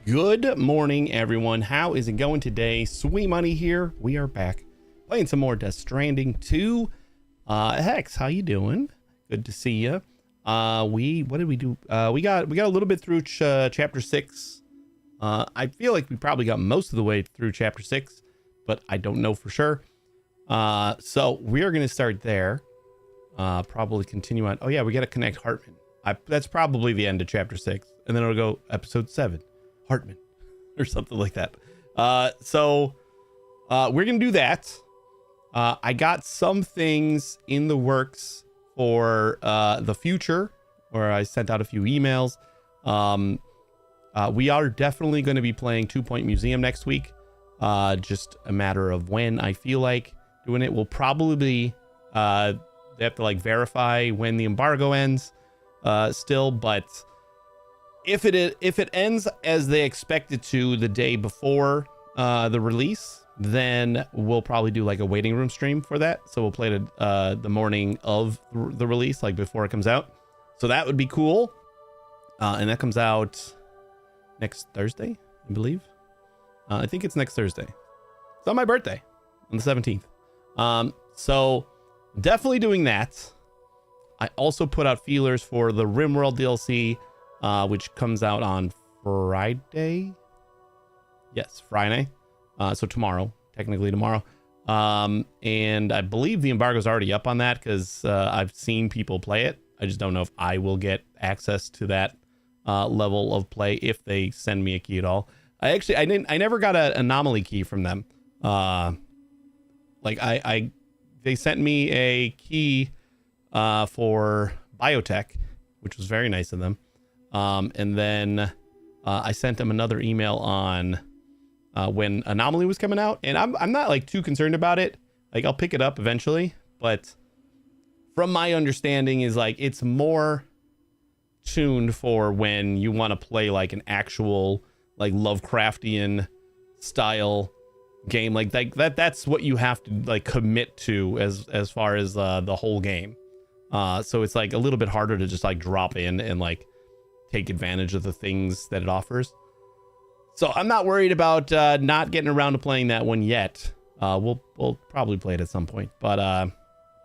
Good morning, everyone. How is it going today? Sweet Money here. We are back playing some more Death Stranding 2. Hex, how you doing? Good to see you. What did we do? We got a little bit through chapter 6. I feel like we probably got most of the way through chapter 6, but I don't know for sure. So we are going to start there. Probably continue on. Oh yeah, we got to connect Hartman. That's probably the end of chapter 6, and then it'll go episode 7. Hartman or something like that. So we're gonna do that. I got some things in the works for the future, where I sent out a few emails. We are definitely going to be playing 2 Point Museum next week. Just a matter of when I feel like doing it. We'll probably they have to like verify when the embargo ends still, but if it ends as they expect it to the day before the release, then we'll probably do like a waiting room stream for that. So we'll play it the morning of the release, like before it comes out. So that would be cool. And that comes out next Thursday, I believe. I think it's next Thursday. It's on my birthday, on the 17th. So definitely doing that. I also put out feelers for the RimWorld DLC, which comes out on Friday. Yes, Friday. So tomorrow, technically tomorrow. And I believe the embargo's already up on that because I've seen people play it. I just don't know if I will get access to that level of play if they send me a key at all. I never got an anomaly key from them. They sent me a key for biotech, which was very nice of them. And then I sent them another email on when Anomaly was coming out, and I'm not like too concerned about it. Like I'll pick it up eventually, but from my understanding is like it's more tuned for when you want to play like an actual like Lovecraftian style game, like that's what you have to like commit to as far as the whole game. So it's like a little bit harder to just like drop in and like take advantage of the things that it offers. So I'm not worried about not getting around to playing that one yet. We'll probably play it at some point, but I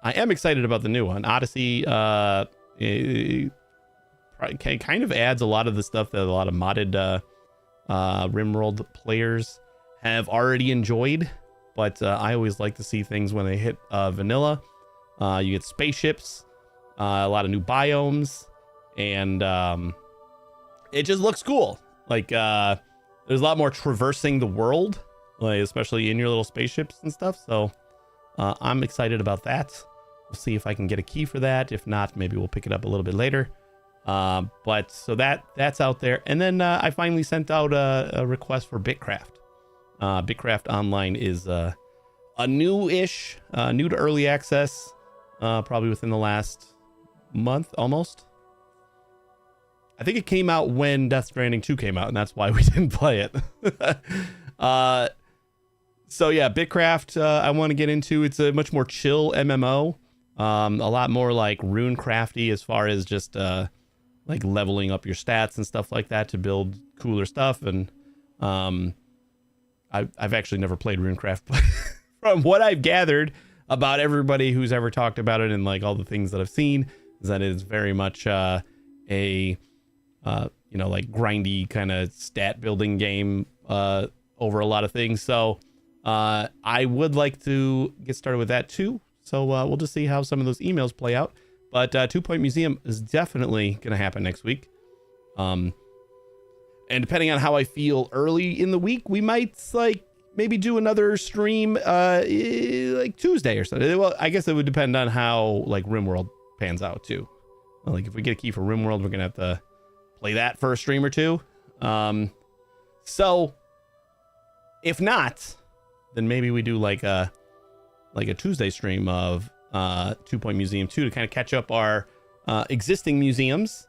am excited about the new one. Odyssey it kind of adds a lot of the stuff that a lot of modded RimWorld players have already enjoyed, but I always like to see things when they hit vanilla. You get spaceships, a lot of new biomes, and it just looks cool. Like there's a lot more traversing the world, like especially in your little spaceships and stuff. So I'm excited about that. We'll see if I can get a key for that. If not, maybe we'll pick it up a little bit later. But so that's out there. And then I finally sent out a request for Bitcraft. Bitcraft Online is a new to early access, probably within the last month almost. I think it came out when Death Stranding 2 came out, and that's why we didn't play it. So yeah, Bitcraft I want to get into. It's a much more chill MMO, a lot more like Runecrafty as far as just like leveling up your stats and stuff like that to build cooler stuff. And I've actually never played Runecraft, but from what I've gathered about everybody who's ever talked about it and like all the things that I've seen, is that it is very much like grindy kind of stat building game over a lot of things. So I would like to get started with that too. So we'll just see how some of those emails play out. But 2 Point Museum is definitely going to happen next week. And depending on how I feel early in the week, we might like maybe do another stream like Tuesday or something. Well, I guess it would depend on how like RimWorld pans out too. Like if we get a key for RimWorld, we're going to have to play that for a stream or two. So if not, then maybe we do like a Tuesday stream of 2 Point Museum 2 to kind of catch up our existing museums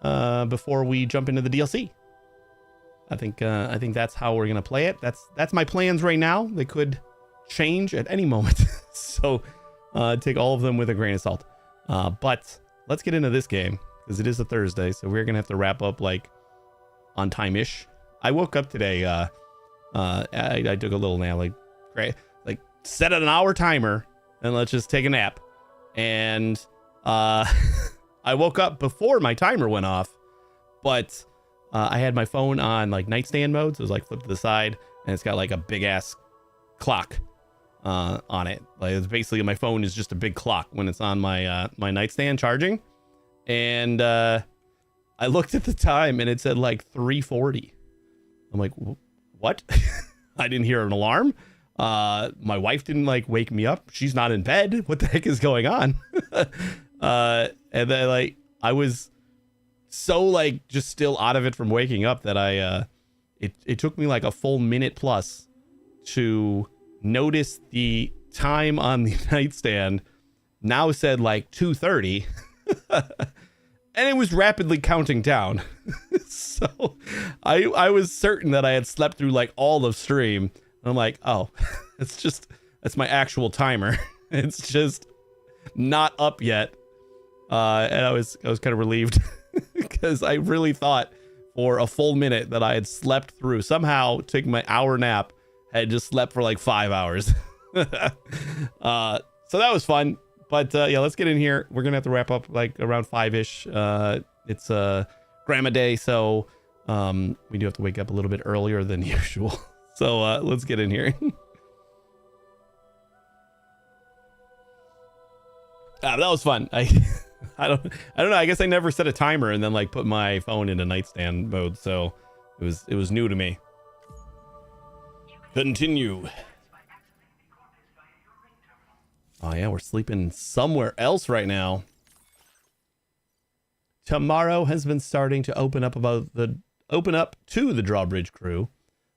before we jump into the DLC. I think that's how we're gonna play it. That's my plans right now. They could change at any moment, so take all of them with a grain of salt. But let's get into this game because it is a Thursday, so we're gonna have to wrap up like on time-ish. I woke up today. I took a little nap, like great, like set an hour timer and let's just take a nap. And I woke up before my timer went off, but I had my phone on like nightstand mode, so it was like flipped to the side, and it's got like a big ass clock on it. Like it's basically my phone is just a big clock when it's on my my nightstand charging. And I looked at the time and it said like 3:40. I'm like, what? I didn't hear an alarm. My wife didn't like wake me up. She's not in bed. What the heck is going on? And then like I was so like just still out of it from waking up that I it took me like a full minute plus to notice the time on the nightstand now said like 2:30. And it was rapidly counting down. So I was certain that I had slept through like all of stream. And I'm like, oh, that's my actual timer. It's just not up yet. And I was kind of relieved because I really thought for a full minute that I had slept through. Somehow taking my hour nap, had just slept for like 5 hours. So that was fun. But yeah, let's get in here. We're gonna have to wrap up like around 5-ish. It's grandma day, so we do have to wake up a little bit earlier than usual. So let's get in here. That was fun. I don't know. I guess I never set a timer and then like put my phone into nightstand mode, so it was new to me. Continue. Oh yeah, we're sleeping somewhere else right now. Tomorrow has been starting to open up to the drawbridge crew,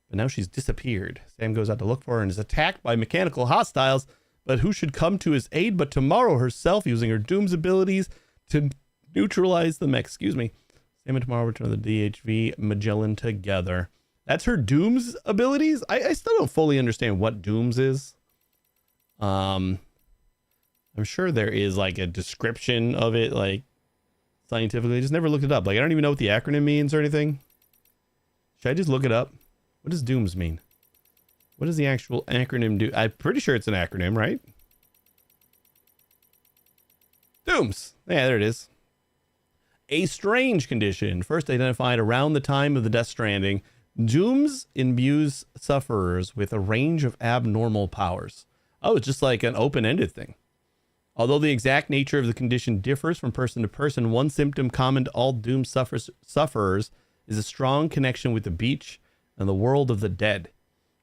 but now she's disappeared. Sam goes out to look for her and is attacked by mechanical hostiles, but who should come to his aid but Tomorrow herself, using her Doom's abilities to neutralize the mech. Excuse me. Sam and Tomorrow return to the DHV Magellan together. That's her Doom's abilities? I still don't fully understand what Doom's is. I'm sure there is like a description of it, like scientifically. I just never looked it up. Like, I don't even know what the acronym means or anything. Should I just look it up? What does Dooms mean? What does the actual acronym do? I'm pretty sure it's an acronym, right? Dooms. Yeah, there it is. A strange condition, first identified around the time of the Death Stranding. Dooms imbues sufferers with a range of abnormal powers. Oh, it's just like an open-ended thing. Although the exact nature of the condition differs from person to person, one symptom common to all Doom sufferers is a strong connection with the beach and the world of the dead.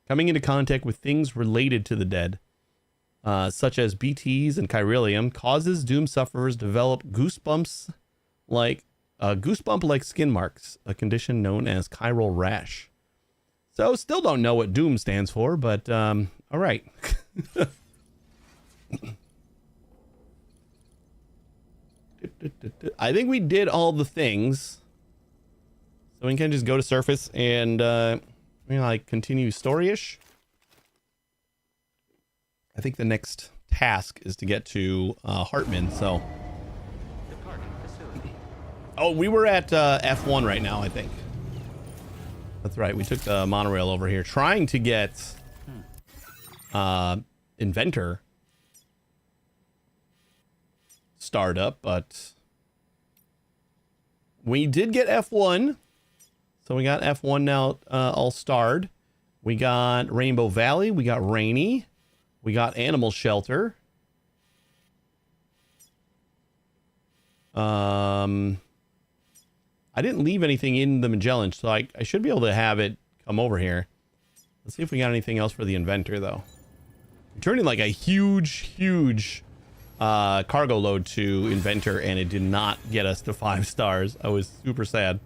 Coming into contact with things related to the dead, such as BTs and chiralium, causes Doom sufferers to develop goosebump-like skin marks, a condition known as chiral rash. So still don't know what Doom stands for, but all right. I think we did all the things, so we can just go to surface and like continue story-ish. I think the next task is to get to Hartman. So, oh, we were at F1 right now, I think. That's right. We took the monorail over here, trying to get Inventor startup, but we did get F1. So we got F1 now all starred. We got Rainbow Valley. We got Rainy. We got Animal Shelter. I didn't leave anything in the Magellan, so I should be able to have it come over here. Let's see if we got anything else for the Inventor, though. We turned in like a huge cargo load to Inventor, and it did not get us to 5 stars. I was super sad.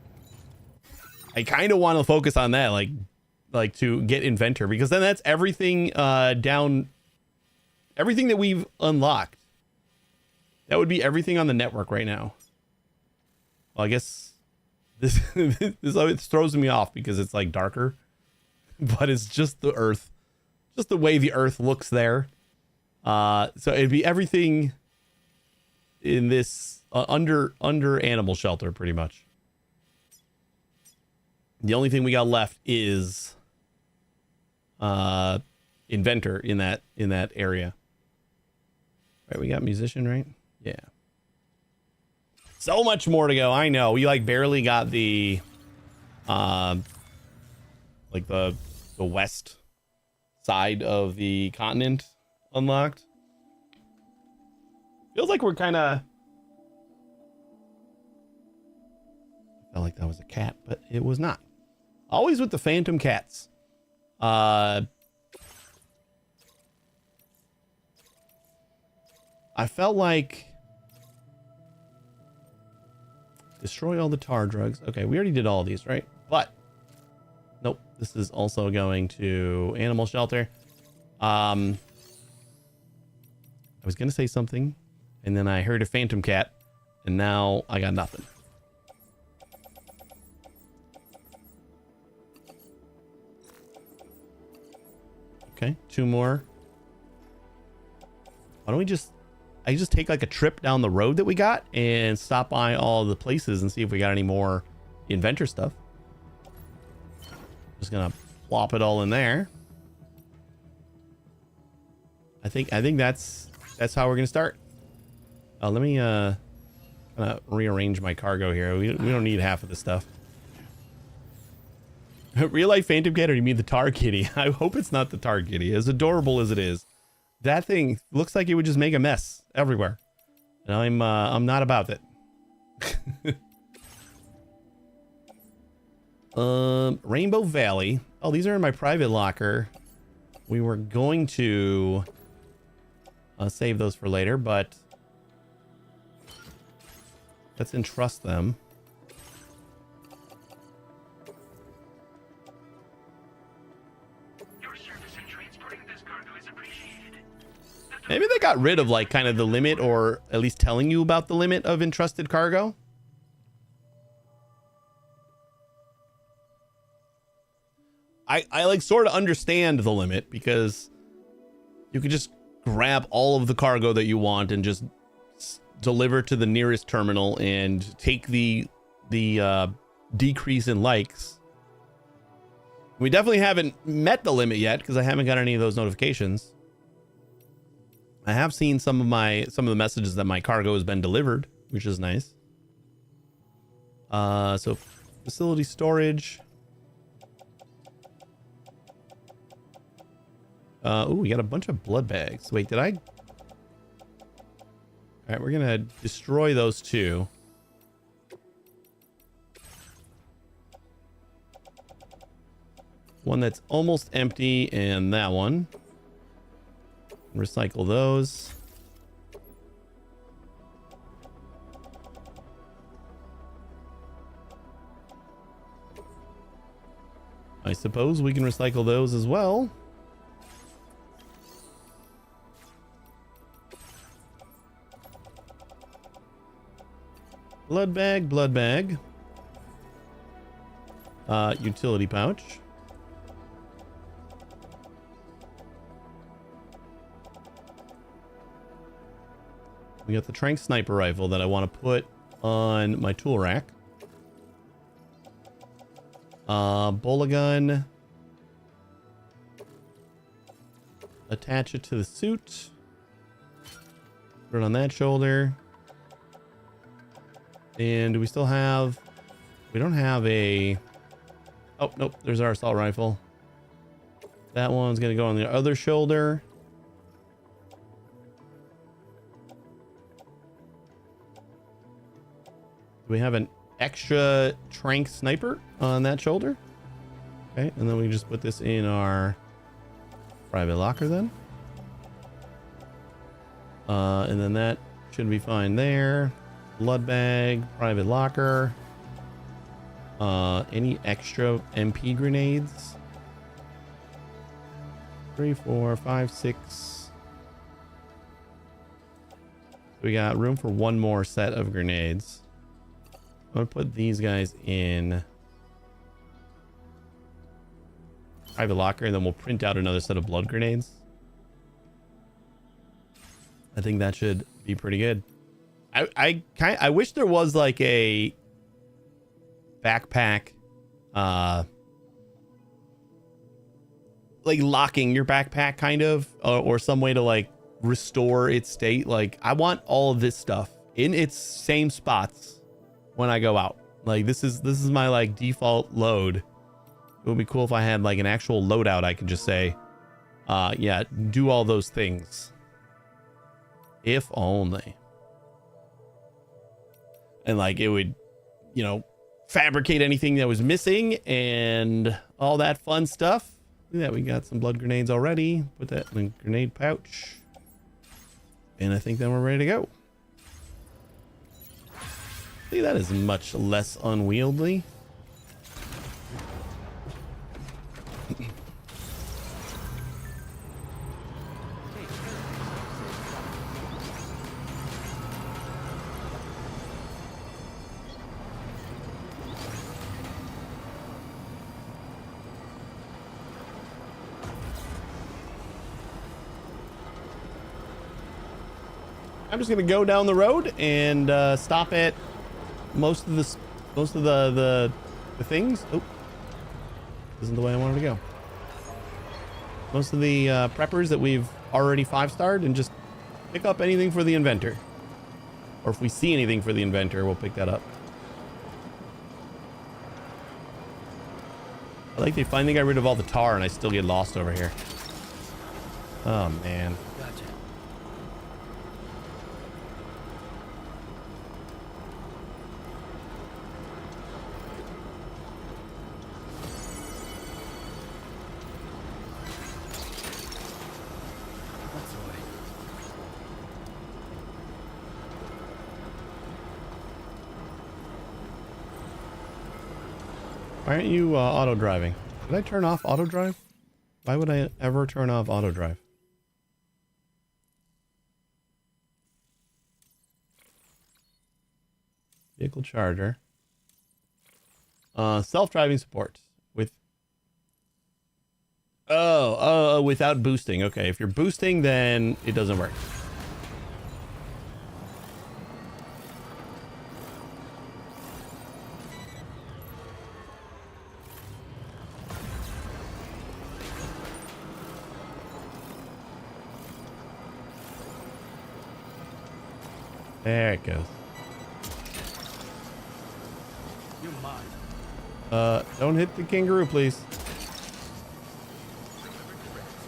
I kind of want to focus on that, like to get Inventor, because then that's everything down, everything that we've unlocked. That would be everything on the network right now. Well, I guess this it throws me off because it's like darker, but it's just the Earth, just the way the Earth looks there. So it'd be everything in this under Animal Shelter, pretty much. The only thing we got left is inventor in that area. Right, we got musician, right? Yeah. So much more to go. I know. We like barely got the like the west side of the continent unlocked. Feels like we're kind of... Felt like that was a cat, but it was not. Always with the phantom cats. I felt like... Destroy all the tar drugs. Okay, we already did all these, right? But... Nope, this is also going to animal shelter. I was going to say something, and then I heard a phantom cat, and now I got nothing. Okay, 2 more. Why don't we just... I just take like a trip down the road that we got and stop by all the places and see if we got any more inventor stuff. Just gonna plop it all in there. I think that's how we're gonna start. Let me kind of rearrange my cargo here. We don't need half of this stuff. Real life phantom cat, or you mean the tar kitty? I hope it's not the tar kitty. As adorable as it is, that thing looks like it would just make a mess everywhere, and I'm not about it. Rainbow Valley. Oh, these are in my private locker. We were going to save those for later, but let's entrust them. Your service in transporting this cargo is appreciated. Maybe they got rid of like kind of the limit, or at least telling you about the limit of entrusted cargo. I like sort of understand the limit, because you could just grab all of the cargo that you want and just deliver to the nearest terminal and take the decrease in likes. We definitely haven't met the limit yet, because I haven't got any of those notifications. I have seen some of the messages that my cargo has been delivered, which is nice. So facility storage. Oh, we got a bunch of blood bags. Wait, did I? All right, we're gonna destroy those 2. One that's almost empty, and that one. Recycle those. I suppose we can recycle those as well. Blood bag, blood bag. Utility pouch. We got the Trank sniper rifle that I want to put on my tool rack. Bola gun. Attach it to the suit. Put it on that shoulder. And do we still have... We don't have a... Oh, nope. There's our assault rifle. That one's going to go on the other shoulder. Do we have an extra Trank sniper on that shoulder? Okay, and then we just put this in our private locker then. And then that should be fine there. Blood bag, private locker. Any extra MP grenades? 3, 4, 5, 6. We got room for one more set of grenades. I'm gonna put these guys in private locker, and then we'll print out another set of blood grenades. I think that should be pretty good. I wish there was like a backpack like locking your backpack kind of, or some way to like restore its state. Like I want all of this stuff in its same spots when I go out. Like this is my like default load. It would be cool if I had like an actual loadout. I could just say, yeah, do all those things. If only. And like it would, you know, fabricate anything that was missing and all that fun stuff. Look at that, we got some blood grenades already. Put that in the grenade pouch. And I think then we're ready to go. See, that is much less unwieldy. I'm just gonna go down the road and stop at most of the things. Oh, isn't the way I wanted to go. Most of the preppers that we've already 5-starred, and just pick up anything for the inventor. Or if we see anything for the inventor, we'll pick that up. I like they finally got rid of all the tar, and I still get lost over here. Oh man. Gotcha. Why aren't you auto driving? Did I turn off auto drive? Why would I ever turn off auto drive? Vehicle charger. Self-driving support with. Oh, without boosting. Okay, if you're boosting, then it doesn't work. There it goes. You're mine. Don't hit the kangaroo, please.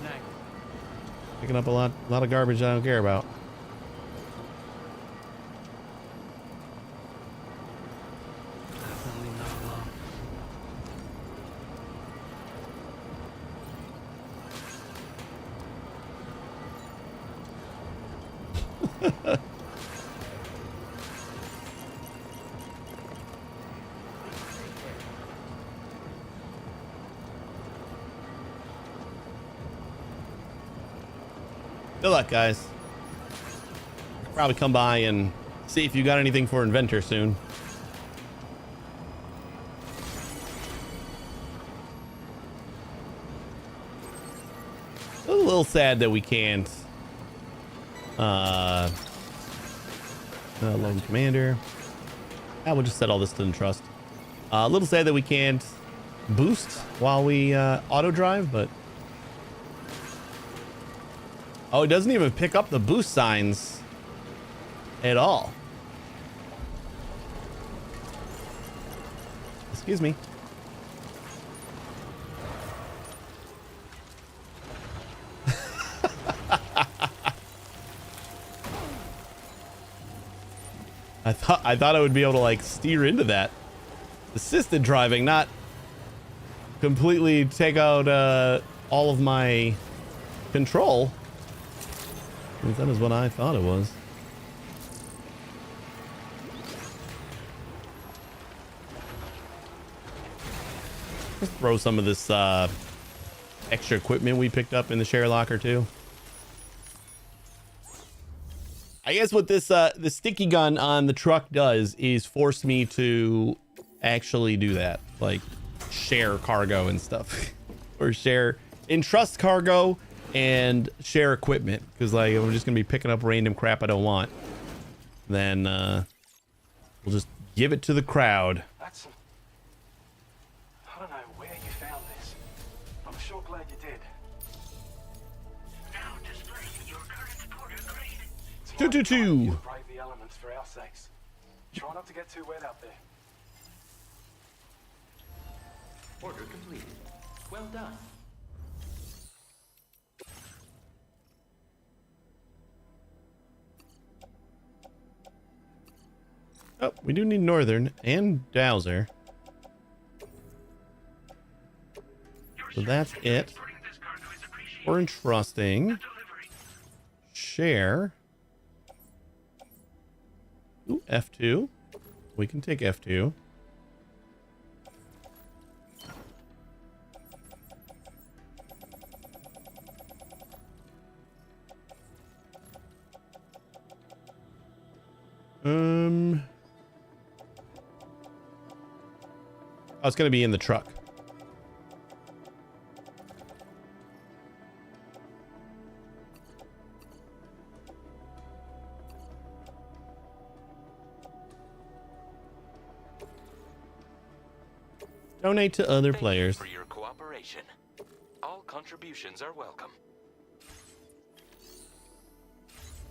Snag. Picking up a lot of garbage I don't care about. Definitely not alone. Good luck, guys. Probably come by and see if you got anything for inventor soon. A little sad that we can't lone commander. We'll just set all this to the trust. A little sad that we can't boost while we auto drive, but oh, it doesn't even pick up the boost signs at all. Excuse me. I thought I would be able to like steer into that. Assisted driving, not completely take out all of my control. At least that is what I thought it was. Let's throw some of this extra equipment we picked up in the share locker too. I guess what this the sticky gun on the truck does is force me to actually do that, like share cargo and stuff, or entrust cargo and share equipment, because like I'm just gonna be picking up random crap I don't want. Then we'll just give it to the crowd. That's Two, two, two. You brave the elements for our sakes. Try not to get too wet out there. Order completed. Well done. Oh, we do need Northern and Dowser. So that's it. Transporting this cargo is appreciated. We're entrusting. Delivery. Share. Ooh, F2. We can take F2. Oh, it's going to be in the truck. Donate to other Thank you players. for your cooperation. All contributions are welcome.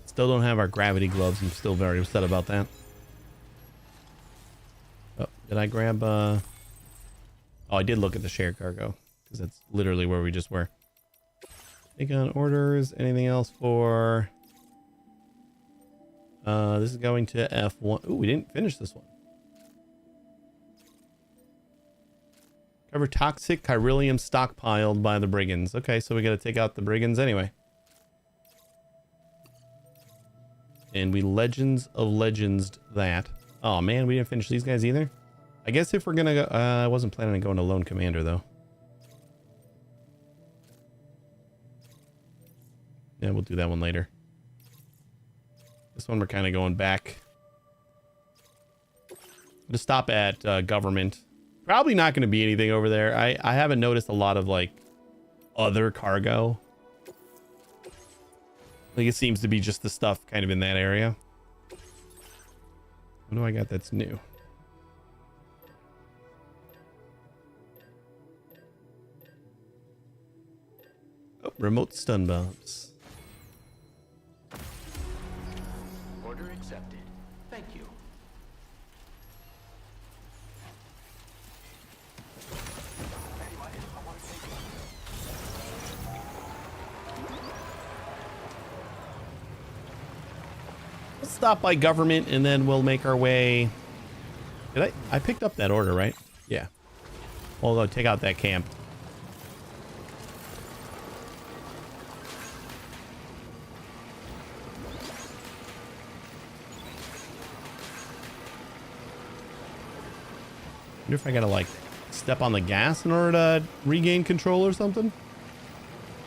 Still don't have our gravity gloves. I'm still very upset about that. Oh, did I grab Oh, I did look at the shared cargo because that's literally where we just were. Take on orders. Anything else for this is going to F1. Ooh, we didn't finish this one. Cover toxic chiralium stockpiled by the brigands. Okay, so we got to take out the brigands anyway. And we Legends of Legends that. Oh man, we didn't finish these guys either. I guess if we're gonna go, I wasn't planning on going to Lone Commander though. Yeah, we'll do that one later. This one we're kind of going back. To stop at government. Probably not going to be anything over there. I haven't noticed a lot of like other cargo. I think it seems to be just the stuff kind of in that area. What do I got that's new? Oh, remote stun bombs. Order accepted. Thank you. Let's stop by government and then we'll make our way. Did I picked up that order, right? Yeah. We'll go take out that camp. Wonder if I gotta like step on the gas in order to regain control or something.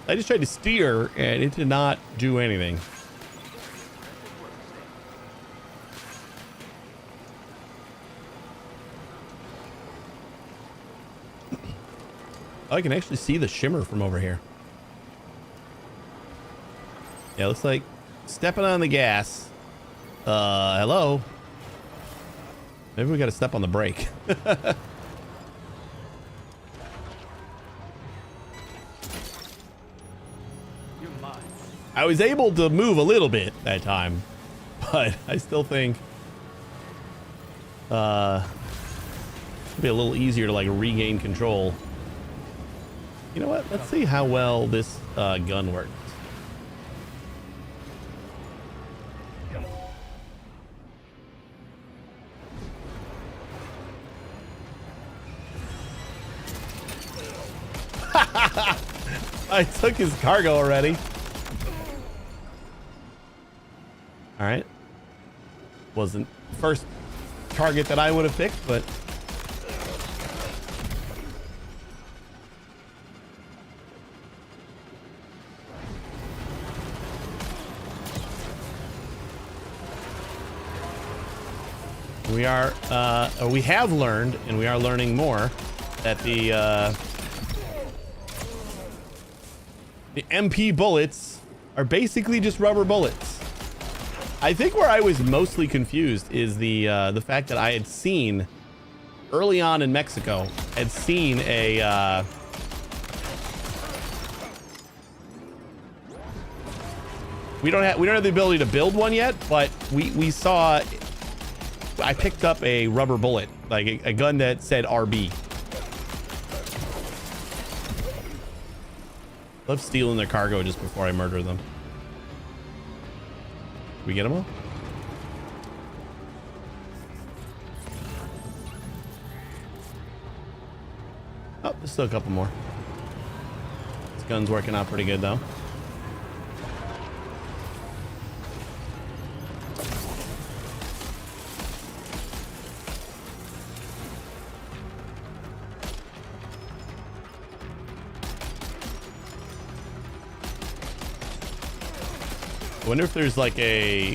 I just tried to steer and it did not do anything. Oh, I can actually see the shimmer from over here. Yeah, looks like stepping on the gas. Hello? Maybe we got to step on the brake. You're mine. I was able to move a little bit that time, but I still think it'll be a little easier to like regain control. You know what? Let's see how well this gun works. I took his cargo already. All right. Wasn't first target that I would have picked, but we have learned, and we are learning more, that the MP bullets are basically just rubber bullets. I think where I was mostly confused is the fact that I had seen early on in Mexico, had seen a We don't have the ability to build one yet, but we saw. I picked up a rubber bullet, like a gun that said RB. Love stealing their cargo just before I murder them. We get them all? Oh, there's still a couple more. This gun's working out pretty good though. I wonder if there's like a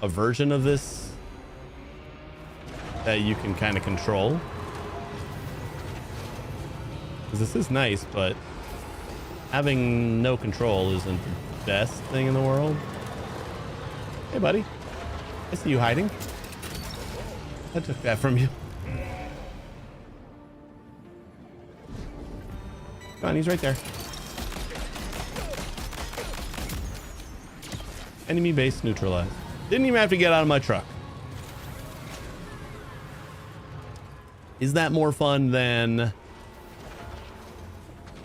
version of this that you can kind of control. Because this is nice, but having no control isn't the best thing in the world. Hey, buddy. I see you hiding. I took that from you. Come on, he's right there. Enemy base neutralized. Didn't even have to get out of my truck. Is that more fun than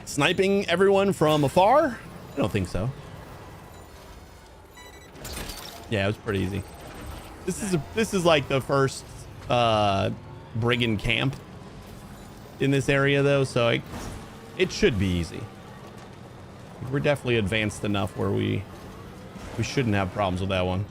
sniping everyone from afar? I don't think so. Yeah, it was pretty easy. This is like the first brigand camp in this area though, so it should be easy. We're definitely advanced enough where we shouldn't have problems with that one.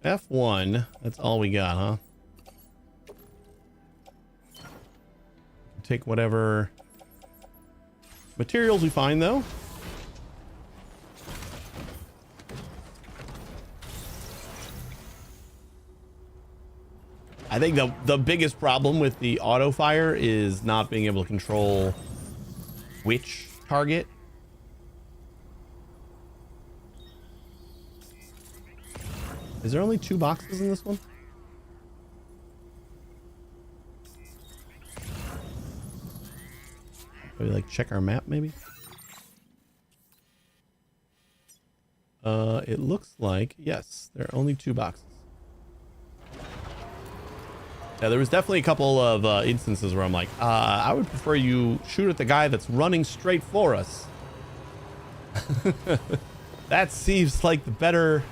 F1, that's all we got, huh? Take whatever materials we find though. I think the biggest problem with the auto fire is not being able to control which target. Is there only 2 boxes in this one? Maybe like check our map maybe? It looks like, yes, there are only 2 boxes. Yeah, there was definitely a couple of instances where I'm like, I would prefer you shoot at the guy that's running straight for us. That seems like the better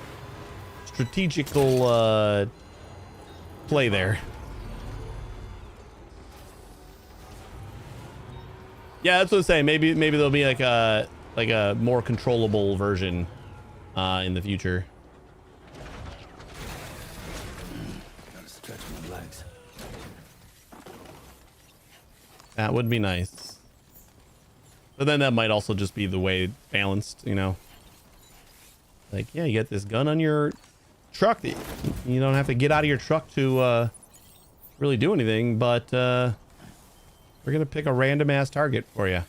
strategical play there. Yeah, that's what I'm saying. Maybe there'll be like a more controllable version in the future. Gotta stretch my legs. That would be nice. But then that might also just be the way it's balanced, you know? Like, yeah, you get this gun on your truck. You don't have to get out of your truck to really do anything, but we're going to pick a random ass target for you.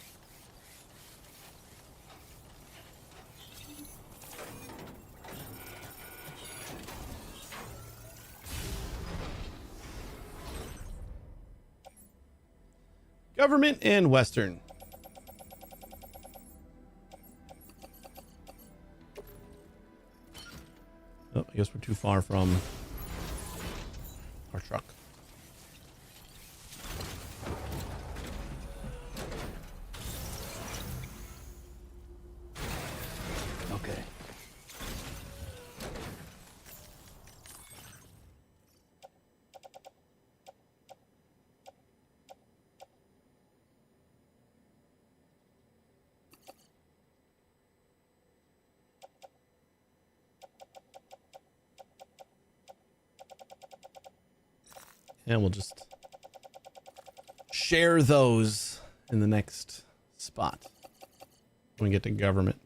Government and Western. Oh, I guess we're too far from our truck. Okay. And we'll just share those in the next spot when we get to government.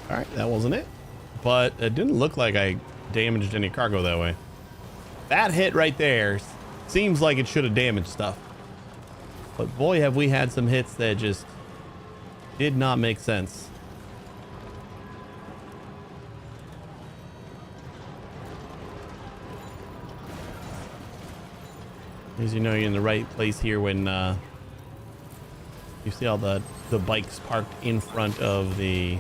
All right, that wasn't it. But it didn't look like I damaged any cargo that way. That hit right there seems like it should have damaged stuff. But boy, have we had some hits that just did not make sense. As you know, you're in the right place here when you see all the bikes parked in front of the...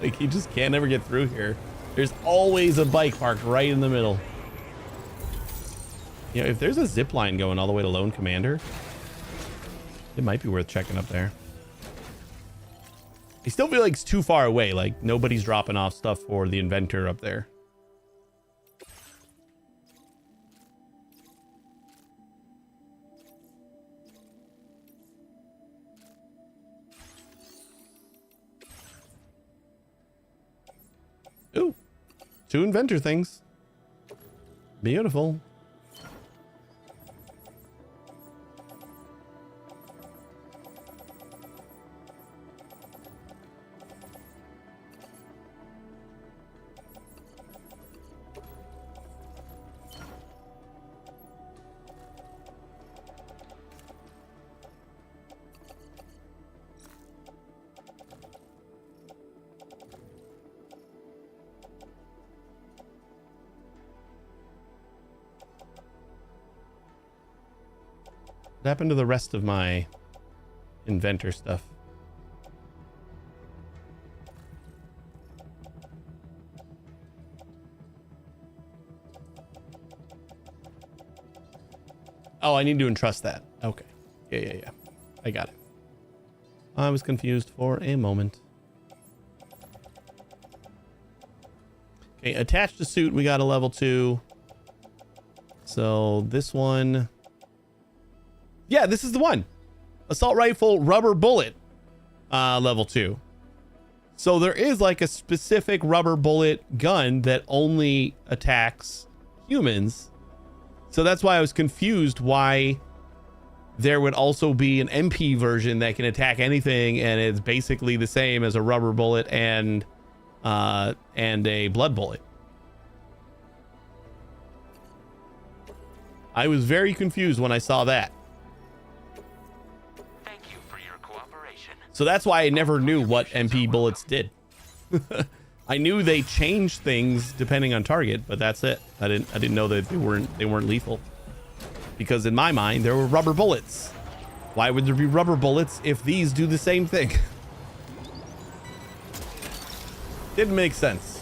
like, you just can't ever get through here. There's always a bike parked right in the middle. You know, if there's a zip line going all the way to Lone Commander, it might be worth checking up there. I still feel like it's too far away. Like, nobody's dropping off stuff for the inventor up there. Ooh, 2 inventor things. Beautiful. What happened to the rest of my inventor stuff? Oh, I need to entrust that. Okay. Yeah. I got it. I was confused for a moment. Okay, attached to suit, we got a level 2. So this one... Yeah, this is the one. Assault rifle, rubber bullet, level 2. So there is like a specific rubber bullet gun that only attacks humans. So that's why I was confused why there would also be an MP version that can attack anything, and it's basically the same as a rubber bullet and a blood bullet. I was very confused when I saw that. So that's why I never knew what MP bullets did. I knew they changed things depending on target, but that's it. I didn't know that they weren't lethal. Because in my mind, there were rubber bullets. Why would there be rubber bullets if these do the same thing? Didn't make sense.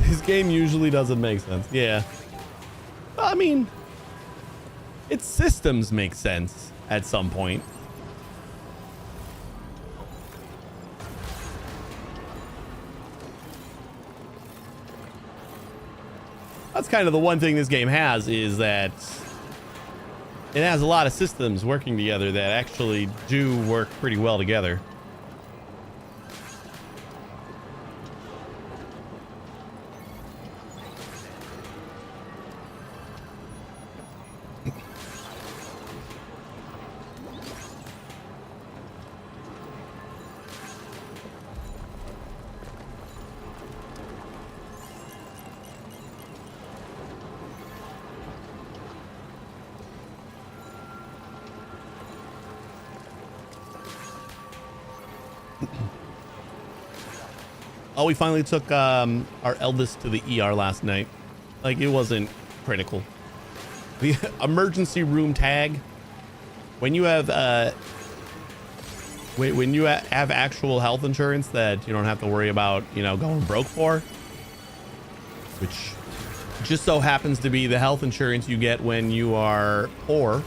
This game usually doesn't make sense. Yeah. I mean, its systems make sense at some point. That's kind of the one thing this game has, is that it has a lot of systems working together that actually do work pretty well together. Oh, we finally took our eldest to the ER last night. Like, it wasn't critical. The emergency room tag, when you have when you have actual health insurance that you don't have to worry about, you know, going broke for, which just so happens to be the health insurance you get when you are poor.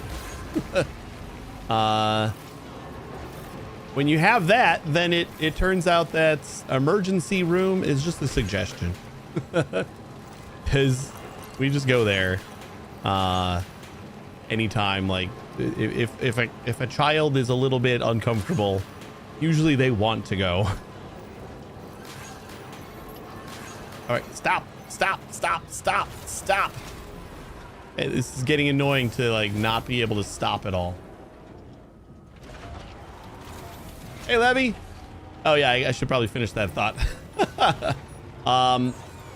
When you have that, then it turns out that emergency room is just a suggestion. Because just go there anytime. Like if a child is a little bit uncomfortable, usually they want to go. All right, stop. Hey, this is getting annoying to like not be able to stop at all. Hey, Levy. Oh yeah, I should probably finish that thought.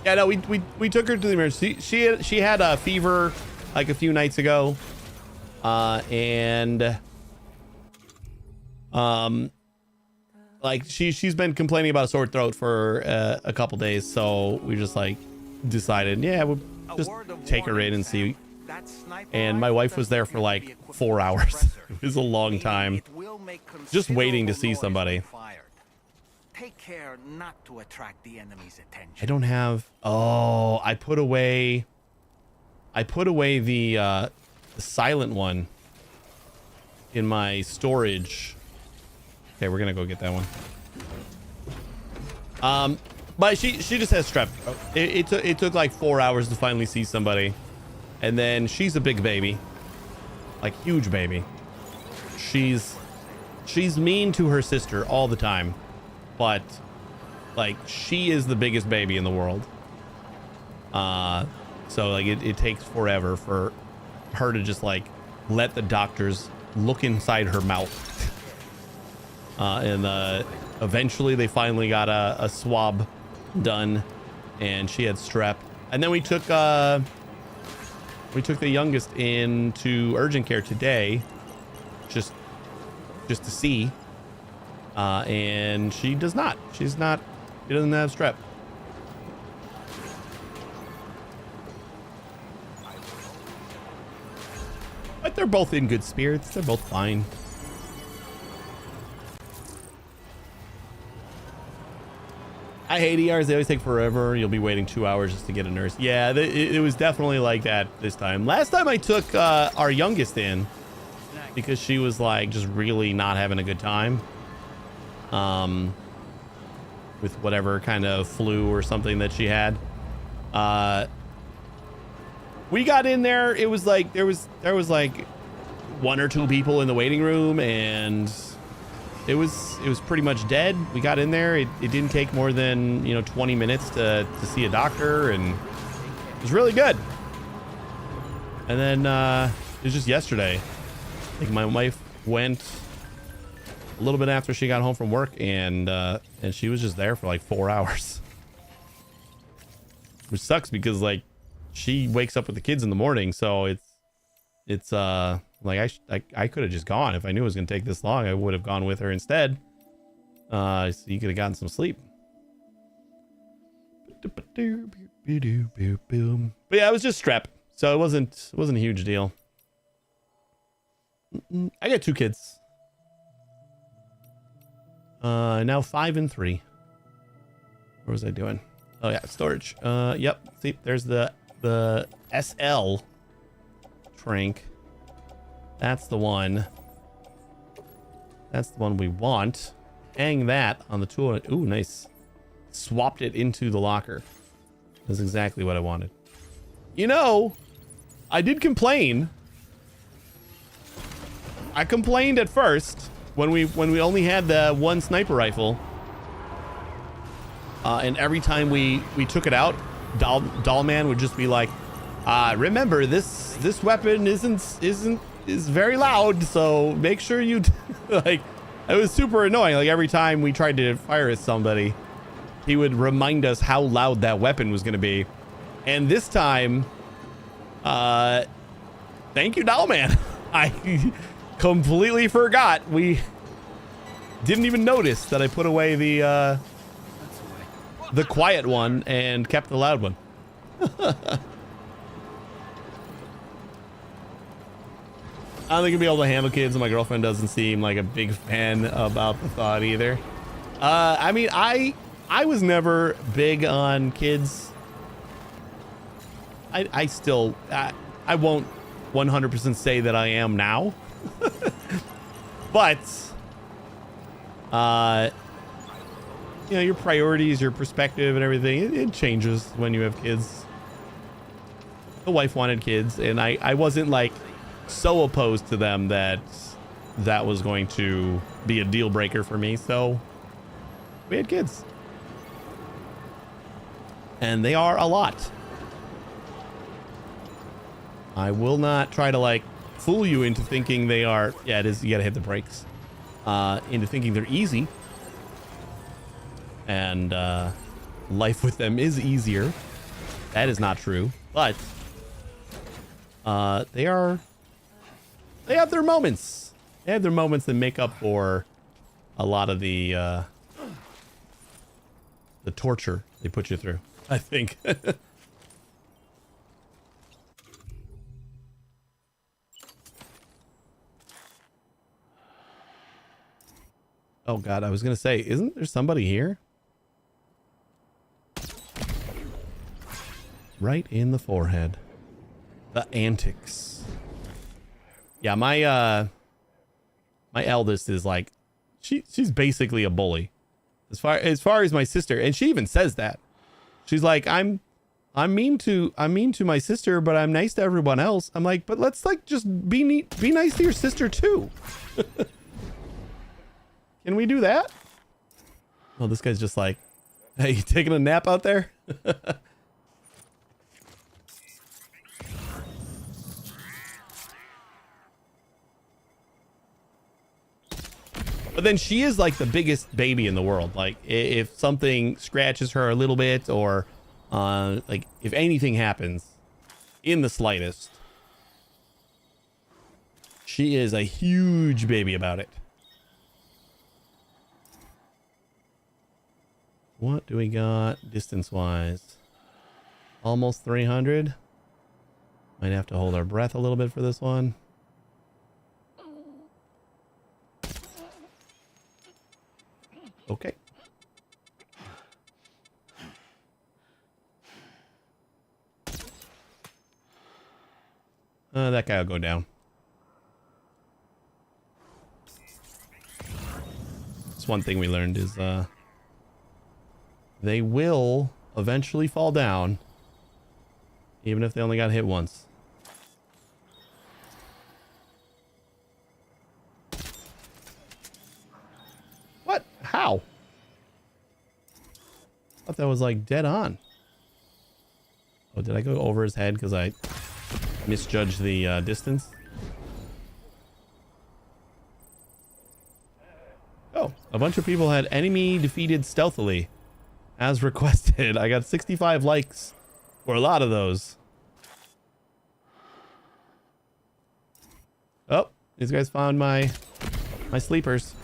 Yeah, no, we took her to the emergency. She had a fever like a few nights ago, and like she's been complaining about a sore throat for a couple days, so we just like decided, yeah, we'll just take her in and see. And my wife was there for like 4 hours. It was a long time, just waiting to see somebody. Take care not to attract the enemy's attention. I don't have. Oh, I put away the silent one in my storage. Okay, we're gonna go get that one. But she just has strep. It took like 4 hours to finally see somebody, and then she's a big baby, like huge baby. She's mean to her sister all the time, but like she is the biggest baby in the world. So like it takes forever for her to just like let the doctors look inside her mouth. And eventually they finally got a swab done, and she had strep. And then we took the youngest into urgent care today, just to see. And she doesn't have strep. But they're both in good spirits. They're both fine. I hate ERs. They always take forever. You'll be waiting 2 hours just to get a nurse. Yeah, it was definitely like that this time. Last time I took our youngest in because she was like just really not having a good time. With whatever kind of flu or something that she had. We got in there. It was like there was like 1 or 2 people in the waiting room, and it was pretty much dead. We got in there. It didn't take more than 20 minutes to see a doctor, and it was really good. And then it was just yesterday. Like my wife went a little bit after she got home from work, and she was just there for like 4 hours, which sucks because like she wakes up with the kids in the morning, so it's like I could have just gone. If I knew it was gonna take this long, I would have gone with her instead, so you could have gotten some sleep. But yeah, it was just strep, so it wasn't a huge deal. I got 2 kids. Now 5 and 3. What was I doing? Oh yeah, storage. Yep. See, there's the SL trank. That's the one. That's the one we want. Hang that on the tool. Ooh, nice. Swapped it into the locker. That's exactly what I wanted. I did complain. I complained at first when we only had the 1 sniper rifle, and every time we took it out, Dollman would just be like, remember this weapon is very loud, so make sure you like. It was super annoying. Like every time we tried to fire at somebody, he would remind us how loud that weapon was going to be. And this time, thank you, Dollman. I completely forgot. We didn't even notice that I put away the quiet one and kept the loud one. I don't think I'll be able to handle kids, and my girlfriend doesn't seem like a big fan about the thought either. I mean, I was never big on kids. I still won't 100% say that I am now. But your priorities, your perspective and everything, it changes when you have kids. the wife wanted kids, and I wasn't like so opposed to them that that was going to be a deal breaker for me. So we had kids, and they are a lot. I will not try to like fool you into thinking they are. Yeah, it is. You gotta hit the brakes. Into thinking they're easy, and life with them is easier. That is not true, but they have their moments. They have their moments that make up for a lot of the torture they put you through, I think. Oh God, I was gonna say, isn't there somebody here? Right in the forehead. The antics. Yeah, my eldest is like, she's basically a bully. As far as my sister, and she even says that. She's like, I'm mean to my sister, but I'm nice to everyone else. I'm like, but let's like just be nice to your sister too. Can we do that? Oh, this guy's just like, hey, you taking a nap out there? But then she is like the biggest baby in the world. Like if something scratches her a little bit, or like if anything happens in the slightest, she is a huge baby about it. What do we got distance-wise? Almost 300. Might have to hold our breath a little bit for this one. Okay. That guy will go down. That's one thing we learned is they will eventually fall down, even if they only got hit once. What? How? I thought that was like dead on. Oh, did I go over his head because I misjudged the distance? Oh, a bunch of people had enemy defeated stealthily. As requested. I got 65 likes for a lot of those. Oh, these guys found my sleepers.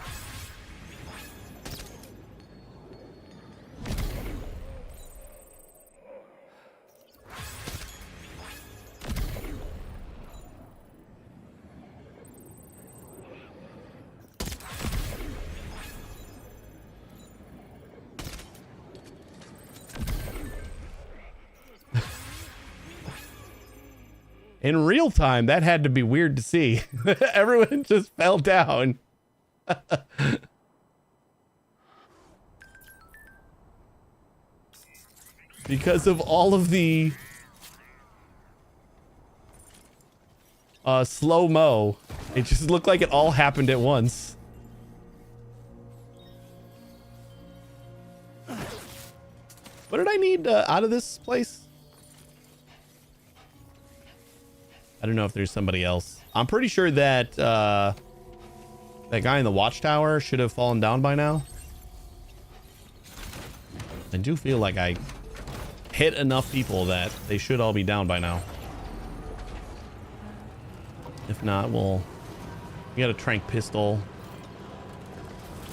In real time, that had to be weird to see. Everyone just fell down. Because of all of the slow-mo, it just looked like it all happened at once. What did I need out of this place? I don't know if there's somebody else. I'm pretty sure that that guy in the watchtower should have fallen down by now. I do feel like I hit enough people that they should all be down by now. If not, we got a tranq pistol.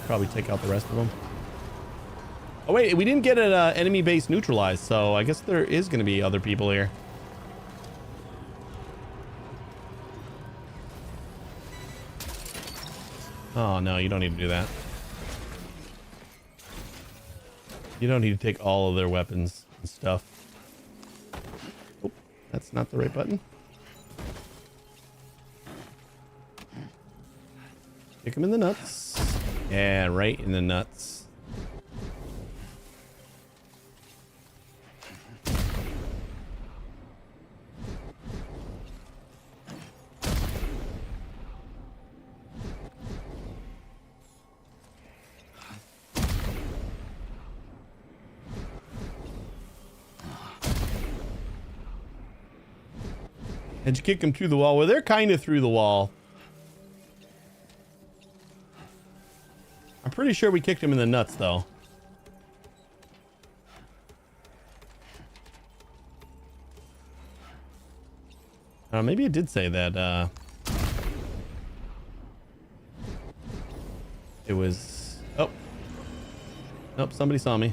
Probably take out the rest of them. Oh wait, we didn't get an enemy base neutralized, so I guess there is going to be other people here. Oh, no, you don't need to do that. You don't need to take all of their weapons and stuff. Oh, that's not the right button. Kick him in the nuts. Yeah, right in the nuts. Had you kick them through the wall? Well, they're kind of through the wall. I'm pretty sure we kicked him in the nuts, though. Maybe it did say that, it was... Oh. Nope, somebody saw me.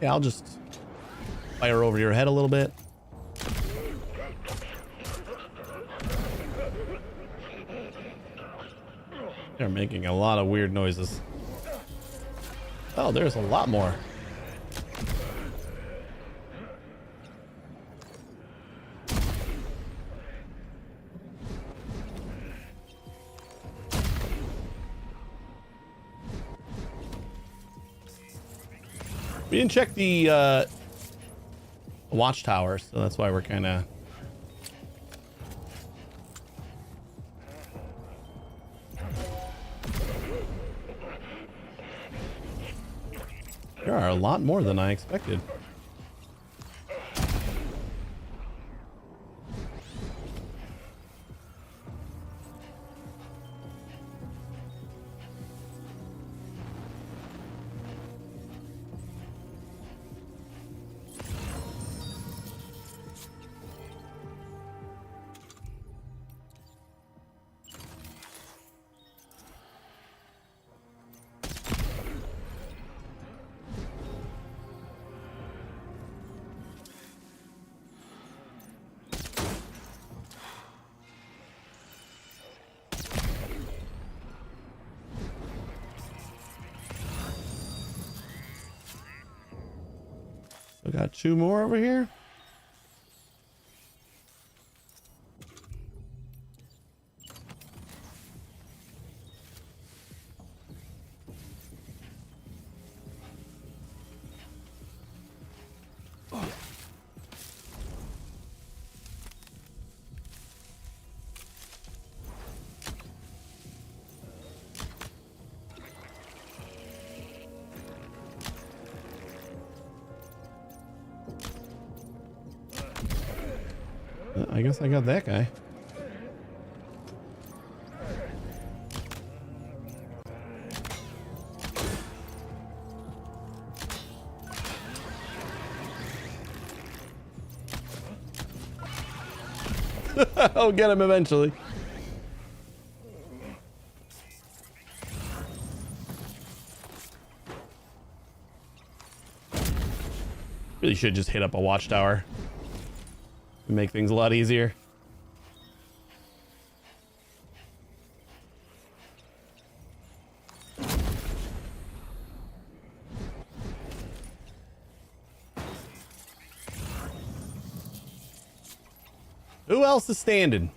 Yeah, I'll just fire over your head a little bit. They're making a lot of weird noises. Oh, there's a lot more. We didn't check the watchtower, so that's why we're kind of... There are a lot more than I expected. We got two more over here. I guess I got that guy. I'll get him eventually. Really should just hit up a watchtower. Make things a lot easier. Who else is standing?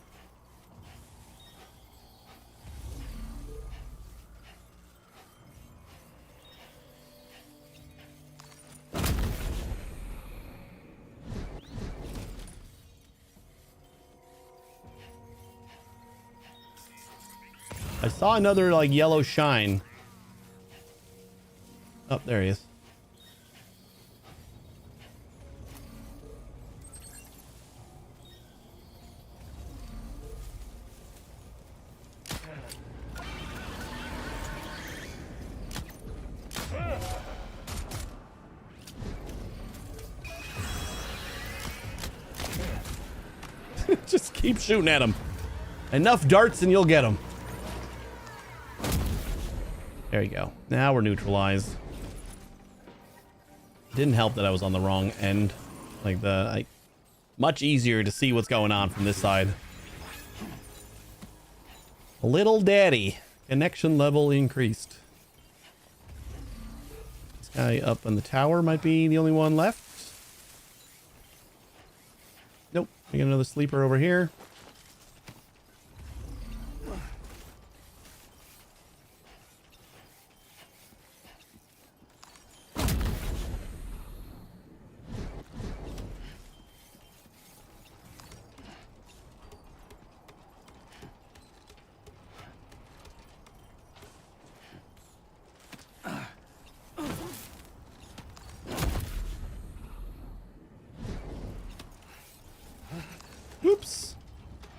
I saw another like yellow shine. Oh, there he is. Just keep shooting at him. Enough darts and you'll get him. There you go. Now we're neutralized. Didn't help that I was on the wrong end. Like much easier to see what's going on from this side. Little daddy. Connection level increased. This guy up on the tower might be the only one left. Nope. We got another sleeper over here.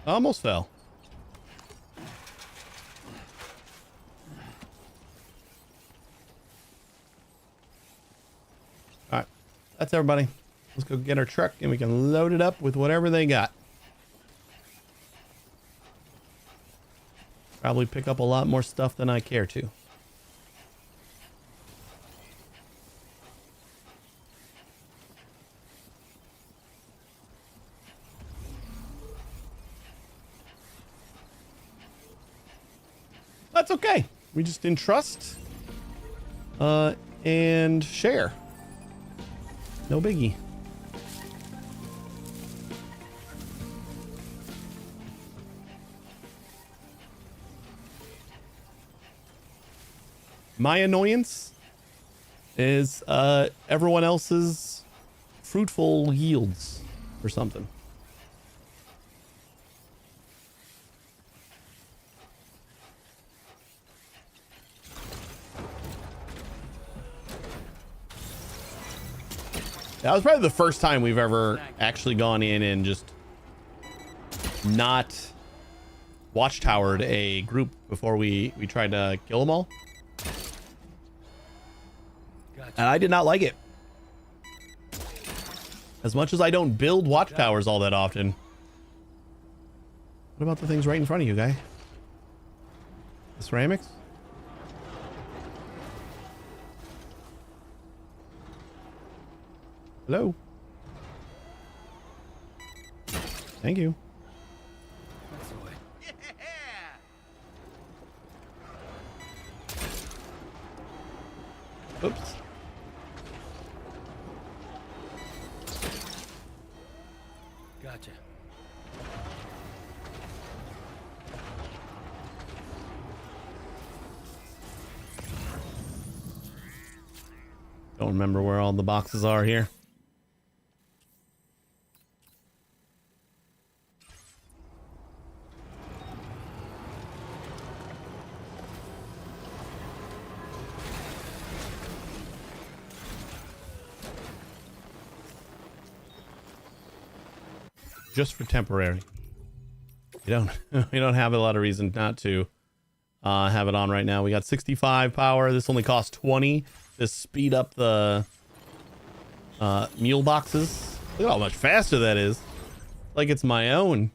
Almost fell. All right. That's everybody. Let's go get our truck and we can load it up with whatever they got. Probably pick up a lot more stuff than I care to. That's okay. We just entrust and share. No biggie. My annoyance is everyone else's fruitful yields or something. That was probably the first time we've ever actually gone in and just not watchtowered a group before we tried to kill them all. And I did not like it. As much as I don't build watchtowers all that often. What about the things right in front of you, guy? The ceramics? Hello? Thank you. That's the way. Oops. Gotcha. Don't remember where all the boxes are here. Just for temporary. You don't have a lot of reason not to have it on right now. We got 65 power. This only costs 20 to speed up the mule boxes. Look at how much faster that is. Like it's my own.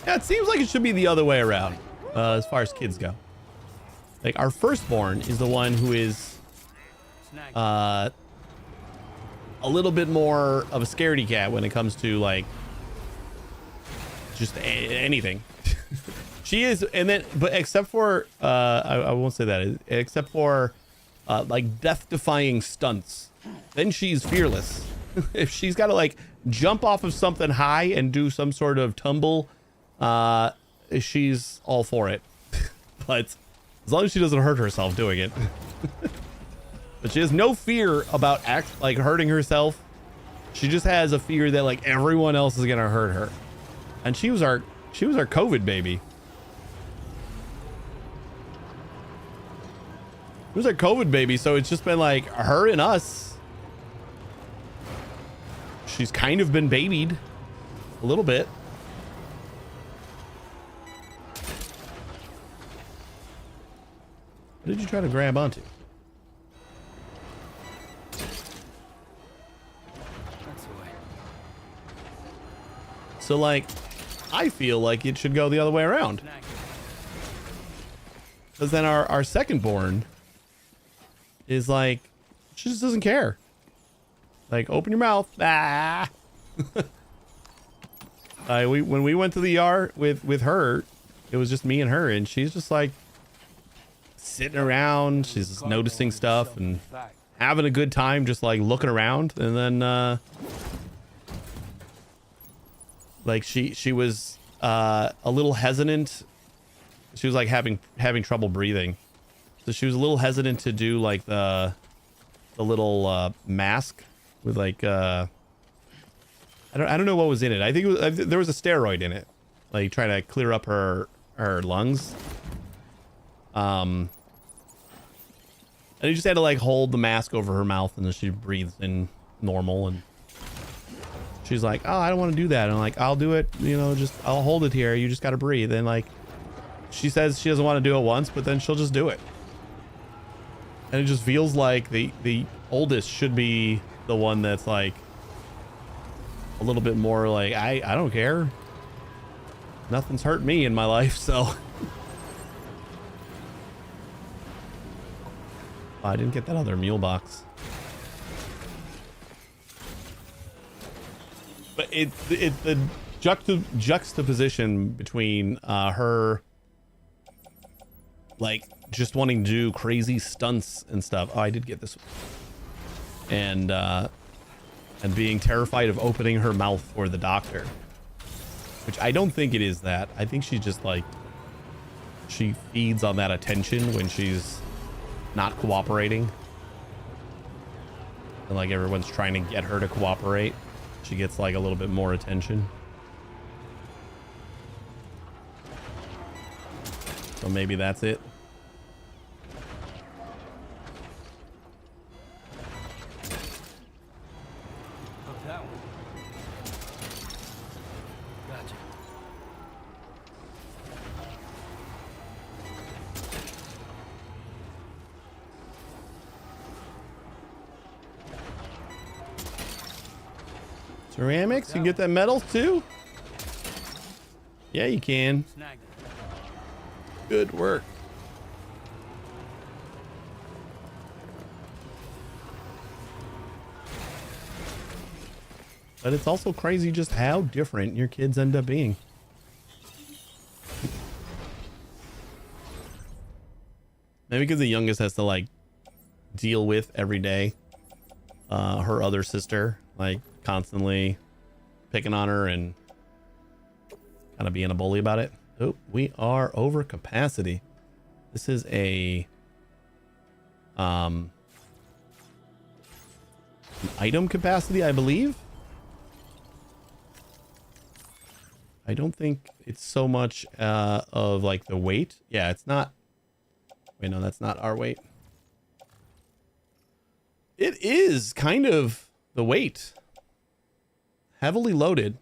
Yeah, it seems like it should be the other way around as far as kids go. Like our firstborn is the one who is a little bit more of a scaredy cat when it comes to like just anything. She is, and then but except for I won't say that, except for like death-defying stunts, then she's fearless. If she's got to like jump off of something high and do some sort of tumble, she's all for it. But as long as she doesn't hurt herself doing it. But she has no fear about like hurting herself. She just has a fear that like everyone else is gonna hurt her. And she was our COVID baby. It was our COVID baby, so it's just been like her and us. She's kind of been babied a little bit. What did you try to grab onto? That's the way. So like, I feel like it should go the other way around. Because then our second born is like, she just doesn't care. Like, open your mouth. Ah. When we went to the ER with her, it was just me and her, and she's just like sitting around. She's just noticing stuff and having a good time, just like looking around. And then Like she was a little hesitant. She was like having trouble breathing. So she was a little hesitant to do like the little mask with like I don't know what was in it. I think it was, there was a steroid in it, like trying to clear up her lungs. And you just had to like hold the mask over her mouth, and then she breathes in normal. And she's like, "Oh, I don't want to do that." And I'm like, "I'll do it. You know, just I'll hold it here. You just got to breathe." And like, she says she doesn't want to do it once, but then she'll just do it. And it just feels like the oldest should be the one that's like a little bit more like, I don't care. Nothing's hurt me in my life, so. Oh, I didn't get that other mule box. But the juxtaposition between her like just wanting to do crazy stunts and stuff. Oh, I did get this one. And being terrified of opening her mouth for the doctor, which I don't think it is that. I think she's just like, she feeds on that attention when she's not cooperating, and like everyone's trying to get her to cooperate. She gets like a little bit more attention. So maybe that's it. Hook that one. Gotcha. Ceramics? You can get that metals too? Yeah, you can. Snag it. Good work. But it's also crazy just how different your kids end up being. Maybe because the youngest has to like deal with every day her other sister, like constantly picking on her and kind of being a bully about it. Oh, we are over capacity. This is a an item capacity, I believe. I don't think it's so much of like the weight. Yeah, it's not. Wait, no, that's not our weight. It is kind of the weight. Heavily loaded.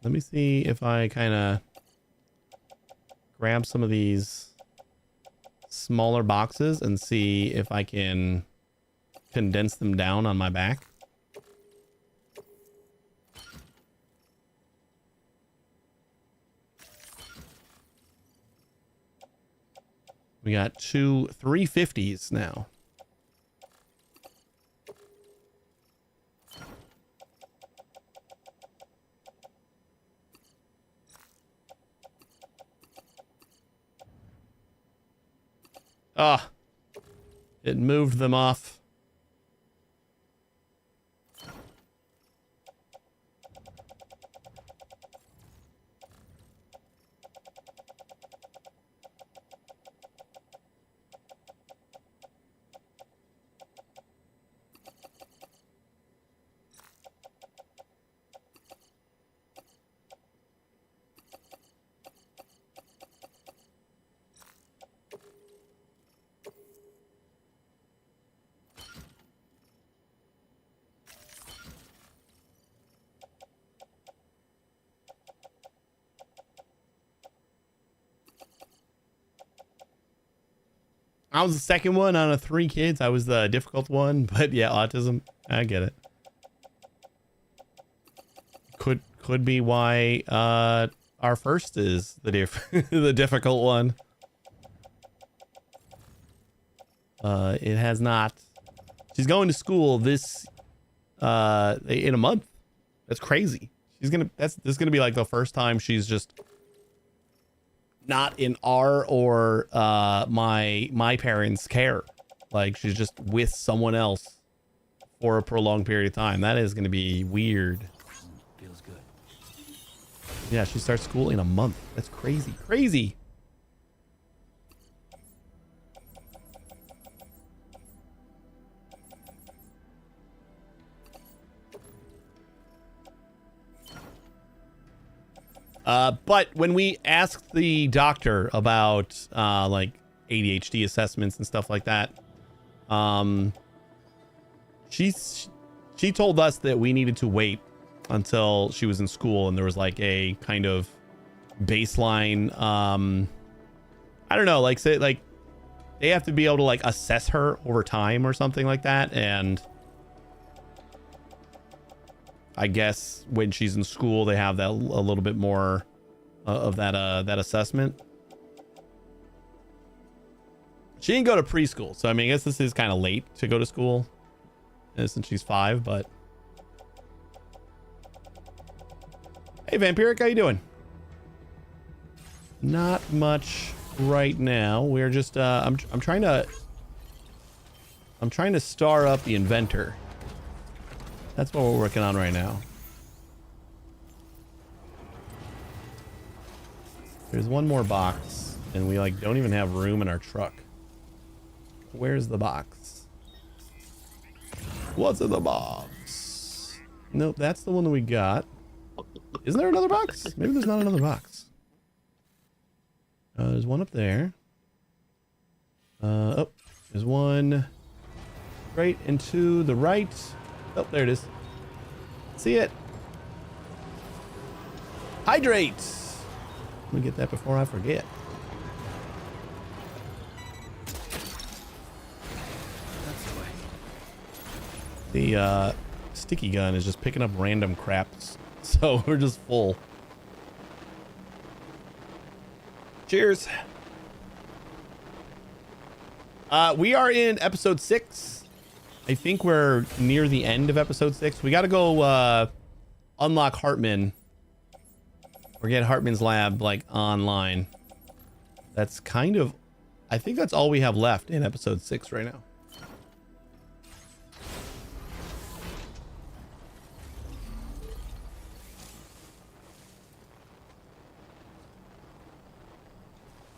Let me see if I kind of grab some of these smaller boxes and see if I can condense them down on my back. We got 350s now. Ah, it moved them off. I was the second one out of 3 kids. I was the difficult one, but yeah, autism. I get it. Could be why our first is the the difficult one. It has not. She's going to school this in a month. That's crazy. This is gonna be like the first time she's just not in our or my parents' care. Like she's just with someone else for a prolonged period of time. That is going to be weird. Feels good. Yeah, she starts school in a month. That's crazy. Crazy. But when we asked the doctor about like ADHD assessments and stuff like that, she told us that we needed to wait until she was in school and there was like a kind of baseline I don't know, like say like they have to be able to like assess her over time or something like that. And I guess when she's in school, they have that a little bit more of that assessment. She didn't go to preschool, so I mean, I guess this is kind of late to go to school since she's 5. But hey, Vampiric, how you doing? Not much right now. We're just I'm trying to star up the inventor. That's what we're working on right now. There's one more box, and we like don't even have room in our truck. Where's the box? What's in the box? Nope, that's the one that we got. Isn't there another box? Maybe there's not another box. There's one up there. Oh, there's one right and to the right. Oh, there it is. See it? Hydrate. Let me get that before I forget. That's the way. The sticky gun is just picking up random craps, so we're just full. Cheers. We are in episode 6. I think we're near the end of episode 6. We got to go unlock Hartman or get Hartman's lab like online. That's kind of, I think that's all we have left in episode 6 right now.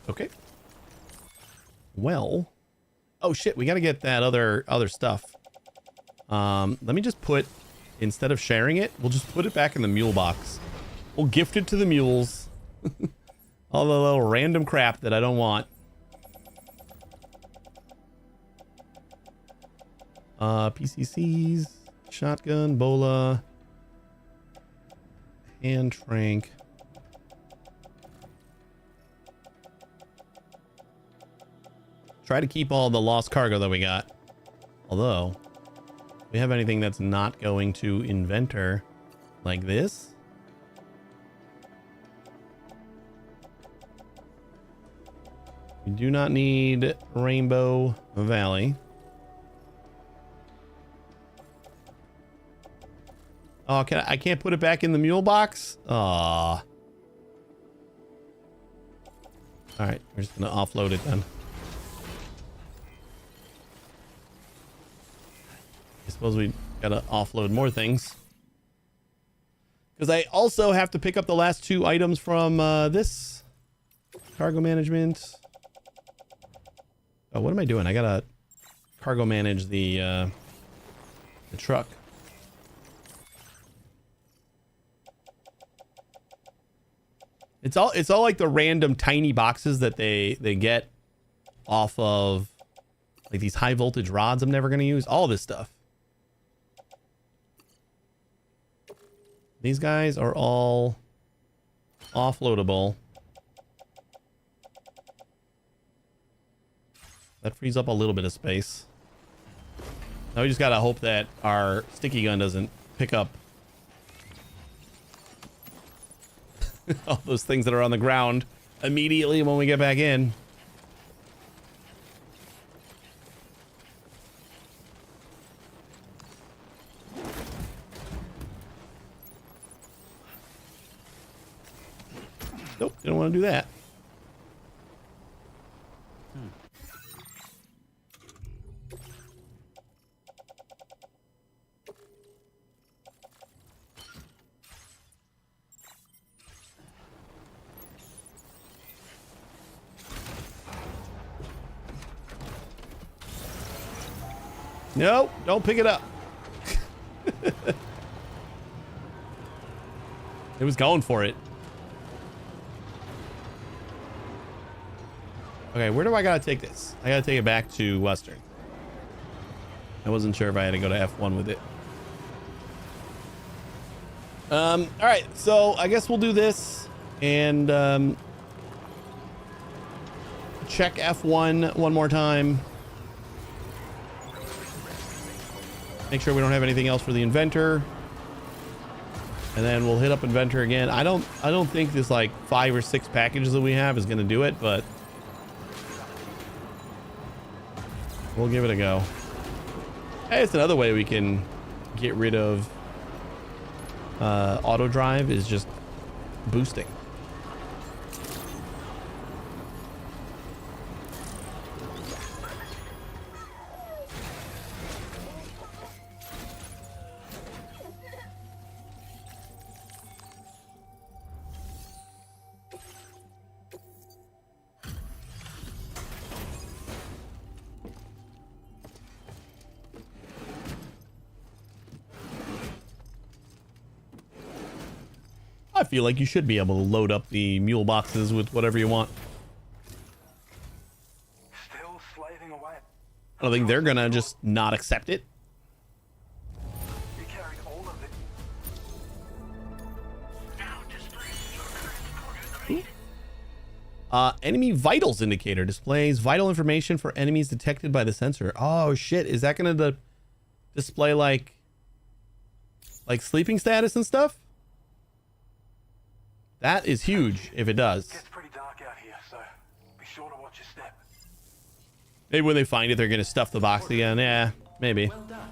Okay. Well, oh shit, we got to get that other stuff. Let me just put, instead of sharing it, we'll just put it back in the mule box. We'll gift it to the mules. All the little random crap that I don't want. PCCs, shotgun, bola, hand trank. Try to keep all the lost cargo that we got. Although, if we have anything that's not going to inventor like this. We do not need Rainbow Valley. Oh, I can't put it back in the mule box? Aw. Alright, we're just gonna offload it then. I suppose we gotta offload more things. Because I also have to pick up the last 2 items from this. Cargo management. Oh, what am I doing? I gotta cargo manage the truck. It's all like the random tiny boxes that they get off of like these high voltage rods I'm never gonna use. All this stuff. These guys are all offloadable. That frees up a little bit of space. Now we just gotta hope that our sticky gun doesn't pick up all those things that are on the ground immediately when we get back in. Nope, didn't want to do that. No, don't pick it up. It was going for it. Okay, where do I gotta take this? I gotta take it back to Western. I wasn't sure if I had to go to F1 with it. All right, so I guess we'll do this and check F1 one more time. Make sure we don't have anything else for the inventor. And then we'll hit up inventor again. I don't think this like 5 or 6 packages that we have is going to do it, but we'll give it a go. Hey, it's another way we can get rid of auto drive is just boosting. I feel like you should be able to load up the mule boxes with whatever you want. Still slaving away. I don't think they're gonna just not accept it. You carried all of it. Enemy vitals indicator displays vital information for enemies detected by the sensor. Oh shit, is that gonna display like sleeping status and stuff? That is huge if it does. Gets pretty dark out here, so be sure to watch your step. Maybe when they find it, they're gonna stuff the box again. Yeah, maybe. Well done.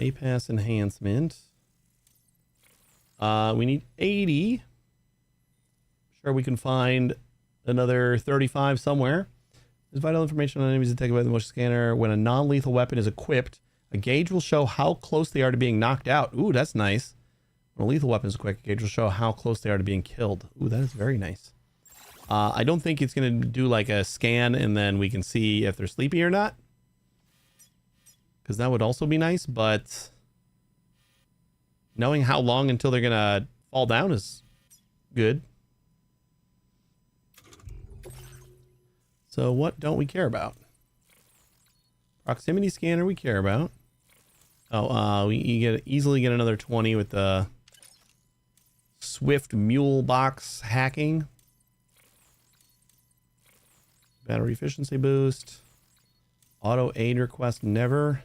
A-Pass enhancement. We need 80. Sure, we can find another 35 somewhere. There's vital information on enemies detected by the motion scanner. When a non-lethal weapon is equipped, a gauge will show how close they are to being knocked out. Ooh, that's nice. When a lethal weapon is equipped, a gauge will show how close they are to being killed. Ooh, that is very nice. I don't think it's going to do like a scan and then we can see if they're sleepy or not. Because that would also be nice, but knowing how long until they're going to fall down is good. So what don't we care about? Proximity scanner we care about. Oh, you easily get another 20 with the Swift Mule Box hacking. Battery efficiency boost. Auto aid request never.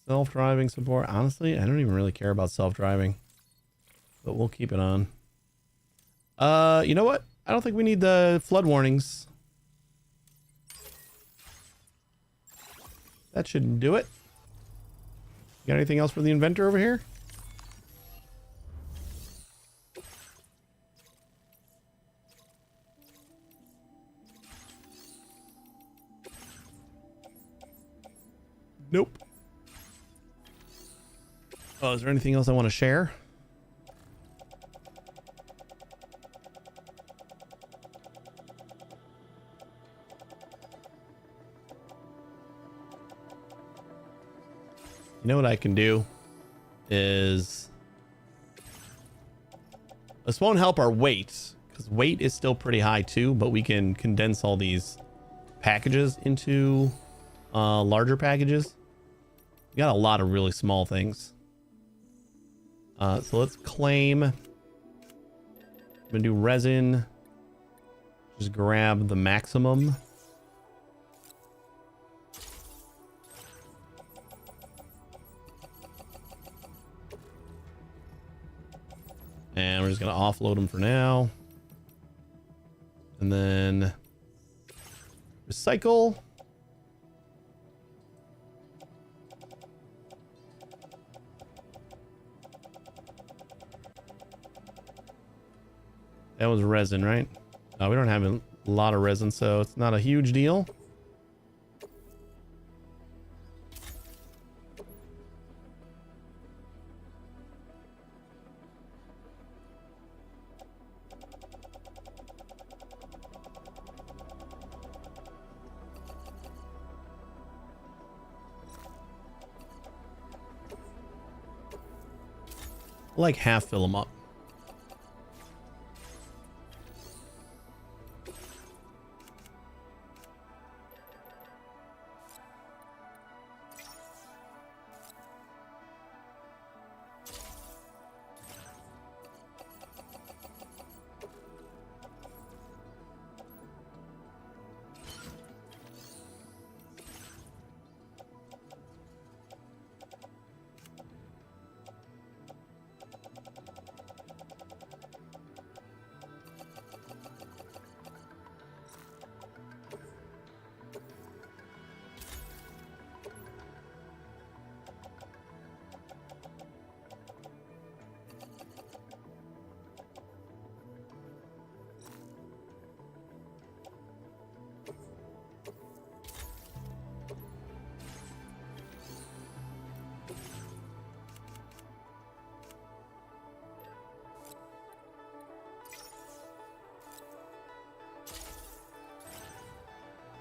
Self-driving support. Honestly, I don't even really care about self-driving. But we'll keep it on. You know what? I don't think we need the flood warnings. That should do it. You got anything else for the inventor over here? Nope. Oh, is there anything else I want to share? You know what I can do is this won't help our weight because weight is still pretty high too, but we can condense all these packages into larger packages. We got a lot of really small things. So let's claim. I'm gonna do resin. Just grab the maximum. And we're just going to offload them for now. And then recycle. That was resin, right? No, we don't have a lot of resin, so it's not a huge deal. like half fill them up.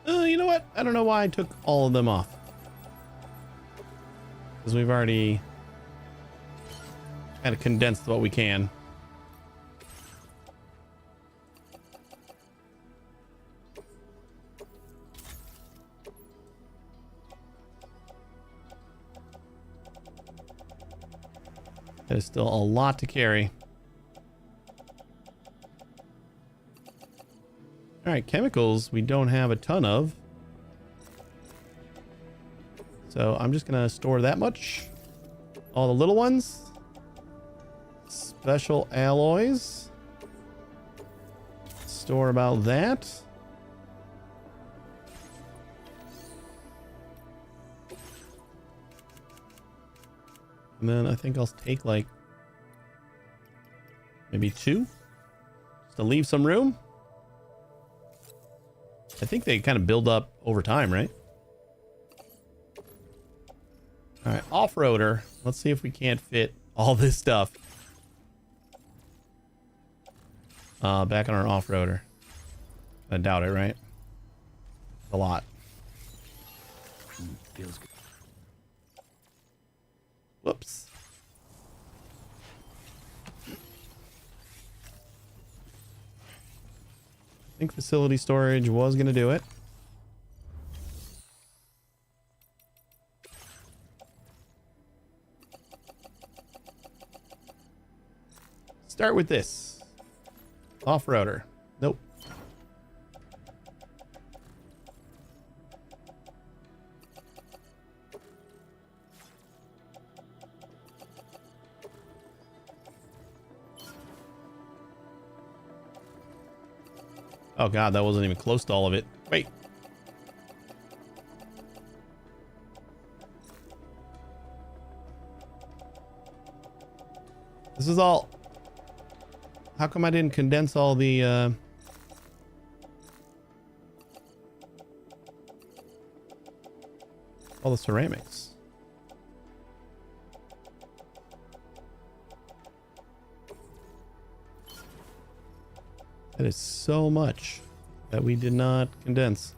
You know what? I don't know why I took all of them off. Because we've already kind of condensed what we can. That is still a lot to carry. All right, chemicals we don't have a ton of. So I'm just gonna store that much. All the little ones. Special alloys. Store about that. And then I think I'll take like maybe 2 just to leave some room. I think they kind of build up over time, right? All right, off-roader. Let's see if we can't fit all this stuff back on our off-roader. I doubt it, right? A lot. Feels good. Whoops. I think facility storage was going to do it. Start with this. Off-roader. Nope. Oh god, that wasn't even close to all of it. Wait. This is all... How come I didn't condense all the ceramics? That is so much that we did not condense.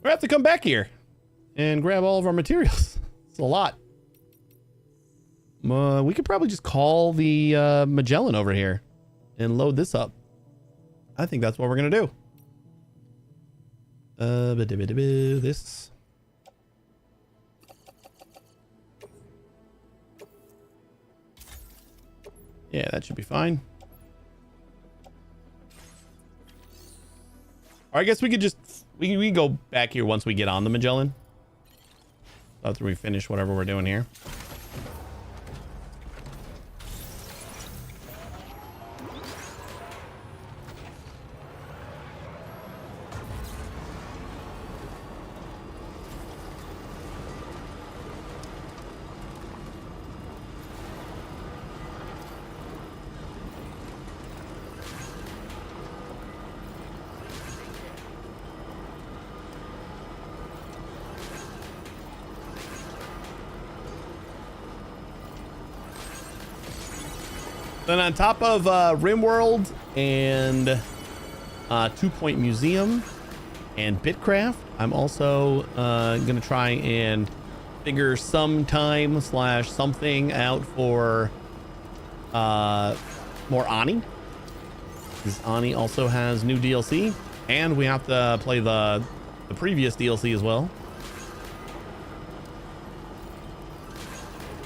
We have to come back here and grab all of our materials. It's a lot. We could probably just call the Magellan over here and load this up. I think that's what we're gonna do. This. Yeah, that should be fine. Or I guess we could just we can go back here once we get on the Magellan. After we finish whatever we're doing here. Then on top of RimWorld and 2 Point Museum and Bitcraft, I'm also going to try and figure some time slash something out for more Ani, because Ani also has new DLC, and we have to play the previous DLC as well.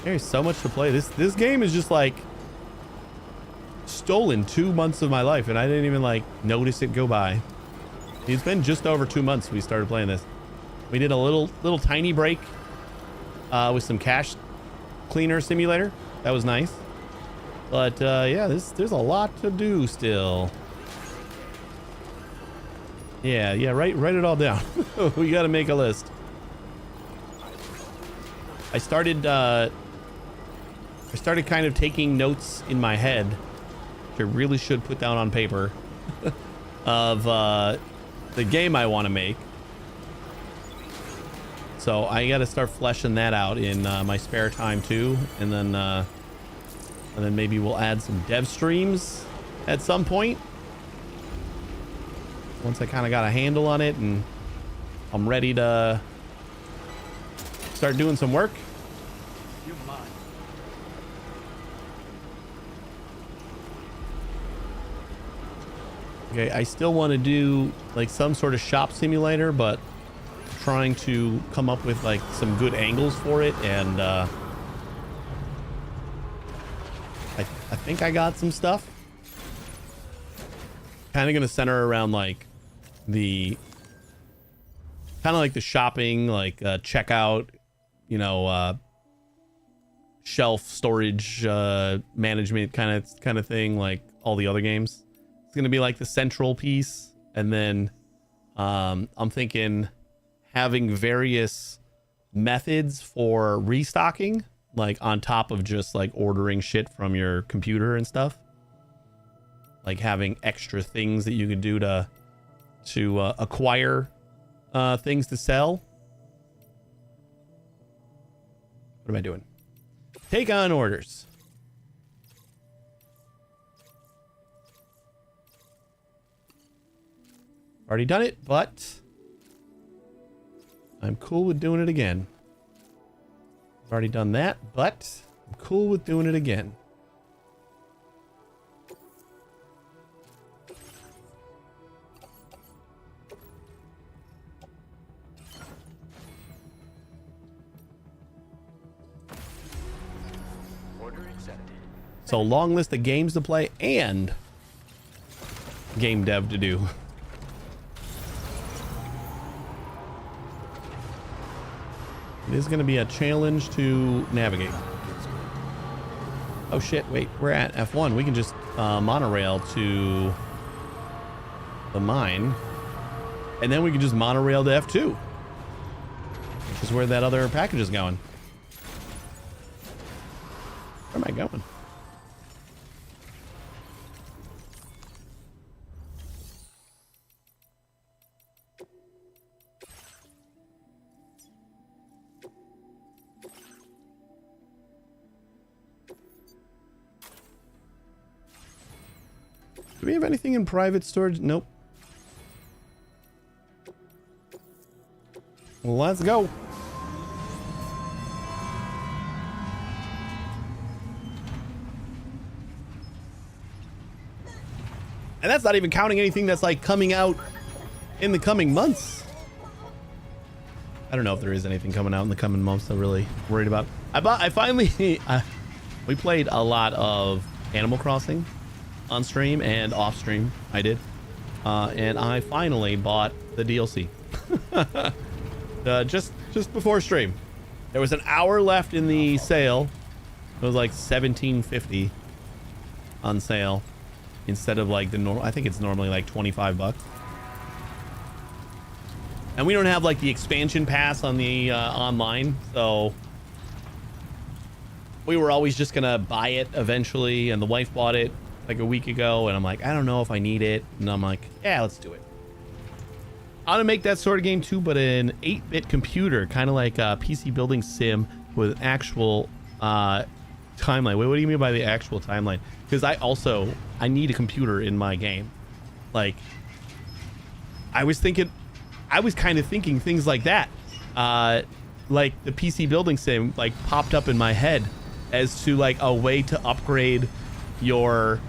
There's so much to play. This game is just like stolen 2 months of my life, and I didn't even like notice it go by. It's been just over 2 months we started playing this. We did a little tiny break with some cash cleaner simulator. That was nice. But yeah, there's a lot to do still. Yeah, write it all down. We got to make a list. I started kind of taking notes in my head, which I really should put down on paper, of the game I want to make. So I got to start fleshing that out in my spare time too, and then maybe we'll add some dev streams at some point once I kind of got a handle on it and I'm ready to start doing some work. You're mine. Okay, I still want to do like some sort of shop simulator, but trying to come up with like some good angles for it, and I think I got some stuff. Kind of gonna center around like the shopping, like checkout, shelf storage management kind of thing, like all the other games. It's gonna be like the central piece, and then I'm thinking having various methods for restocking, like on top of just like ordering shit from your computer and stuff, like having extra things that you could do to acquire things to sell. What am I doing? Take on orders. Already done it, but I'm cool with doing it again. I've already done that, but I'm cool with doing it again. Order accepted. So long list of games to play and game dev to do. It is going to be a challenge to navigate. Oh shit, wait, we're at F1. We can just monorail to the mine, and then we can just monorail to F2, which is where that other package is going. Where am I going? Do we have anything in private storage? Nope. Well, let's go. And that's not even counting anything that's like coming out in the coming months. I don't know if there is anything coming out in the coming months I'm really worried about. I finally we played a lot of Animal Crossing on stream and off stream. I did, and I finally bought the DLC just before stream. There was an hour left in the sale. It was like $17.50 on sale instead of like the normal. I think it's normally like $25. And we don't have like the expansion pass on the online, so we were always just gonna buy it eventually. And the wife bought it like a week ago, and I'm like, I don't know if I need it, and I'm like, yeah, let's do it. I want to make that sort of game too, but an 8-bit computer, kind of like a PC building sim with actual timeline. Wait, what do you mean by the actual timeline? Because I need a computer in my game. Like, I was kind of thinking things like that. like the PC building sim like popped up in my head as to like a way to upgrade your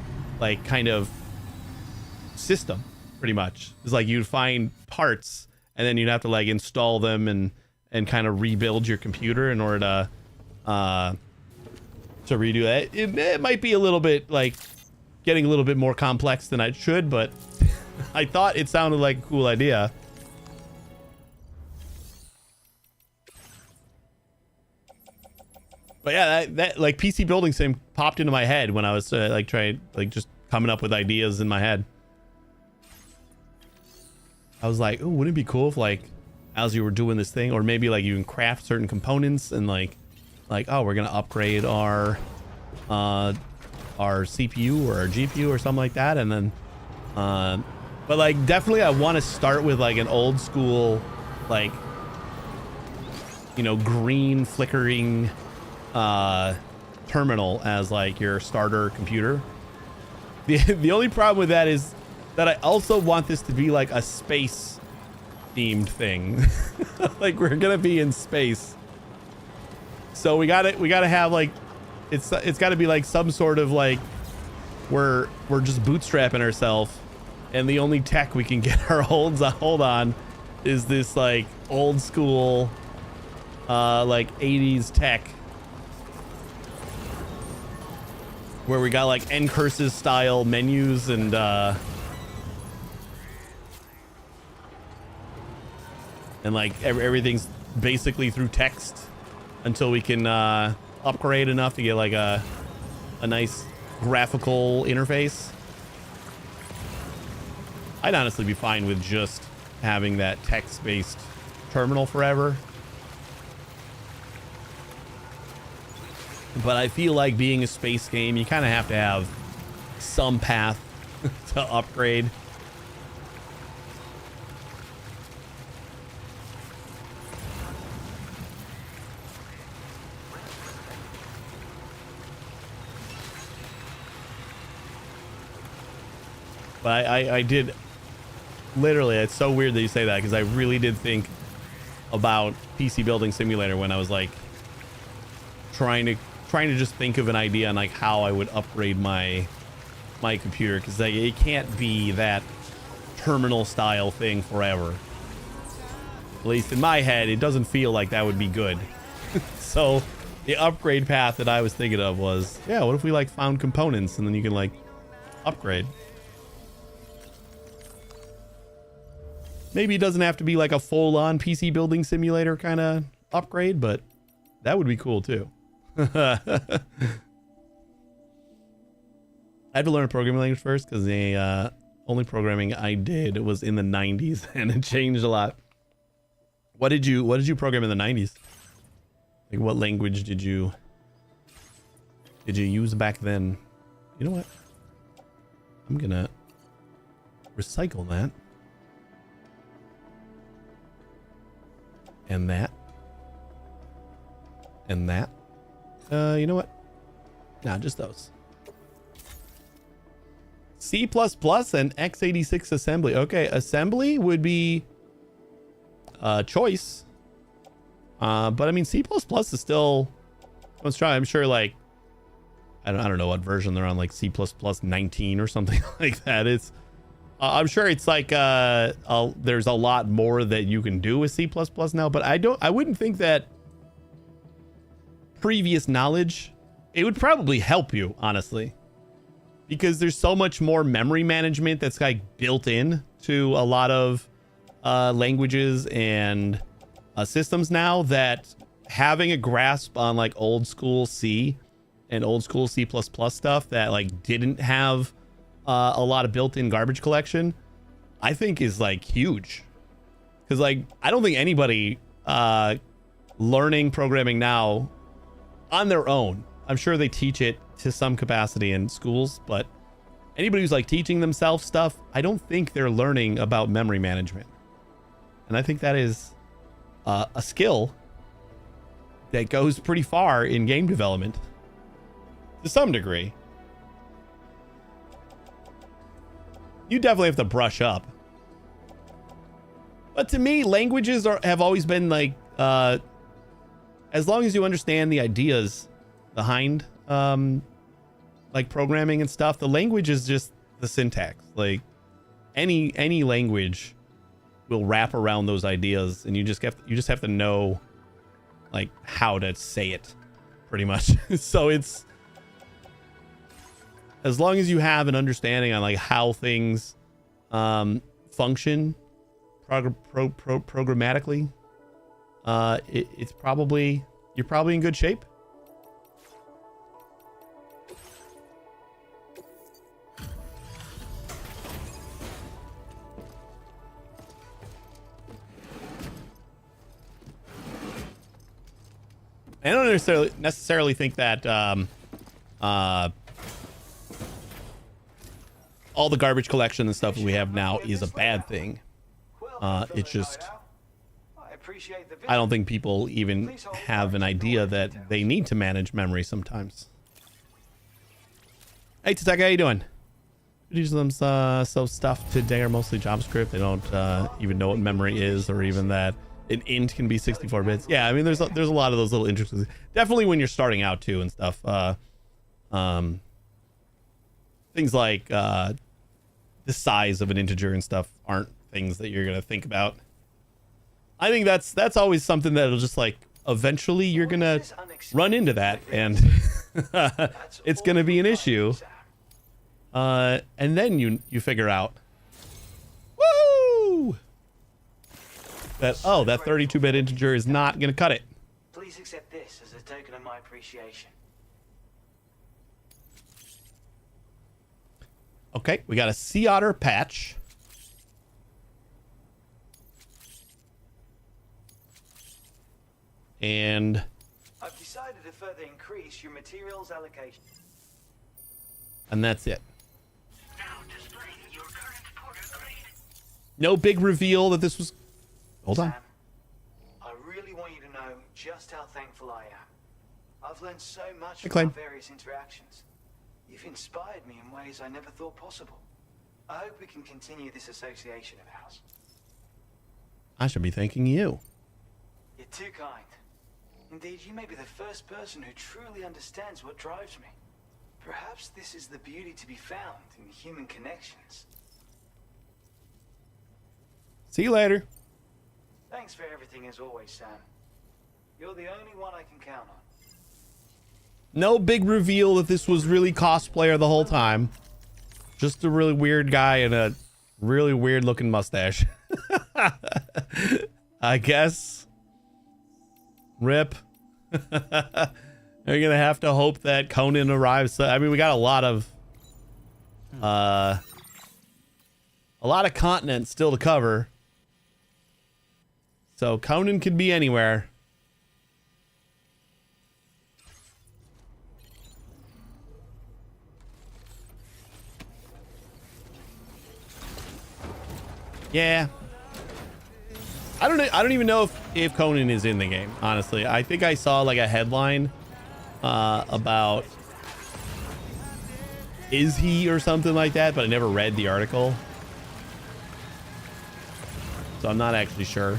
like kind of system. Pretty much, it's like you'd find parts and then you'd have to like install them and kind of rebuild your computer in order to redo that. It might be a little bit like getting a little bit more complex than it should, but I thought it sounded like a cool idea. But yeah, that like PC building sim popped into my head when I was like trying, like just coming up with ideas in my head. I was like, oh, wouldn't it be cool if like as you were doing this thing, or maybe like you can craft certain components and like, oh, we're gonna upgrade our CPU or our GPU or something like that, and then but like definitely I want to start with like an old school, like, you know, green flickering terminal as like your starter computer. The only problem with that is that I also want this to be like a space themed thing. Like we're gonna be in space, so we gotta have like it's got to be like some sort of like we're just bootstrapping ourselves, and the only tech we can get our hold on is this like old school like 80s tech where we got like end curses style menus and like everything's basically through text until we can upgrade enough to get like a nice graphical interface. I'd honestly be fine with just having that text-based terminal forever. But I feel like being a space game, you kind of have to have some path to upgrade. But I did literally, it's so weird that you say that, because I really did think about PC Building Simulator when I was like trying to just think of an idea on like how I would upgrade my computer, because like it can't be that terminal style thing forever. At least in my head, it doesn't feel like that would be good. So the upgrade path that I was thinking of was, yeah, what if we like found components and then you can like upgrade? Maybe it doesn't have to be like a full-on PC Building Simulator kind of upgrade, but that would be cool too. I had to learn a programming language first, because the only programming I did was in the 90s, and it changed a lot. What did you program in the 90s? Like what language did you use back then? You know what? I'm gonna recycle that. And that. And that. You know what? Nah, just those. C++ and x86 assembly. Okay, assembly would be choice. But I mean, C++ is still, let's try. I'm sure like, I don't know what version they're on, like C++ 19 or something like that. It's, I'm sure it's like, there's a lot more that you can do with C++ now, but I wouldn't think that previous knowledge, it would probably help you, honestly, because there's so much more memory management that's like built in to a lot of languages and systems now, that having a grasp on like old school C and old school C++ stuff that like didn't have a lot of built-in garbage collection, I think is like huge. Because like I don't think anybody learning programming now on their own, I'm sure they teach it to some capacity in schools, but anybody who's like teaching themselves stuff, I don't think they're learning about memory management. And I think that is a skill that goes pretty far in game development to some degree. You definitely have to brush up. But to me, languages have always been like as long as you understand the ideas behind like programming and stuff, the language is just the syntax. Like any language will wrap around those ideas, and you just have to know like how to say it, pretty much. So it's, as long as you have an understanding on like how things function programmatically, it's probably, you're probably in good shape. I don't necessarily think that all the garbage collection and stuff that we have now is a bad thing. It's just, I don't think people even have an idea that they need to manage memory sometimes. Hey, Tateka, how you doing? Do some stuff today are mostly JavaScript. They don't even know what memory is, or even that an int can be 64 bits. Yeah, I mean, there's a lot of those little intricacies. Definitely when you're starting out too and stuff. Things like the size of an integer and stuff aren't things that you're gonna think about. I think that's always something that'll just like eventually you're gonna run into that, and it's gonna be an issue. And then you figure out, woo, that, oh, that 32-bit integer is not gonna cut it. Please accept this as a token of my appreciation. Okay, we got a sea otter patch. And I've decided to further increase your materials allocation. And that's it. No big reveal that this was... Hold on. Sam, I really want you to know just how thankful I am. I've learned so much from our various interactions. You've inspired me in ways I never thought possible. I hope we can continue this association of ours. I should be thanking you. You're too kind. Indeed, you may be the first person who truly understands what drives me. Perhaps this is the beauty to be found in human connections. See you later. Thanks for everything as always, Sam. You're the only one I can count on. No big reveal that this was really cosplayer the whole time. Just a really weird guy and a really weird looking mustache. I guess. Rip. You're gonna have to hope that Conan arrives. I mean, we got a lot of continent still to cover. So Conan could be anywhere. Yeah. I don't even know if Conan is in the game, honestly. I think I saw like a headline about is he or something like that, but I never read the article. So I'm not actually sure.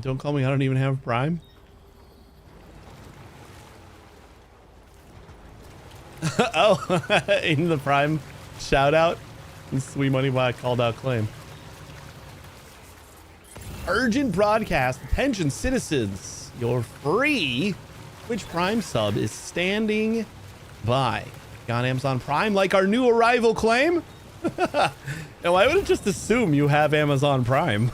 Don't call me, I don't even have Prime. Oh, in the Prime shout out, Sweet Money Bot called out claim. Urgent broadcast, attention citizens, your free Twitch Prime sub is standing by. Got Amazon Prime like our new arrival claim? No, I would just assume you have Amazon Prime.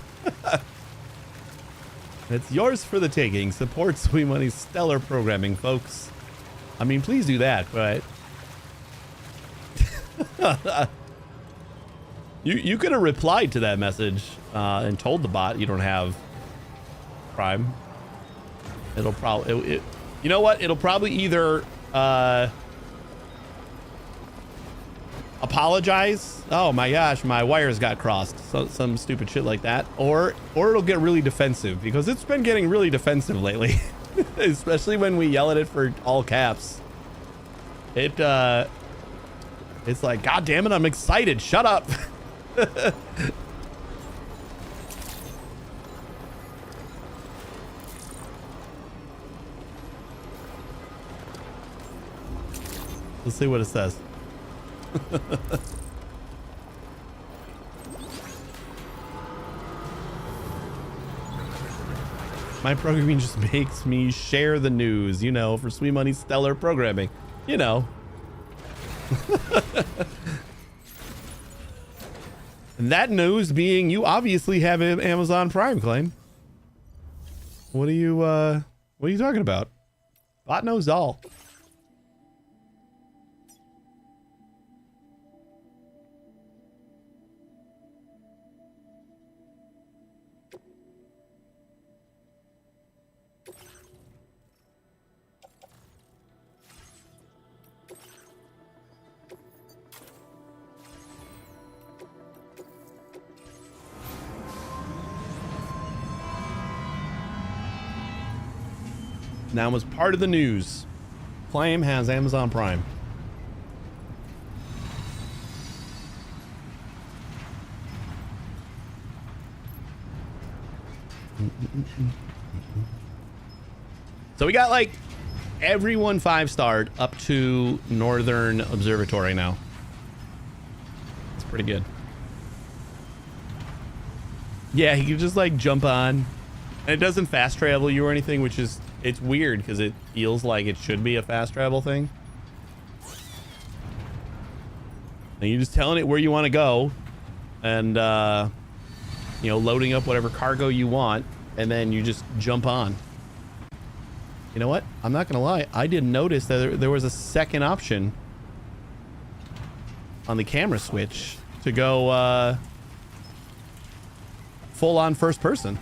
It's yours for the taking. Support Sweet Money's stellar programming, folks. I mean, please do that, but you could have replied to that message and told the bot you don't have Prime. It'll probably, you know what? It'll probably either I'll apologize. Oh my gosh, my wires got crossed. So, some stupid shit like that. Or it'll get really defensive, because it's been getting really defensive lately. Especially when we yell at it for all caps. It's like, God damn it, I'm excited. Shut up. Let's see what it says. My programming just makes me share the news, you know, for Sweet Money Stellar programming, you know. And that news being, you obviously have an Amazon Prime claim. What are you talking about? Bot knows all. Now, as part of the news, Claim has Amazon Prime. So we got like everyone 5-starred up to Northern Observatory now. It's pretty good. Yeah, you can just like jump on, and it doesn't fast travel you or anything, which is, it's weird because it feels like it should be a fast travel thing. And you're just telling it where you want to go, and you know, loading up whatever cargo you want, and then you just jump on. You know what? I'm not gonna lie, I didn't notice that there was a second option on the camera switch to go full on first person.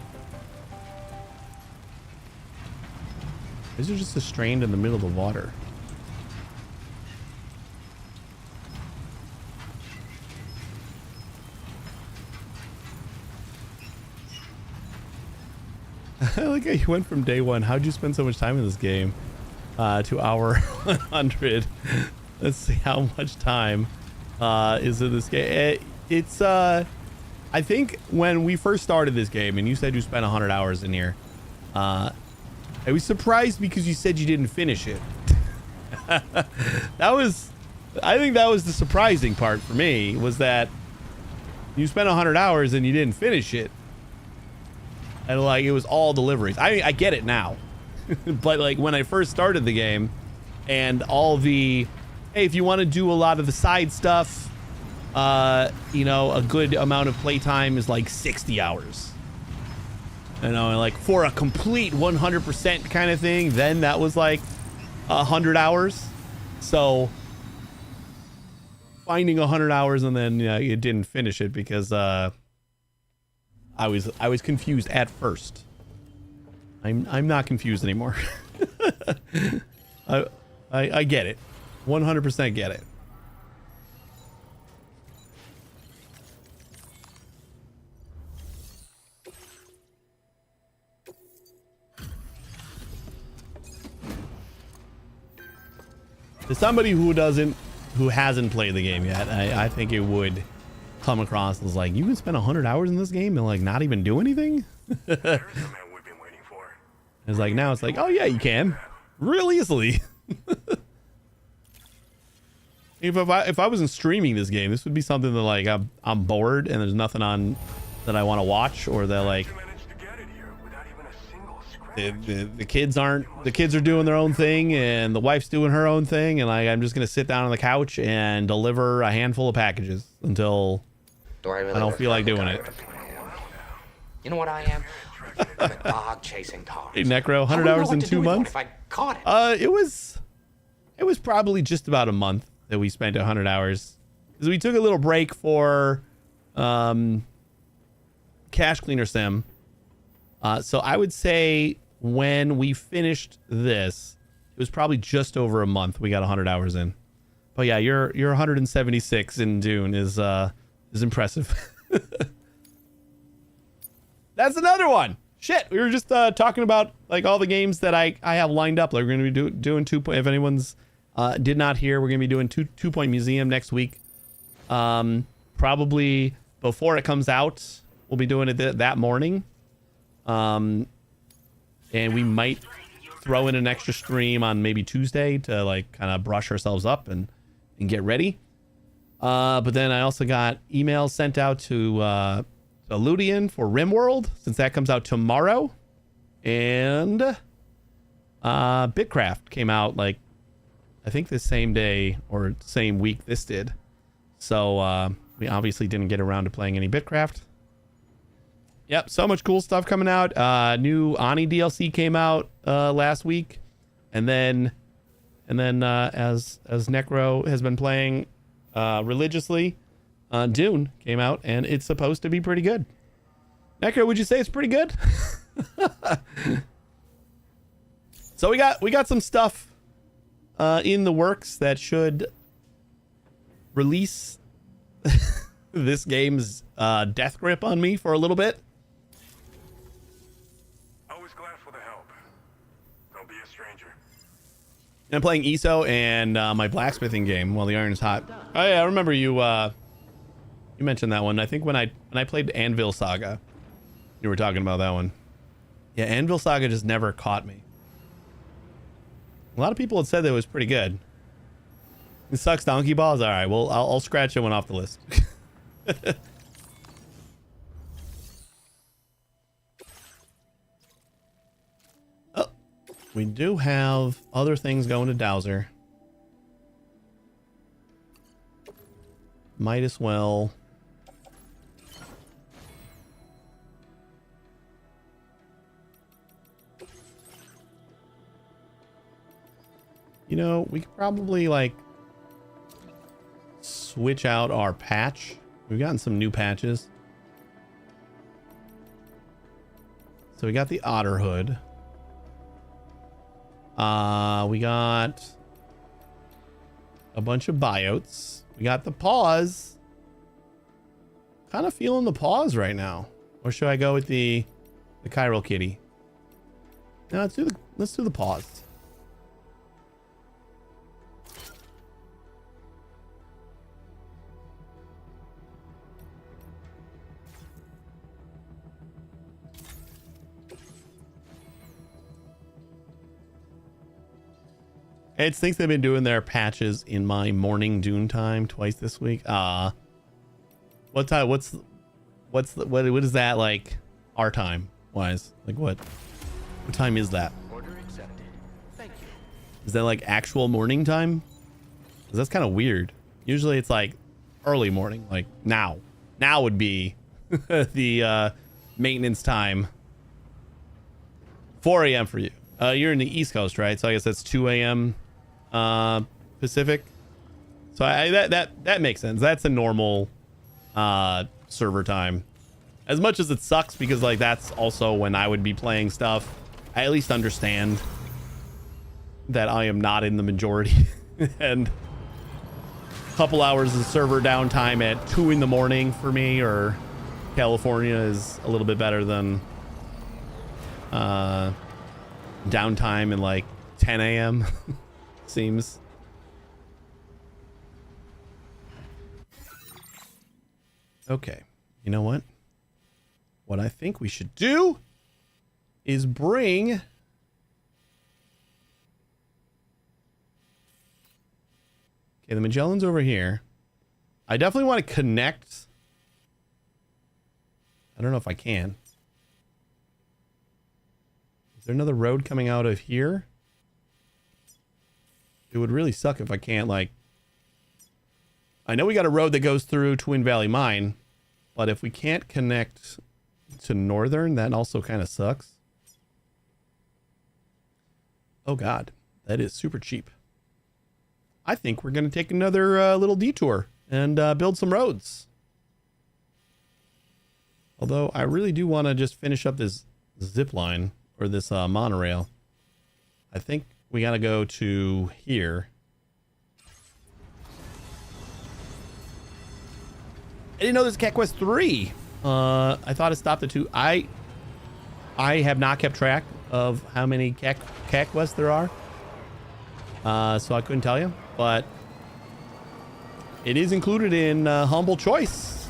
These are just stranded in the middle of the water. I like how you went from day one. How'd you spend so much time in this game? To hour 100. Let's see how much time is in this game. It's I think when we first started this game, and you said you spent 100 hours in here, I was surprised because you said you didn't finish it. I think that was the surprising part for me, was that you spent 100 hours and you didn't finish it. And like, it was all deliveries. I get it now. But like when I first started the game, and all the, hey, if you want to do a lot of the side stuff, you know, a good amount of playtime is like 60 hours. You know, like for a complete 100% kind of thing, then that was like 100 hours. So finding 100 hours and then you didn't finish it because I was confused at first. I'm not confused anymore. I get it. 100% get it. To somebody who hasn't played the game yet, I think it would come across as like, you can spend 100 hours in this game and like not even do anything. It's like, now it's like, oh yeah, you can real easily. If I wasn't streaming this game, this would be something that like I'm bored and there's nothing on that I want to watch, or that like the kids are doing their own thing and the wife's doing her own thing, and like I'm just gonna sit down on the couch and deliver a handful of packages until I don't feel like doing it. You know what I am? I'm a dog chasing cars. Hey Necro, 100 hours in 2 months. If I caught it. It was probably just about a month that we spent 100 hours, because we took a little break for Cash Cleaner Sim. So I would say when we finished this, it was probably just over a month we got 100 hours in. But yeah, your 176 in Dune is impressive. That's another one. Shit, we were just talking about like all the games that I have lined up. Like we're gonna be doing 2 Point. If anyone's did not hear, we're gonna be doing 2 Point Museum next week. Probably before it comes out, we'll be doing it that morning. And we might throw in an extra stream on maybe Tuesday to like kind of brush ourselves up and get ready. But then I also got emails sent out to Ludian for RimWorld, since that comes out tomorrow. And Bitcraft came out like I think the same day or same week this did. So we obviously didn't get around to playing any Bitcraft. Yep, so much cool stuff coming out. New Ani DLC came out last week, and then as Necro has been playing religiously, Dune came out, and it's supposed to be pretty good. Necro, would you say it's pretty good? So we got some stuff in the works that should release this game's death grip on me for a little bit. Always glad for the help. Don't be a stranger. I'm playing ESO and my blacksmithing game while the iron is hot. Oh yeah, I remember you you mentioned that one. I think when I played Anvil Saga, you were talking about that one. Yeah, Anvil Saga just never caught me. A lot of people had said that it was pretty good. It sucks donkey balls. All right, well I'll scratch that one off the list. Oh, we do have other things going to Dowser. Might as well. You know, we could probably like switch out our patch. We've gotten some new patches. So we got the Otter Hood. We got a bunch of biotes. We got the paws. Kind of feeling the paws right now. Or should I go with the Chiral Kitty? No, let's do the paws. It thinks they've been doing their patches in my morning Dune time twice this week. What time? What is that like? Our time wise? Like what time is that? Order accepted. Thank you. Is that like actual morning time? 'Cause that's kind of weird. Usually it's like early morning, like now. Now would be the maintenance time. 4 a.m. for you. You're in the East Coast, right? So I guess that's 2 a.m. Pacific. So that makes sense. That's a normal server time. As much as it sucks because like that's also when I would be playing stuff, I at least understand that I am not in the majority. And a couple hours of server downtime at 2 in the morning for me or California is a little bit better than downtime in like 10 a.m. seems. Okay, you know what? What I think we should do is bring the Magellan's over here. I definitely want to connect. I don't know if I can. Is there another road coming out of here? It would really suck if I can't, like... I know we got a road that goes through Twin Valley Mine, but if we can't connect to Northern, that also kind of sucks. Oh god, that is super cheap. I think we're going to take another little detour and build some roads. Although I really do want to just finish up this zip line or this monorail. I think we got to go to here. didn't know there's Cat Quest 3. I thought it stopped at 2. I have not kept track of how many Cat Quests there are. So I couldn't tell you, but it is included in Humble Choice.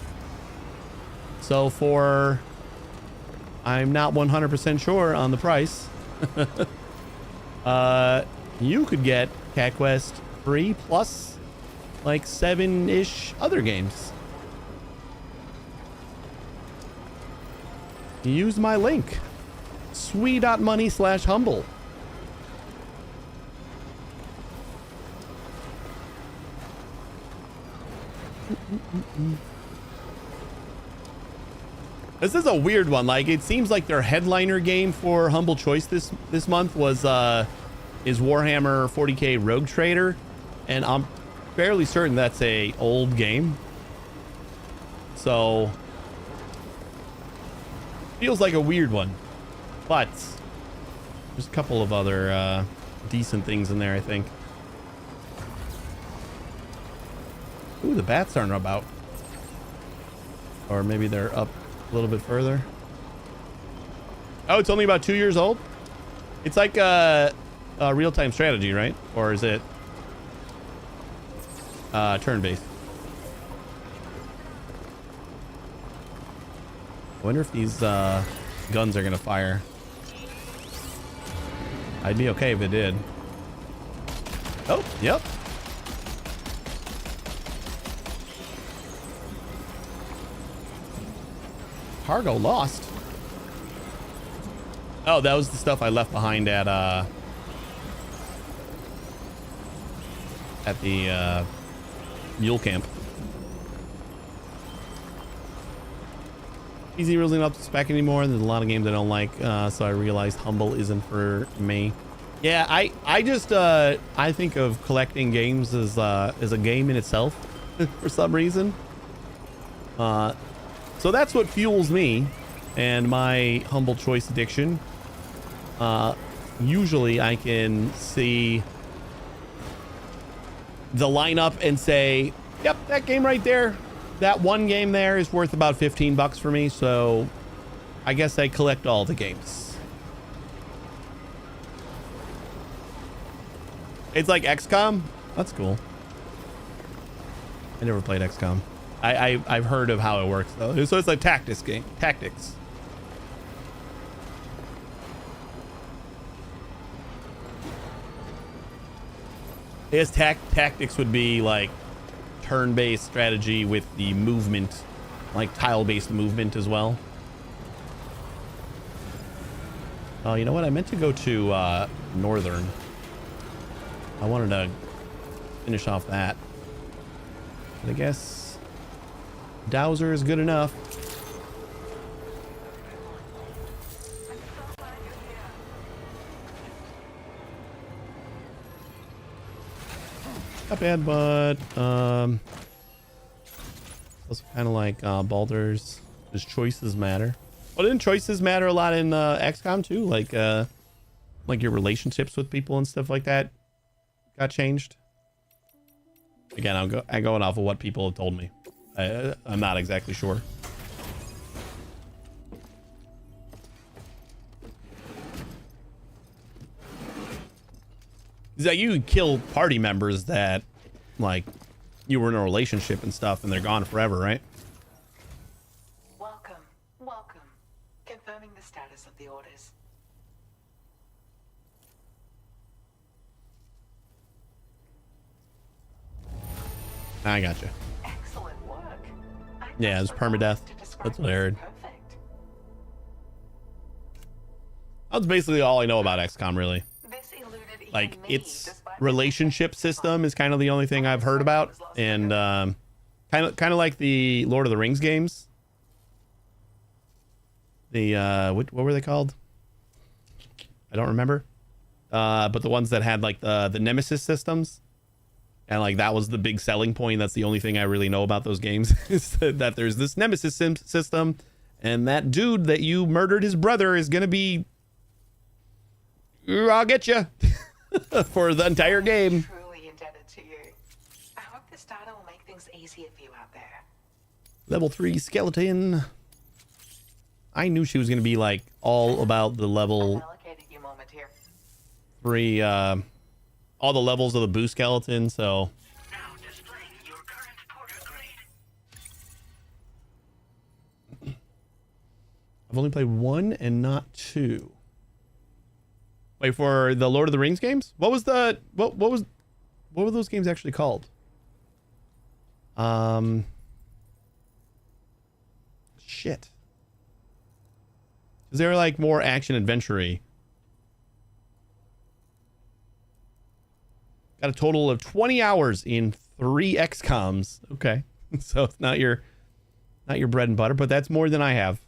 So for, I'm not 100% sure on the price. You could get Cat Quest 3 plus like 7-ish other games. Use my link. Sweet.money/humble. This is a weird one. Like, it seems like their headliner game for Humble Choice this month was is Warhammer 40k Rogue Trader, and I'm fairly certain that's a old game. So feels like a weird one, but there's a couple of other decent things in there, I think. Ooh, the bats aren't about. Or maybe they're up a little bit further. Oh, it's only about 2 years old? It's like a real-time strategy, right? Or is it turn-based? I wonder if these guns are gonna fire. I'd be okay if it did. Oh, yep. Cargo lost. Oh, that was the stuff I left behind at the mule camp. Easy really not up to spec anymore. There's a lot of games I don't like, so I realized Humble isn't for me. Yeah, I just I think of collecting games as a game in itself for some reason. So that's what fuels me and my Humble Choice addiction. Usually I can see the lineup and say, yep, that game right there, that one game there is worth about $15 for me. So I guess I collect all the games. It's like XCOM. That's cool. I never played XCOM. I've heard of how it works though. So it's a tactics game. Tactics. I guess tactics would be like turn-based strategy with the movement, like tile-based movement as well. Oh, you know what? I meant to go to Northern. I wanted to finish off that. But I guess Dowser is good enough. Not bad, but also kind of like Baldur's. Does choices matter? Well, didn't choices matter a lot in XCOM too? Like your relationships with people and stuff like that got changed. Again, I'm going off of what people have told me. I'm not exactly sure. Is that you can kill party members that, like, you were in a relationship and stuff, and they're gone forever, right? Welcome. Confirming the status of the orders. I gotcha. Excellent work. Yeah, it was permadeath. That's what I heard. Perfect. That's basically all I know about XCOM, really. This eluded even Like, me, its despite relationship system is kind of the only thing I've heard about, and kind of like the Lord of the Rings games. The what were they called? I don't remember. But the ones that had like the Nemesis systems, and like that was the big selling point. That's the only thing I really know about those games is that there's this Nemesis system, and that dude that you murdered his brother is gonna be. I'll get you for the entire game. Truly indebted to you. I hope this data will make things easier for you out there. Level 3 skeleton. I knew she was going to be like all about the level Allocated you moment here. 3, all the levels of the boo skeleton, so. Now displaying your current porter grade. I've only played 1 and not 2. Wait, for the Lord of the Rings games? What was the what were those games actually called? Shit. Is there like more action adventure-y? Got a total of 20 hours in 3 XCOMs. Okay. So it's not your bread and butter, but that's more than I have.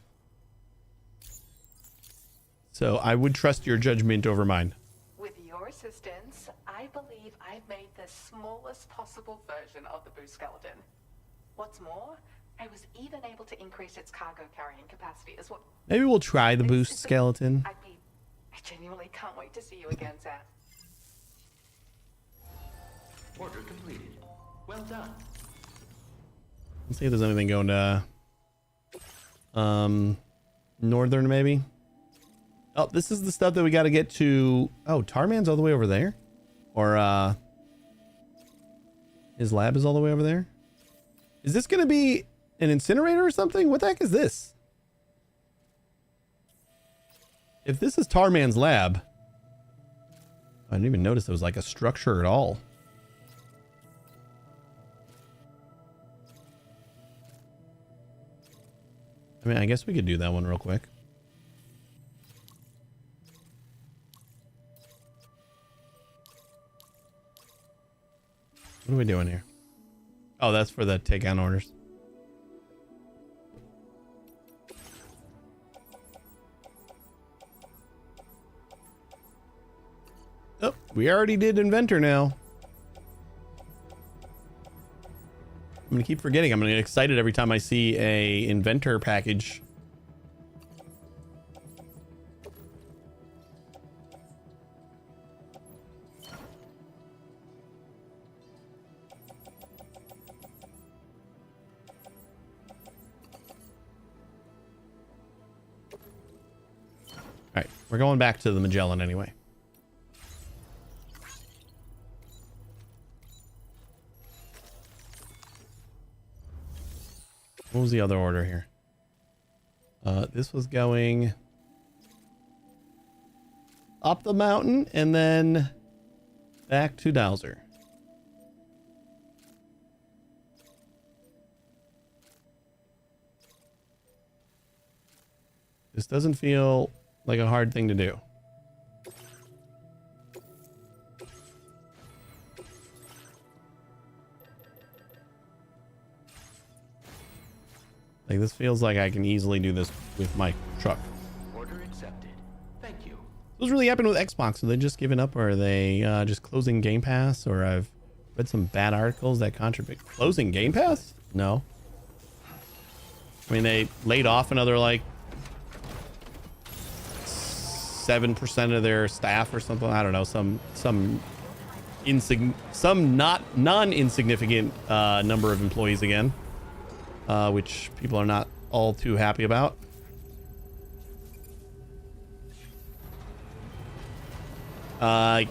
So I would trust your judgment over mine. With your assistance, I believe I've made the smallest possible version of the boo skeleton. What's more, I was even able to increase its cargo carrying capacity as well. Maybe we'll try the boost skeleton. I genuinely can't wait to see you again, Sam. Order completed. Well done. Let's see if there's anything going to northern maybe. Oh, this is the stuff that we got to get to. Oh, Tarman's all the way over there, or his lab is all the way over there. Is this going to be an incinerator or something? What the heck is this? If this is Tarman's lab, I didn't even notice there was like a structure at all. I mean, I guess we could do that one real quick. What are we doing here? Oh, that's for the takeout orders. Oh, we already did inventor now. I'm gonna keep forgetting. I'm gonna get excited every time I see a inventor package. All right, we're going back to the Magellan anyway. What was the other order here? This was going up the mountain and then back to Dowser. This doesn't feel like a hard thing to do. Like, this feels like I can easily do this with my truck. Order accepted. Thank you. What's really happened with Xbox? Are they just giving up, or are they just closing Game Pass? Or I've read some bad articles that contradict closing Game Pass? No. I mean, they laid off another like 7% of their staff or something. I don't know, some non-insignificant number of employees again, which people are not all too happy about.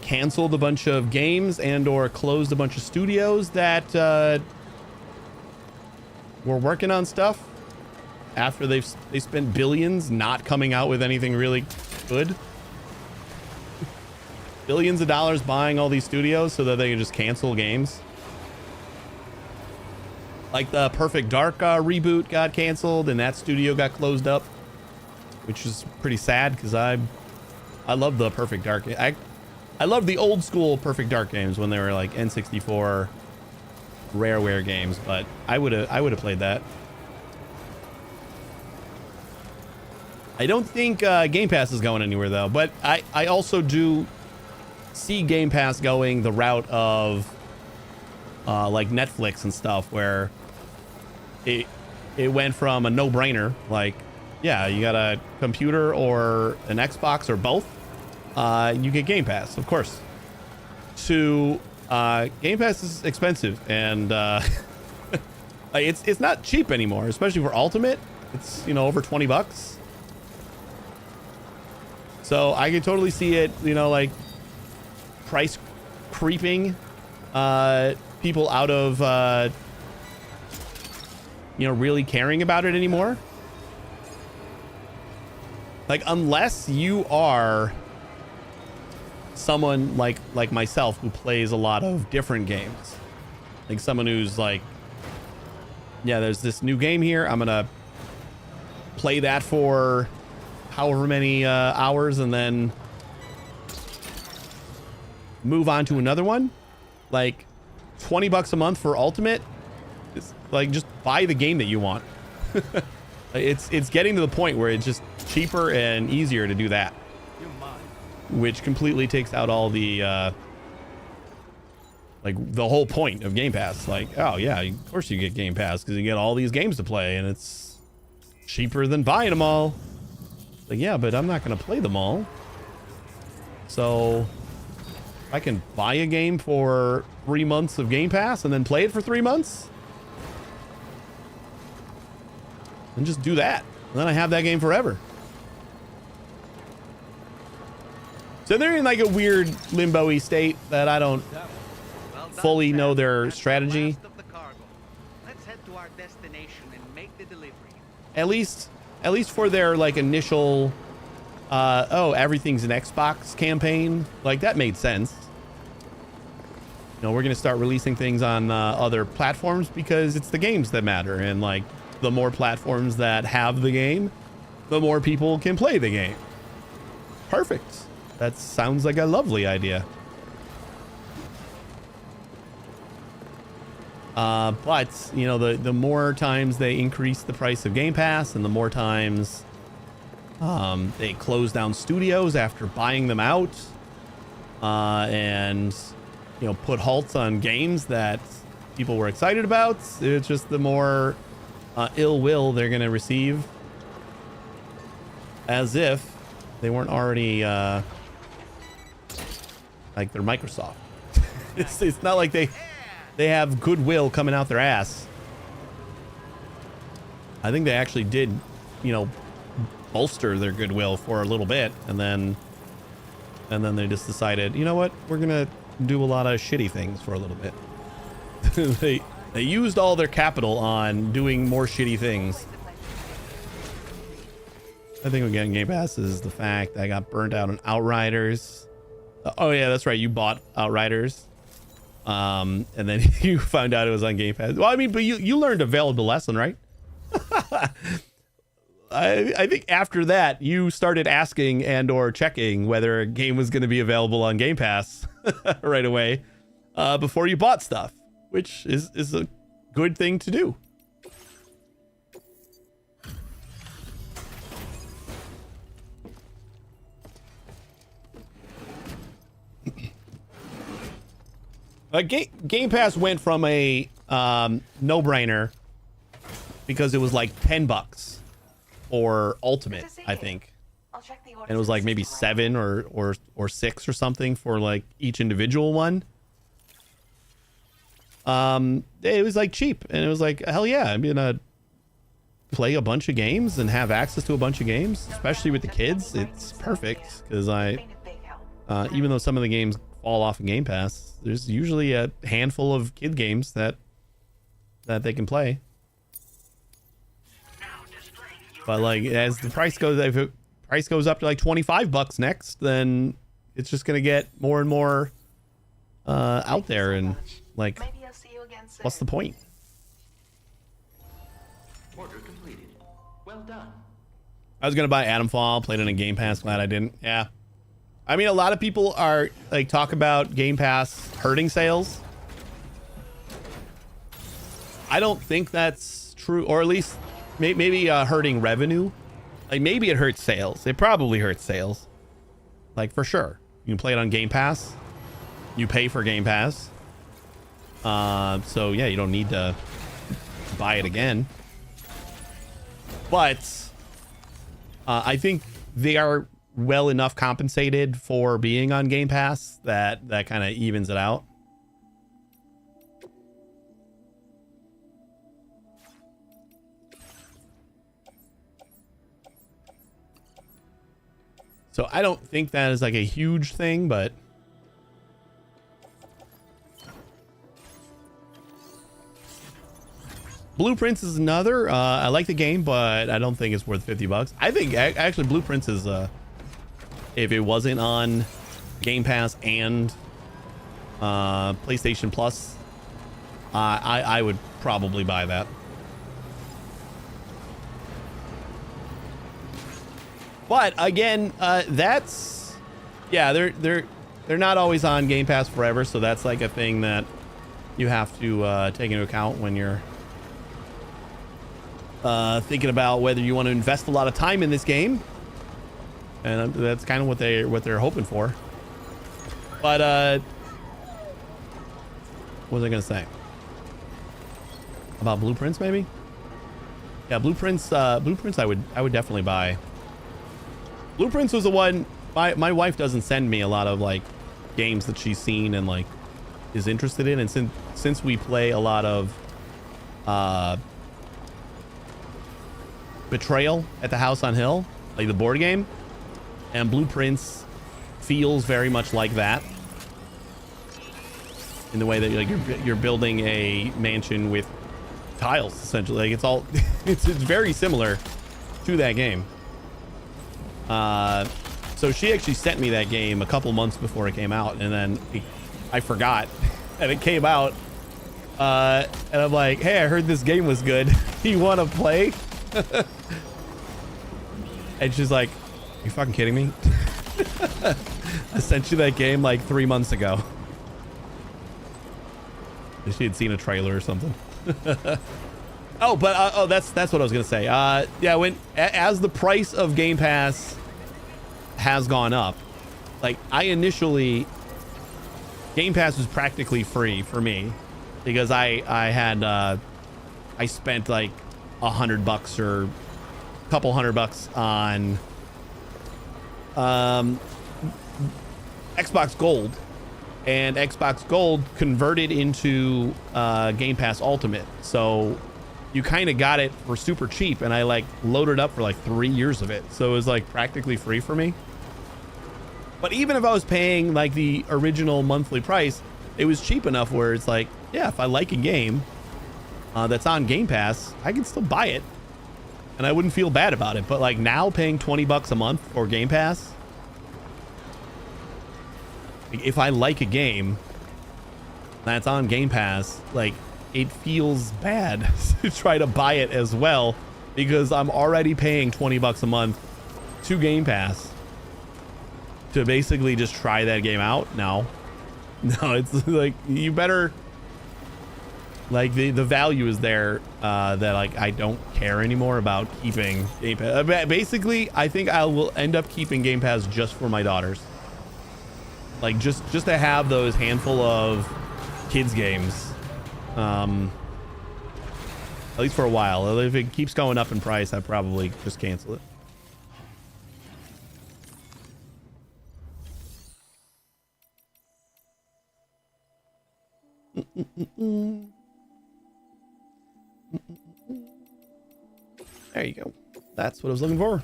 Canceled a bunch of games and or closed a bunch of studios that were working on stuff after they spent billions not coming out with anything really good. Billions of dollars buying all these studios so that they can just cancel games. Like the Perfect Dark reboot got canceled and that studio got closed up, which is pretty sad because I love the Perfect Dark. I love the old school Perfect Dark games when they were like N64 Rareware games, but I would have played that. I don't think Game Pass is going anywhere though, but I also do see Game Pass going the route of like Netflix and stuff, where it went from a no-brainer, like, yeah, you got a computer or an Xbox or both, you get Game Pass, of course, to Game Pass is expensive, and It's not cheap anymore, especially for Ultimate. It's, you know, over $20. So I can totally see it, you know, like price creeping people out of, you know, really caring about it anymore. Like, unless you are someone like myself who plays a lot of different games, like someone who's like, yeah, there's this new game here, I'm gonna play that for however many hours and then move on to another one. Like $20 a month for Ultimate, it's like, just buy the game that you want. It's getting to the point where it's just cheaper and easier to do that, which completely takes out all the like the whole point of Game Pass. Like, oh yeah, of course you get Game Pass because you get all these games to play and it's cheaper than buying them all. Like, yeah, but I'm not gonna play them all, so I can buy a game for 3 months of Game Pass and then play it for 3 months and just do that, and then I have that game forever. So they're in like a weird limbo-y state that I don't fully know their strategy. Let's head to our destination and make the delivery. At least for their like initial oh, everything's an Xbox campaign, like that made sense. You know, we're gonna start releasing things on other platforms because it's the games that matter, and like the more platforms that have the game, the more people can play the game. Perfect. That sounds like a lovely idea. But you know, the more times they increase the price of Game Pass and the more times they close down studios after buying them out, and you know, put halts on games that people were excited about, it's just the more ill will they're gonna receive, as if they weren't already like they're Microsoft. It's not like they have goodwill coming out their ass. I think they actually did, you know, bolster their goodwill for a little bit, and then they just decided, you know what, we're gonna do a lot of shitty things for a little bit. They used all their capital on doing more shitty things. I think again, Game Pass is the fact that I got burnt out on Outriders. Oh yeah, that's right, you bought Outriders. And then you found out it was on Game Pass. Well, I mean, but you learned a valuable lesson, right? I think after that, you started asking and or checking whether a game was going to be available on Game Pass right away before you bought stuff, which is a good thing to do. Game Pass went from a no-brainer because it was like $10 for Ultimate, I think, and it was like maybe 7 or 6 or something for like each individual one. It was like cheap, and it was like, hell yeah, I'm gonna play a bunch of games and have access to a bunch of games, especially with the kids. It's perfect because even though some of the games fall off of Game Pass, there's usually a handful of kid games that they can play. But like, as the price goes, if the price goes up to like $25 next, then it's just gonna get more and more out there, and like, what's the point? Order completed. Well done. I was gonna buy Adamfall, played it in Game Pass, glad I didn't. Yeah. I mean, a lot of people are like talk about Game Pass hurting sales. I don't think that's true, or at least maybe hurting revenue. Like maybe it hurts sales. It probably hurts sales. Like for sure. You can play it on Game Pass. You pay for Game Pass. So yeah, you don't need to buy it again. But I think they are well enough compensated for being on Game Pass that kind of evens it out. So I don't think that is like a huge thing, but Blueprints is another. I like the game, but I don't think it's worth $50. I think actually Blueprints is if it wasn't on Game Pass and PlayStation Plus, I would probably buy that. But again, that's they're not always on Game Pass forever, so that's like a thing that you have to take into account when you're thinking about whether you want to invest a lot of time in this game, and that's kind of what they're hoping for. But what was I gonna say about Blueprints? Maybe, yeah, Blueprints. Blueprints, I would definitely buy. Blueprints was the one. My wife doesn't send me a lot of like games that she's seen and like is interested in, and since we play a lot of Betrayal at the House on Hill, like the board game, and Blueprints feels very much like that in the way that like you're building a mansion with tiles essentially. Like it's all it's very similar to that game. So she actually sent me that game a couple months before it came out, and then I forgot and it came out, and I'm like, hey, I heard this game was good. You want to play? And she's like, you fucking kidding me? I sent you that game like 3 months ago. She had seen a trailer or something. Oh, but that's what I was gonna say. Yeah, as the price of Game Pass has gone up, like Game Pass was practically free for me because I spent like $100 or a couple $100 on Xbox Gold, and Xbox Gold converted into Game Pass Ultimate, so you kind of got it for super cheap, and I like loaded up for like 3 years of it, so it was like practically free for me. But even if I was paying like the original monthly price, it was cheap enough where it's like, yeah, if I like a game that's on Game Pass, I can still buy it and I wouldn't feel bad about it. But like now paying $20 a month for Game Pass, if I like a game that's on Game Pass, like it feels bad to try to buy it as well, because I'm already paying $20 a month to Game Pass to basically just try that game out. No, it's like you better, like the value is there, that like I don't care anymore about keeping Game Pass. Basically, I think I will end up keeping Game Pass just for my daughters, like just to have those handful of kids games, at least for a while. If it keeps going up in price, I probably just cancel it. There you go. That's what I was looking for.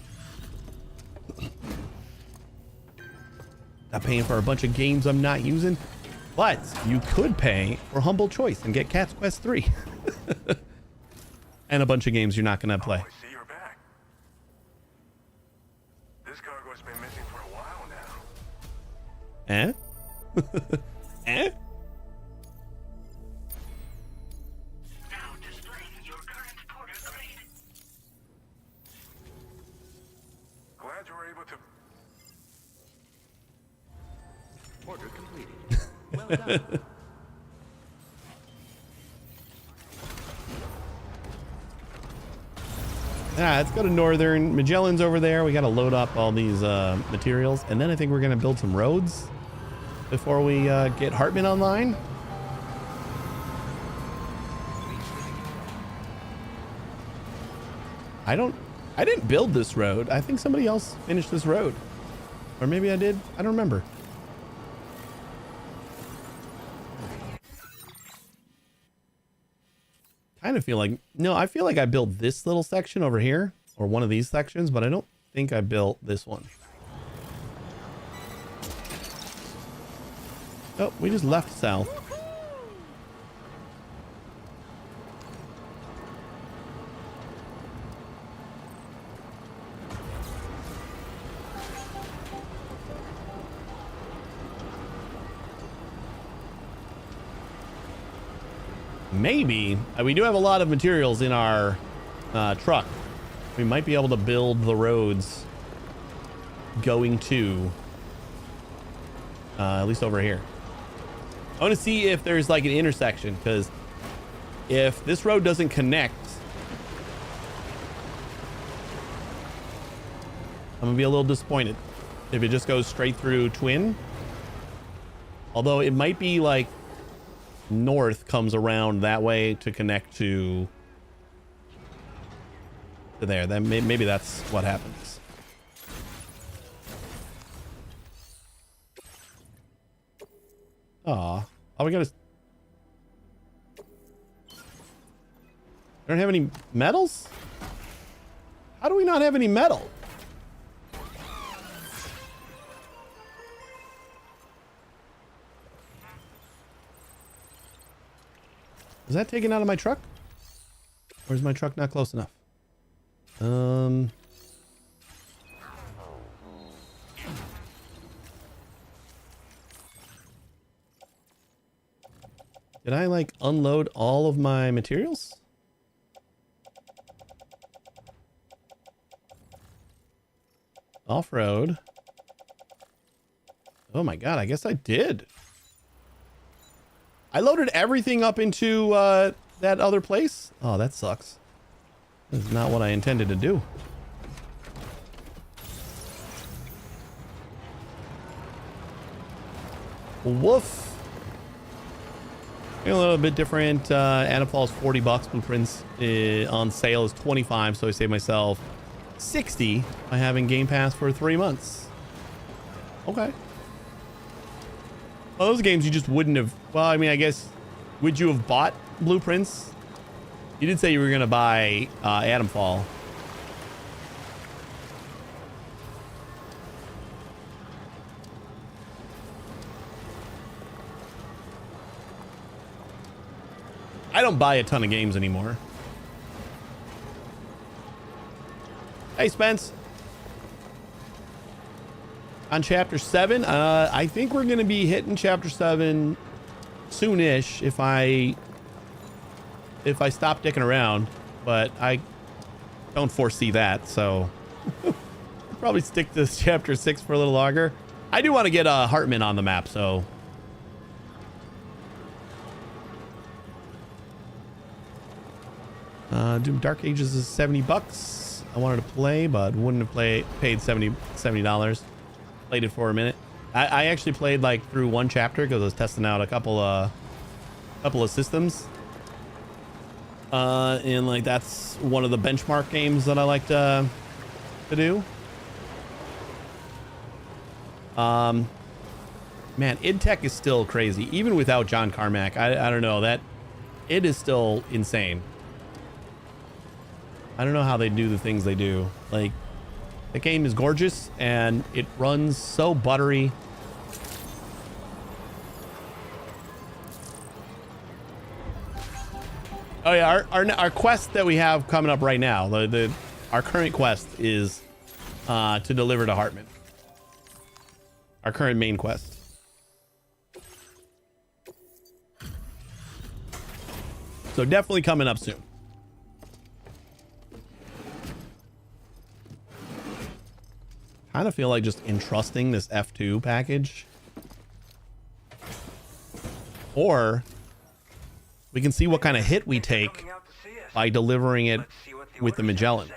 Not paying for a bunch of games I'm not using, but you could pay for Humble Choice and get Cat's Quest 3 and a bunch of games you're not gonna play. I see you're back. This cargo's been missing for a while now. Eh? Now displaying your current porter grade. Glad you were able to. Order completed. Well done. Let's go to Northern. Magellan's over there. We got to load up all these materials, and then I think we're gonna build some roads before we get Hartman online. I didn't build this road. I think somebody else finished this road, or maybe I did. I don't remember. Kind of feel like, no, I feel like I built this little section over here, or one of these sections, but I don't think I built this one. Oh, we just left south. Maybe. We do have a lot of materials in our truck. We might be able to build the roads going to at least over here. I want to see if there's like an intersection, because if this road doesn't connect, I'm gonna be a little disappointed if it just goes straight through Twin. Although it might be like north comes around that way to connect to there. Then maybe that's what happens. Aw. Oh, we gotta... I don't have any metals? How do we not have any metal? Is that taken out of my truck? Or is my truck not close enough? Did I like unload all of my materials? Off-road. Oh my god, I guess I did. I loaded everything up into that other place. Oh, that sucks. This is not what I intended to do. Woof. A little bit different. Anapol's $40. Blueprints on sale is 25, so I saved myself 60 by having Game Pass for 3 months. Okay. Well, those games you just wouldn't have. Well, I mean, I guess, would you have bought Blueprints? You did say you were going to buy Atomfall. I don't buy a ton of games anymore. Hey, Spence. On chapter 7, I think we're going to be hitting chapter 7 soonish if I stop dicking around, but I don't foresee that, so I'll probably stick to chapter 6 for a little longer. I do want to get Hartman on the map, so Doom Dark Ages is $70. I wanted to play, but wouldn't have paid $70. Played it for a minute. I actually played like through one chapter because I was testing out a couple of systems. And like that's one of the benchmark games that I like to do. Man, id Tech is still crazy, even without John Carmack. I don't know, that it is still insane. I don't know how they do the things they do. Like, the game is gorgeous and it runs so buttery. Oh yeah, our quest that we have coming up right now, our current quest is to deliver to Hartman. Our current main quest. So definitely coming up soon. Kind of feel like just entrusting this F2 package. Or we can see what kind of hit we take by delivering it with the Magellan.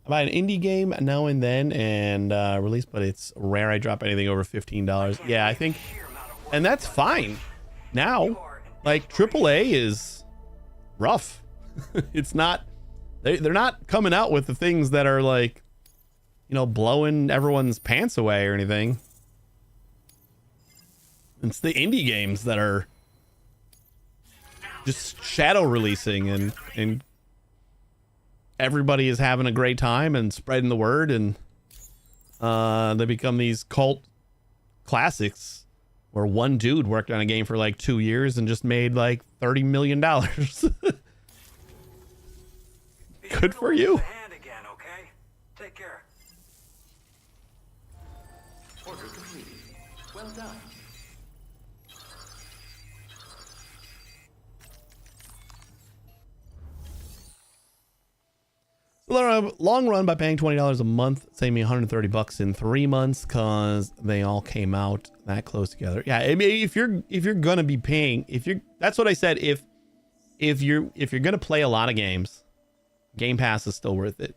I buy an indie game now and then and release, but it's rare I drop anything over $15. Yeah, I think, and that's fine. Now, like AAA is rough. It's not, they're not coming out with the things that are like, you know, blowing everyone's pants away or anything. It's the indie games that are just shadow releasing and everybody is having a great time and spreading the word, and They become these cult classics where one dude worked on a game for like 2 years and just made like $30 million. Good for you. Hand again, okay? Take care. Order completed. Well done. Long run, by paying $20 a month, saved me $130 in 3 months because they all came out that close together. Yeah, I mean, if you're gonna be paying, that's what I said. If you're gonna play a lot of games, Game Pass is still worth it.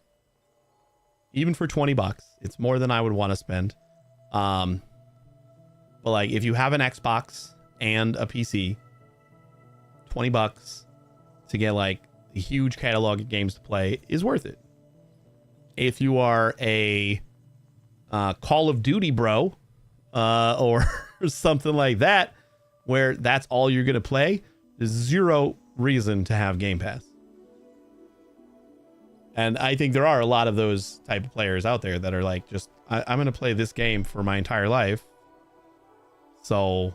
Even for $20, it's more than I would want to spend. But like, if you have an Xbox and a PC, $20 to get like a huge catalog of games to play is worth it. If you are a Call of Duty bro, or something like that, where that's all you're gonna play, there's zero reason to have Game Pass. And I think there are a lot of those type of players out there that are like, just I'm gonna play this game for my entire life, so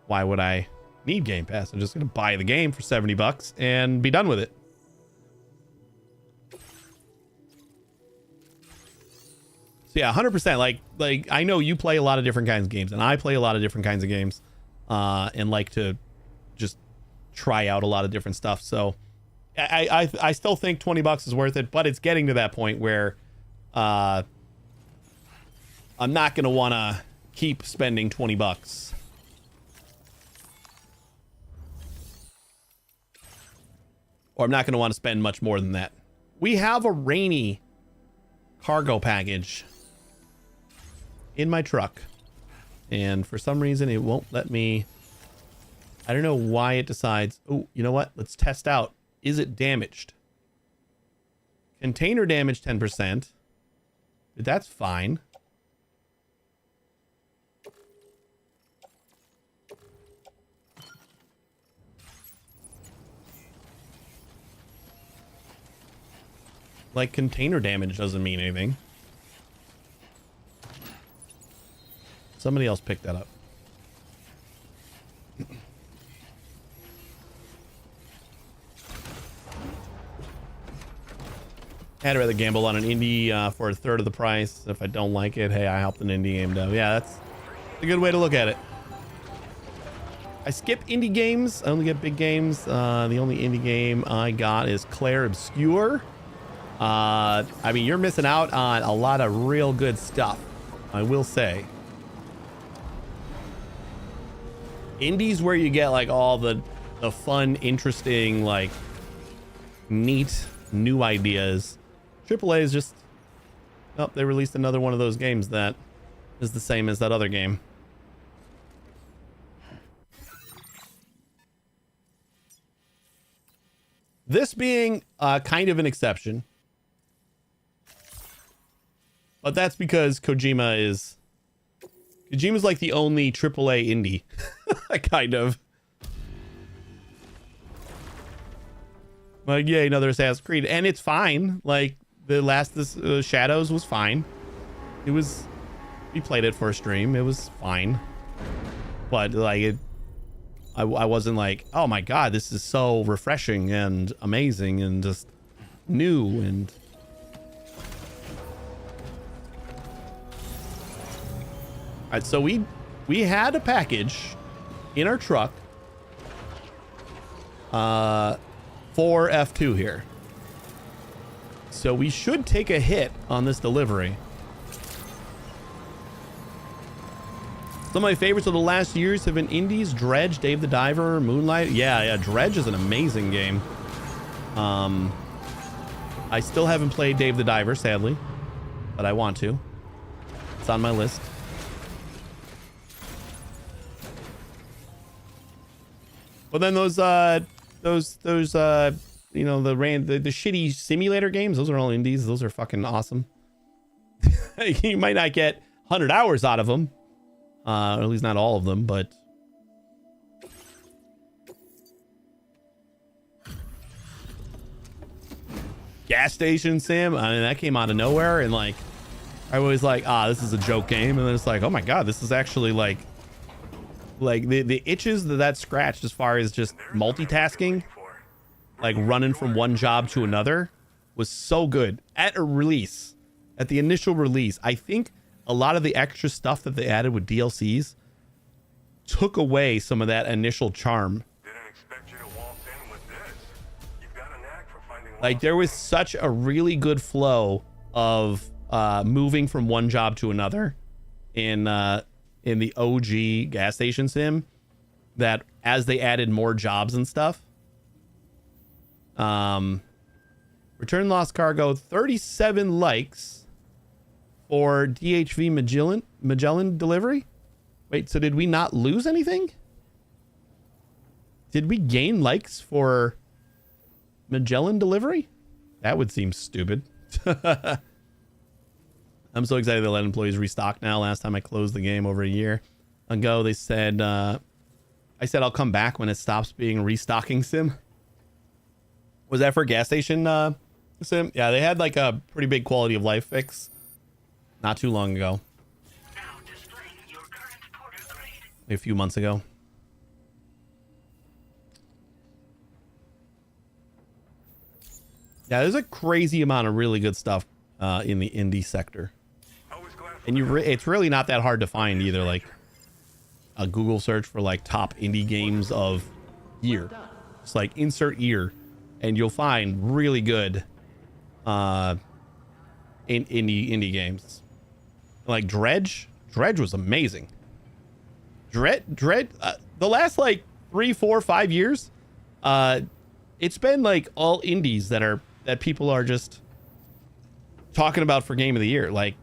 why would I need Game Pass? I'm just gonna buy the game for $70 and be done with it. So yeah, 100%. Like I know you play a lot of different kinds of games, and I play a lot of different kinds of games, and like to just try out a lot of different stuff. So I still think $20 is worth it, but it's getting to that point where I'm not gonna want to keep spending $20. Or I'm not going to want to spend much more than that. We have a rainy cargo package in my truck, and for some reason it won't let me. I don't know why it decides. Oh, you know what? Let's test out. Is it damaged? Container damage 10%. That's fine. Like, container damage doesn't mean anything. Somebody else picked that up. I'd rather gamble on an indie for a third of the price. If I don't like it, hey, I helped an indie game down. Yeah, that's a good way to look at it. I skip indie games. I only get big games. The only indie game I got is Claire Obscure. I mean, you're missing out on a lot of real good stuff, I will say. Indies where you get like all the fun, interesting, like neat new ideas. AAA is just, oh, they released another one of those games that is the same as that other game. This being kind of an exception. But that's because Kojima's like the only AAA indie. Kind of. Like, yeah, another Assassin's Creed. And it's fine. Like, the last Shadows was fine. It was... We played it for a stream. It was fine. But, like, I wasn't like, oh my god, this is so refreshing and amazing and just new and... Alright, so we had a package in our truck for F2 here. So we should take a hit on this delivery. Some of my favorites of the last years have been indies: Dredge, Dave the Diver, Moonlight. Yeah, Dredge is an amazing game. I still haven't played Dave the Diver, sadly, but I want to. It's on my list. But then those you know, the shitty simulator games, those are all indies. Those are fucking awesome. You might not get 100 hours out of them, or at least not all of them, but Gas Station Sim, I mean, that came out of nowhere, and like I was like, this is a joke game, and then it's like, oh my god, this is actually like the itches that scratched as far as just multitasking, like running from one job to another, was so good at a release, at the initial release. I think a lot of the extra stuff that they added with DLCs took away some of that initial charm. Like, there was such a really good flow of moving from one job to another in the OG gas station sim, that as they added more jobs and stuff. Return lost cargo, 37 likes for DHV Magellan delivery. Wait, so did we not lose anything? Did we gain likes for Magellan delivery? That would seem stupid. I'm so excited to let employees restock now. Last time I closed the game over a year ago, they said, I said I'll come back when it stops being restocking sim. Was that for gas station sim? Yeah, they had like a pretty big quality of life fix not too long ago. A few months ago. Yeah, there's a crazy amount of really good stuff in the indie sector. And it's really not that hard to find either. Like a Google search for like top indie games of year. It's like insert year, and you'll find really good indie games. Like Dredge was amazing. Dredge, the last like 3, 4, 5 years, it's been like all indies that people are just talking about for game of the year. Like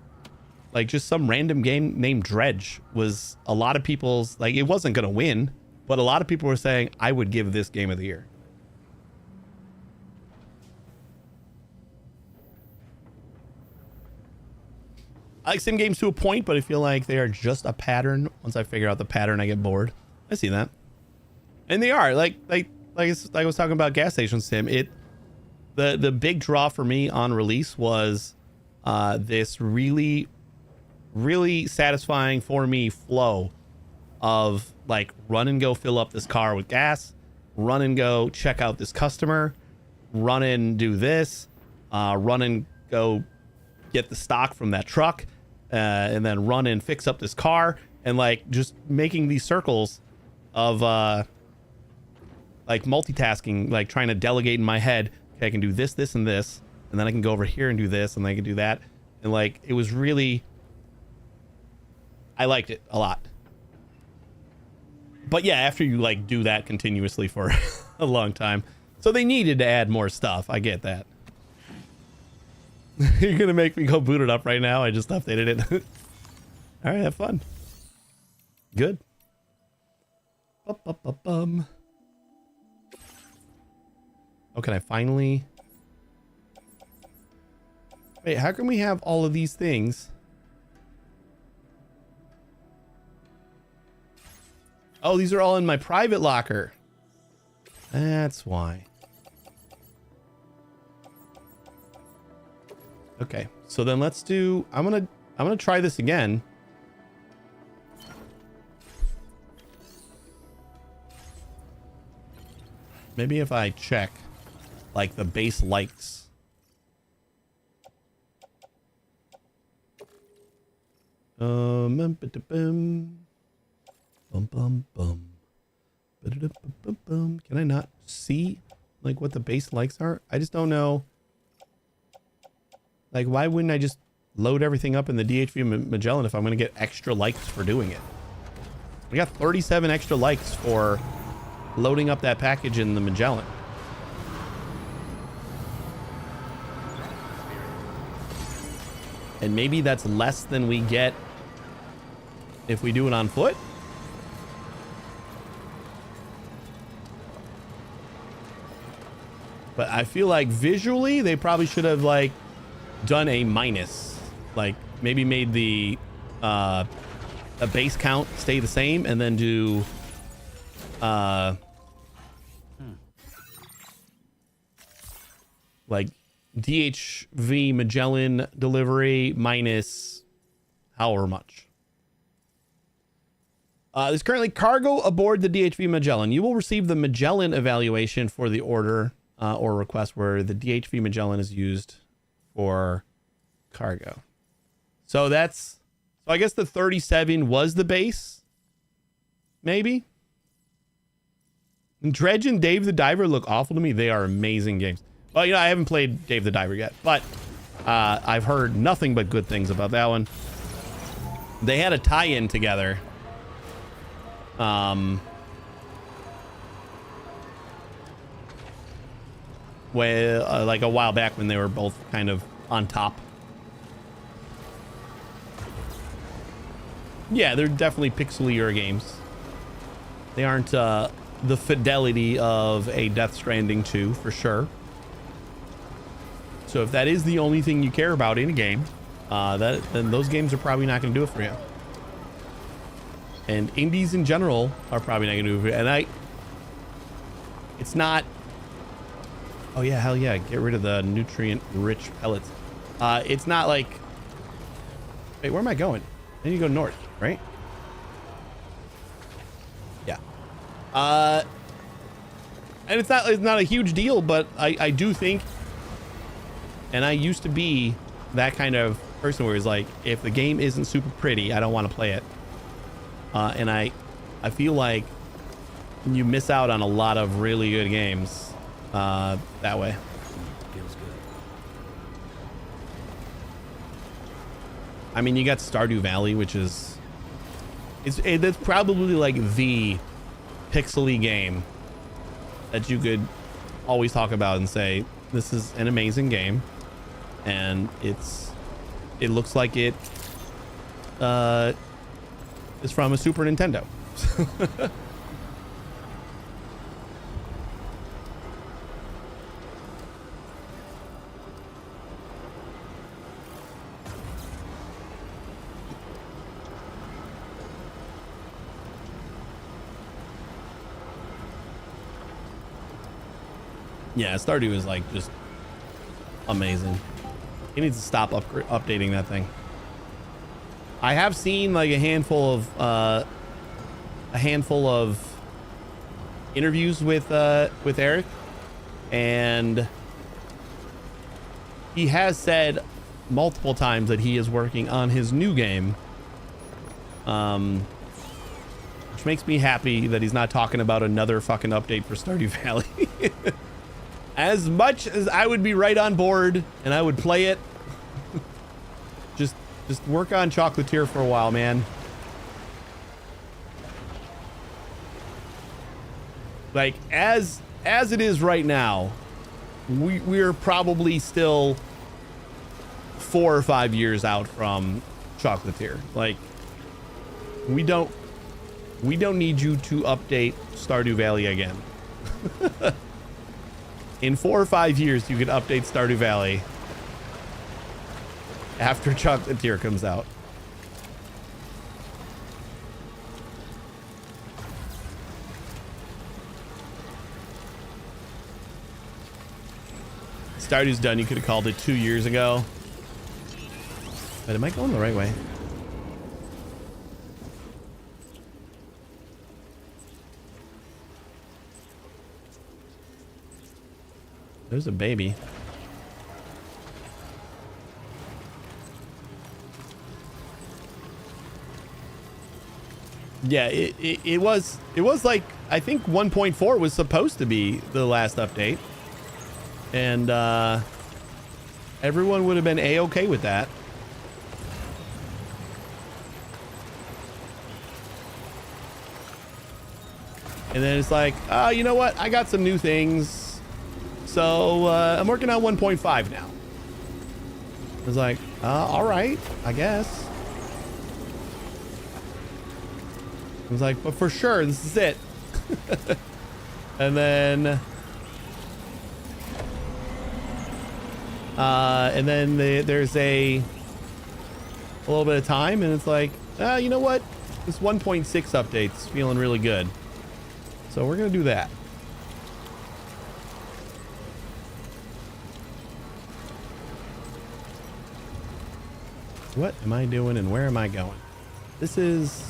just some random game named Dredge was a lot of people's, like, it wasn't going to win, but a lot of people were saying, I would give this game of the year. I like sim games to a point, but I feel like they are just a pattern. Once I figure out the pattern, I get bored. I see that. And they are like I was talking about gas station sim. The big draw for me on release was this really, really satisfying for me flow of like run and go fill up this car with gas, run and go check out this customer, run and do this, run and go get the stock from that truck, and then run and fix up this car, and like just making these circles of like multitasking, like trying to delegate in my head. Okay, I can do this, this, and this, and then I can go over here and do this, and then I can do that. And like, it was really, I liked it a lot. But yeah, after you like do that continuously for a long time, so they needed to add more stuff. I get that. You're gonna make me go boot it up right now. I just updated it. All right, have fun. Good. Bum. Oh, can I finally? Wait, how can we have all of these things? Oh, these are all in my private locker. That's why. Okay, so then let's do, I'm gonna try this again. Maybe if I check like the base likes. Bum bum bum. Can I not see like what the base likes are? I just don't know. Like, why wouldn't I just load everything up in the DHV Magellan if I'm going to get extra likes for doing it? We got 37 extra likes for loading up that package in the Magellan. And maybe that's less than we get if we do it on foot. But I feel like visually they probably should have like done a minus, like maybe made the a base count stay the same and then do like DHV Magellan delivery minus however much. There's currently cargo aboard the DHV Magellan. You will receive the Magellan evaluation for the order or request where the DHV Magellan is used for cargo. So that's, so I guess the 37 was the base, maybe. And Dredge and Dave the Diver look awful to me. They are amazing games. Well, you know, I haven't played Dave the Diver yet, but I've heard nothing but good things about that one. They had a tie-in together. Like a while back when they were both kind of on top. Yeah, they're definitely pixelier games. They aren't the fidelity of a Death Stranding 2 for sure. So if that is the only thing you care about in a game, then those games are probably not going to do it for you. And indies in general are probably not going to do it for you. And it's not. Oh yeah, hell yeah! Get rid of the nutrient-rich pellets. It's not like. Wait, where am I going? I need to go north, right? Yeah. And it's not a huge deal, but I do think, and I used to be that kind of person where it's like, if the game isn't super pretty, I don't want to play it. And I feel like you miss out on a lot of really good games that way. Feels good. I mean, you got Stardew Valley, which is that's probably like the pixely game that you could always talk about and say this is an amazing game, and it looks like it is from a Super Nintendo. Yeah, Stardew is like just amazing. He needs to stop updating that thing. I have seen like a handful of interviews with Eric, and he has said multiple times that he is working on his new game, which makes me happy that he's not talking about another fucking update for Stardew Valley. As much as I would be right on board and I would play it, just work on Chocolatier for a while, man. Like as it is right now, we're probably still 4 or 5 years out from Chocolatier. Like we don't need you to update Stardew Valley again. In 4 or 5 years, you could update Stardew Valley after Chocolatier comes out. Stardew's done. You could have called it 2 years ago. But am I going the right way? There's a baby. Yeah, it was like, I think 1.4 was supposed to be the last update, and everyone would have been a-okay with that. And then it's like, oh, you know what? I got some new things. So I'm working on 1.5 now. I was like, all right, I guess. I was like, but for sure, this is it. And then there's a little bit of time, and it's like, you know what? This 1.6 update's feeling really good. So we're gonna do that. What am I doing and where am I going? This is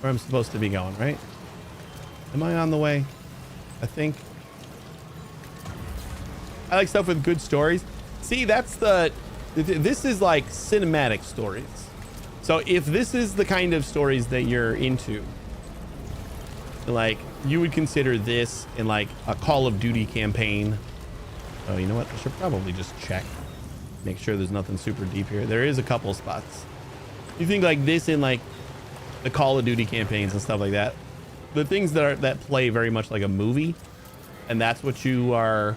where I'm supposed to be going, right? Am I on the way? I think. I like stuff with good stories. See, that's this is like cinematic stories. So if this is the kind of stories that you're into, like you would consider this in like a Call of Duty campaign. Oh, you know what? I should probably just check. Make sure there's nothing super deep here. There is a couple spots. You think like this in like the Call of Duty campaigns and stuff like that. The things that play very much like a movie, and that's what you are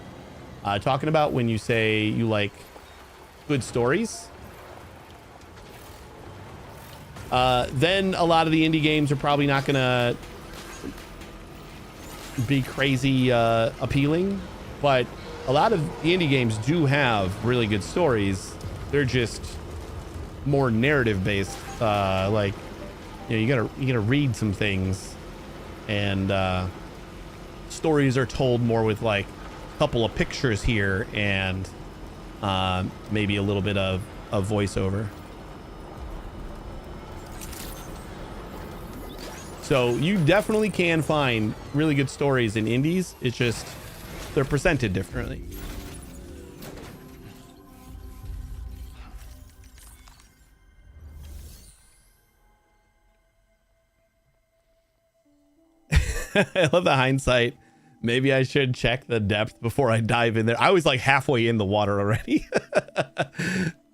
talking about when you say you like good stories. Then a lot of the indie games are probably not gonna be crazy appealing, but a lot of the indie games do have really good stories. They're just more narrative based. Like, you know, you gotta read some things, and stories are told more with like a couple of pictures here and maybe a little bit of voiceover. So you definitely can find really good stories in indies. It's just they're presented differently. I love the hindsight. Maybe I should check the depth before I dive in there. I was like halfway in the water already.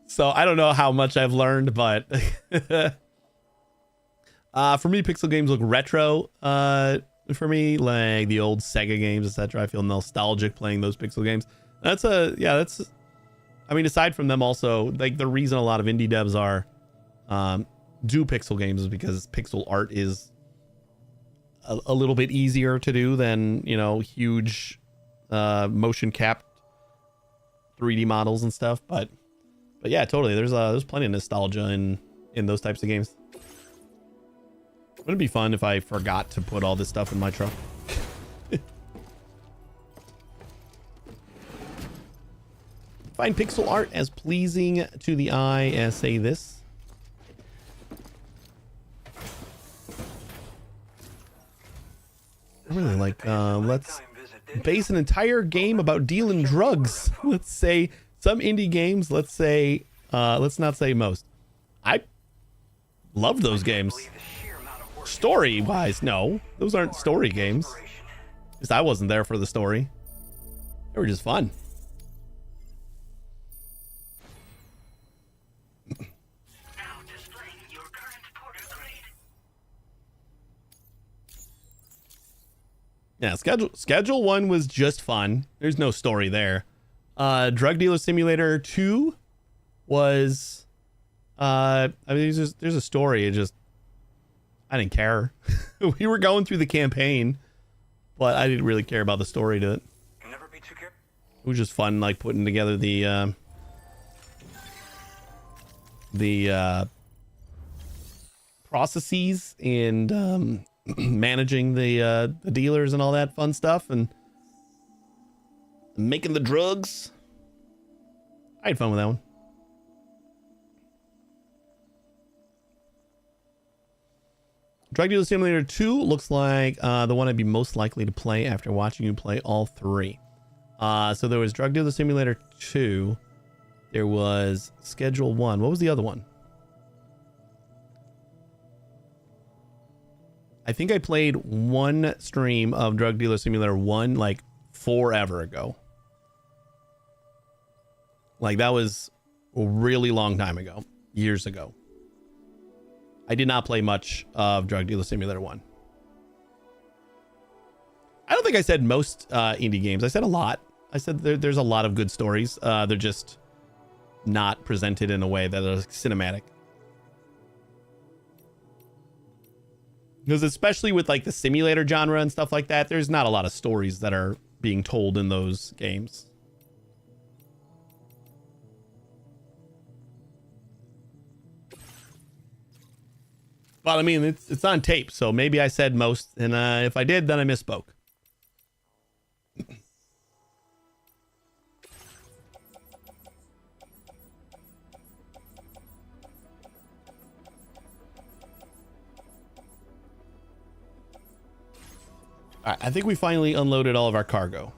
So I don't know how much I've learned, but for me, pixel games look retro. For me, like the old Sega games, etc. I feel nostalgic playing those pixel games. That's I mean, aside from them, also like the reason a lot of indie devs are do pixel games is because pixel art is a little bit easier to do than, you know, huge motion capped 3D models and stuff. But yeah, totally. There's plenty of nostalgia in those types of games. Wouldn't it be fun if I forgot to put all this stuff in my truck? Find pixel art as pleasing to the eye as, say, this. I really like, let's base an entire game about dealing drugs. Let's say some indie games, let's say, let's not say most. I love those games. Story wise, no, those aren't story games. Because I wasn't there for the story. They were just fun. Now displaying your current porter grade. Yeah, schedule 1 was just fun. There's no story there. Drug Dealer Simulator 2 was I mean, there's a story. It just, I didn't care. We were going through the campaign, but I didn't really care about the story to it. Never be too careful. It was just fun, like putting together the processes and managing the dealers and all that fun stuff and making the drugs. I had fun with that one. Drug Dealer Simulator 2 looks like the one I'd be most likely to play after watching you play all three. So there was Drug Dealer Simulator 2. There was Schedule 1. What was the other one? I think I played one stream of Drug Dealer Simulator 1 like forever ago. Like that was a really long time ago. Years ago. I did not play much of Drug Dealer Simulator 1. I don't think I said most indie games. I said a lot. I said there's a lot of good stories. They're just not presented in a way that is cinematic. Because especially with like the simulator genre and stuff like that, there's not a lot of stories that are being told in those games. But I mean, it's on tape, so maybe I said most, and if I did, then I misspoke. All right, I think we finally unloaded all of our cargo.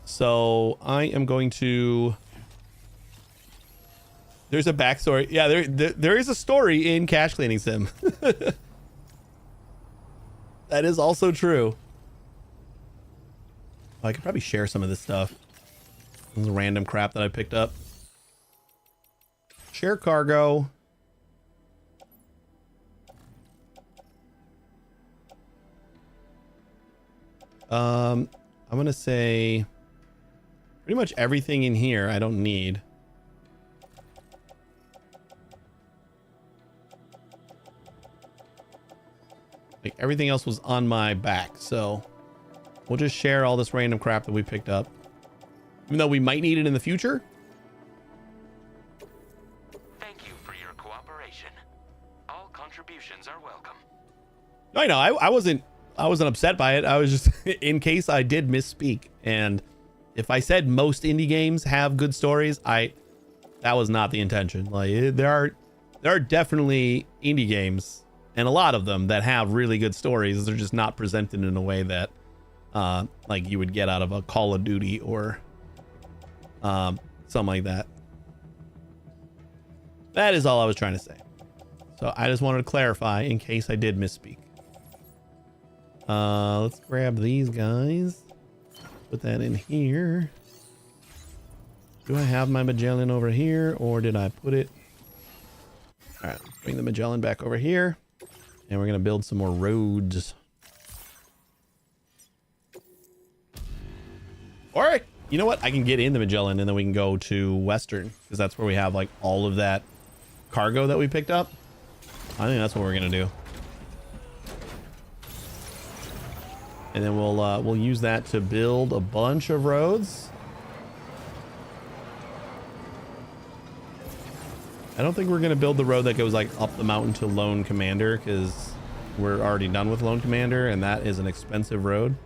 So I am going to... There's a backstory. Yeah, there is a story in Cache Cleaning Sim. That is also true. Oh, I could probably share some of this stuff. This random crap that I picked up. Share cargo. I'm gonna say pretty much everything in here I don't need. Like everything else was on my back, so we'll just share all this random crap that we picked up. Even though we might need it in the future. Thank you for your cooperation. All contributions are welcome. I know, I wasn't upset by it. I was just in case I did misspeak. And if I said most indie games have good stories, that was not the intention. Like there are definitely indie games, and a lot of them, that have really good stories. They're just not presented in a way that like you would get out of a Call of Duty or something like that. That is all I was trying to say. So I just wanted to clarify in case I did misspeak. Let's grab these guys. Put that in here. Do I have my Magellan over here, or did I put it? All right, bring the Magellan back over here, and we're gonna build some more roads. Or you know what? I can get in the Magellan, and then we can go to Western, because that's where we have like all of that cargo that we picked up. I think that's what we're gonna do. And then we'll use that to build a bunch of roads. I don't think we're gonna build the road that goes like up the mountain to Lone Commander, because we're already done with Lone Commander, and that is an expensive road.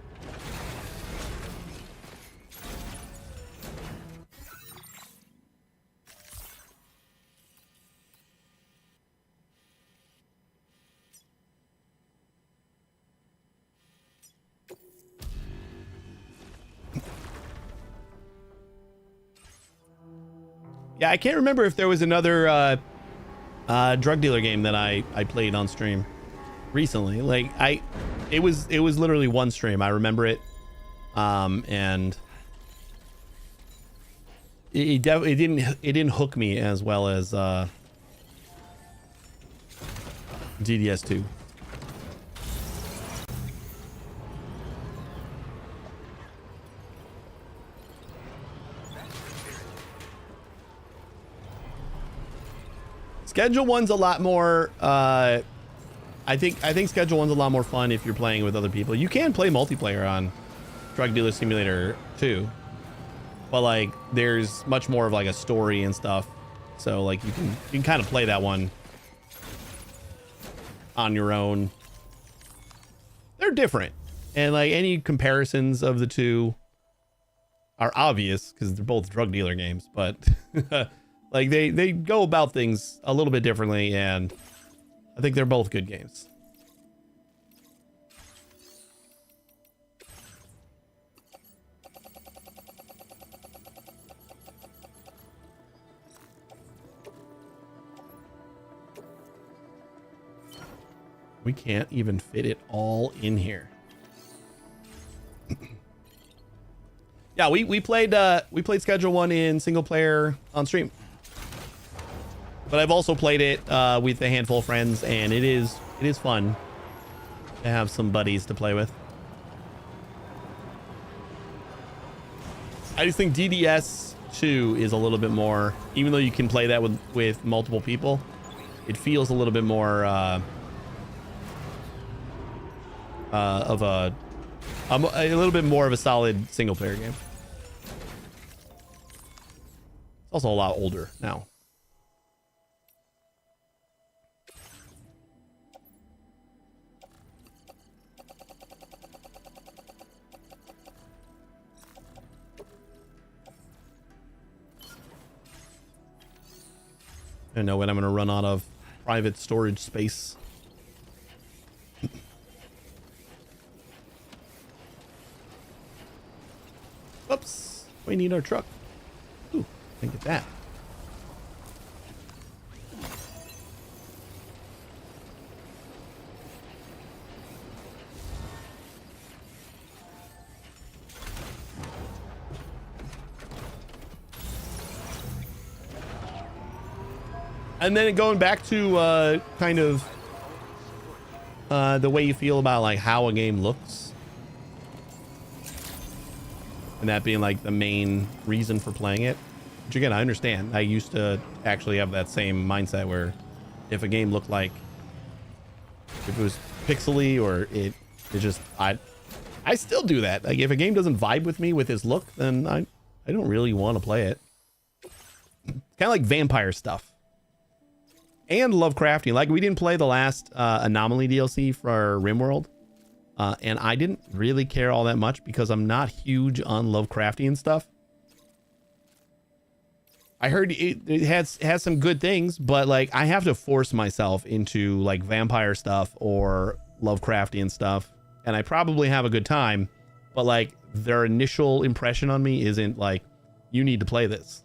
Yeah, I can't remember if there was another drug dealer game that I played on stream recently. Like it was literally one stream. I remember it, and it didn't hook me as well as DDS 2. Schedule one's a lot more I think schedule one's a lot more fun if you're playing with other people. You can play multiplayer on Drug Dealer Simulator 2, but like there's much more of like a story and stuff. So like you can kind of play that one on your own. They're different, and like any comparisons of the two are obvious because they're both drug dealer games, but like they go about things a little bit differently, and I think they're both good games. We can't even fit it all in here. Yeah, we played Schedule 1 in single player on stream. But I've also played it with a handful of friends, and it is fun to have some buddies to play with. I just think DDS 2 is a little bit more, even though you can play that with multiple people, it feels a little bit more of a little bit more of a solid single player game. It's also a lot older now. I know when I'm going to run out of private storage space. We need our truck. Ooh, I can get that. And then going back to kind of the way you feel about like how a game looks, and that being like the main reason for playing it, which again I understand. I used to actually have that same mindset where if a game looked like, if it was pixely or it just, I still do that. Like if a game doesn't vibe with me with its look, then I don't really want to play it. Kind of like vampire stuff. And Lovecraftian. Like we didn't play the last Anomaly DLC for RimWorld, and I didn't really care all that much because I'm not huge on Lovecraftian stuff. I heard it has some good things, but like I have to force myself into like vampire stuff or Lovecraftian stuff, and I probably have a good time, but like their initial impression on me isn't like, you need to play this.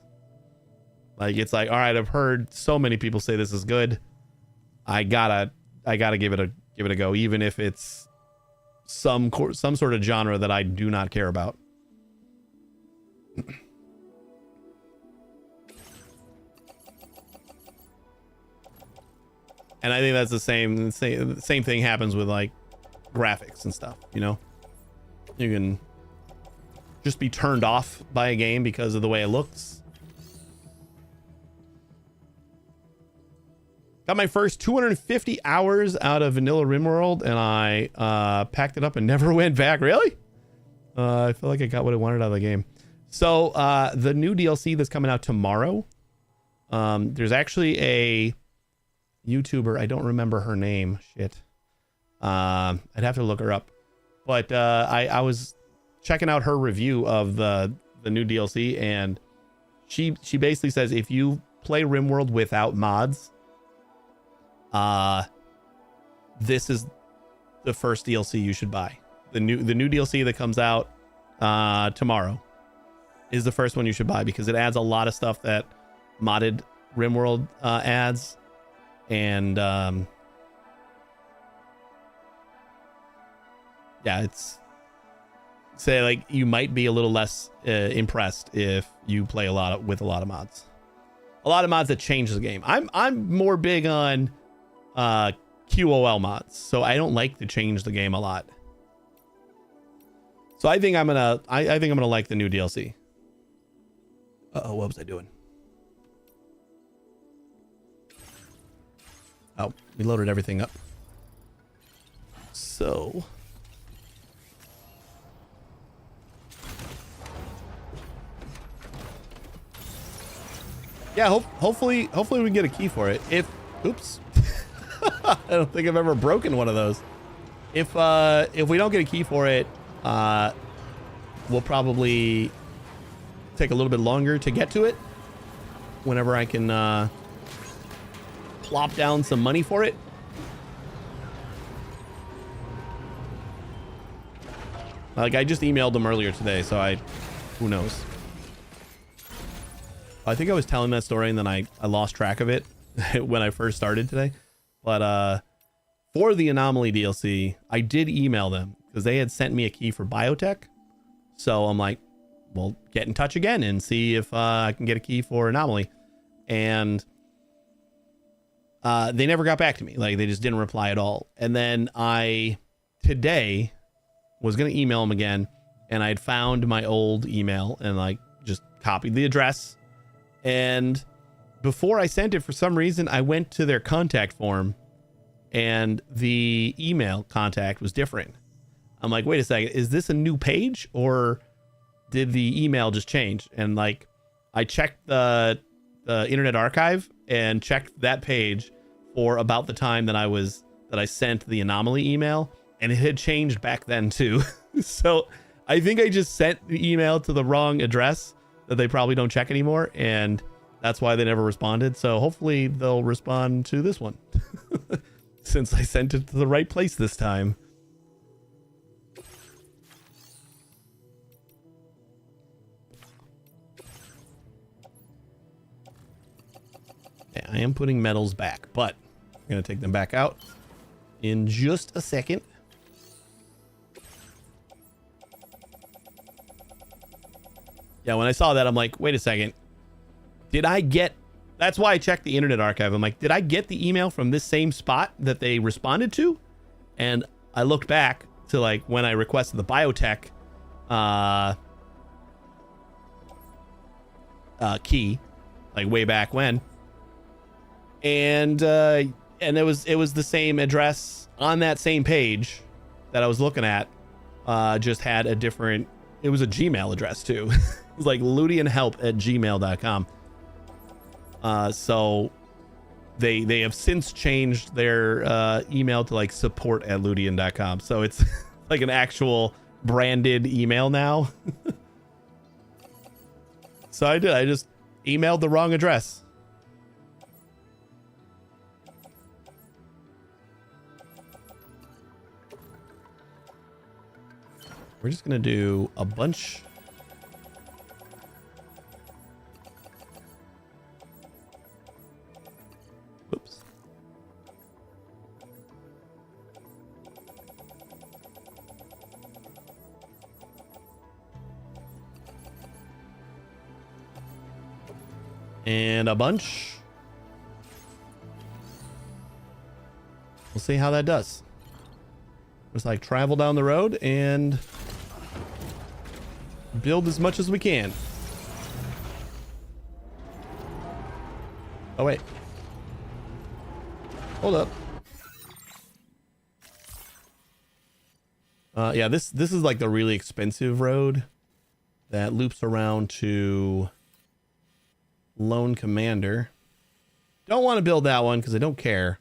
Like it's like, all right, I've heard so many people say this is good. I gotta give it a go, even if it's some sort of genre that I do not care about. And I think that's the same thing happens with like graphics and stuff. You know, you can just be turned off by a game because of the way it looks. Got my first 250 hours out of Vanilla RimWorld, and I packed it up and never went back. Really? I feel like I got what I wanted out of the game. So the new DLC that's coming out tomorrow, there's actually a YouTuber. I don't remember her name. Shit. I'd have to look her up. But I was checking out her review of the new DLC, and she basically says if you play RimWorld without mods, this is the first DLC you should buy. The new DLC that comes out tomorrow is the first one you should buy because it adds a lot of stuff that modded RimWorld adds, and yeah, it's say like you might be a little less impressed if you play with a lot of mods that change the game. I'm more big on QOL mods, so I don't like to change the game a lot. So I think I'm gonna like the new DLC. What was I doing? Oh, we loaded everything up. So yeah, hopefully we can get a key for it. Oops. I don't think I've ever broken one of those. If we don't get a key for it, we'll probably take a little bit longer to get to it. Whenever I can plop down some money for it. Like I just emailed them earlier today, so who knows? I think I was telling that story and then I lost track of it when I first started today. But for the Anomaly DLC, I did email them because they had sent me a key for biotech. So I'm like, well, get in touch again and see if I can get a key for Anomaly. And they never got back to me. Like they just didn't reply at all. And then today was going to email them again. And I'd found my old email and like just copied the address. And before I sent it, for some reason, I went to their contact form and the email contact was different. I'm like, wait a second, is this a new page or did the email just change? And like, I checked the Internet Archive and checked that page for about the time that I sent the Anomaly email, and it had changed back then too. So I think I just sent the email to the wrong address that they probably don't check anymore, and that's why they never responded. So hopefully they'll respond to this one since I sent it to the right place this time. I am putting metals back, but I'm going to take them back out in just a second. Yeah, when I saw that, I'm like, wait a second. Did I get... That's why I checked the Internet Archive. I'm like, did I get the email from this same spot that they responded to? And I looked back to like when I requested the biotech key, like way back when. And it was the same address on that same page that I was looking at. Just had a different... It was a Gmail address too. It was like ludianhelp@gmail.com. So they have since changed their email to like support@ludian.com. So it's like an actual branded email now. So I just emailed the wrong address. We're just gonna do a bunch. Oops. And a bunch. We'll see how that does. Just like travel down the road and build as much as we can. Oh wait. Hold up. Yeah, this is like the really expensive road that loops around to Lone Commander. Don't want to build that one because I don't care.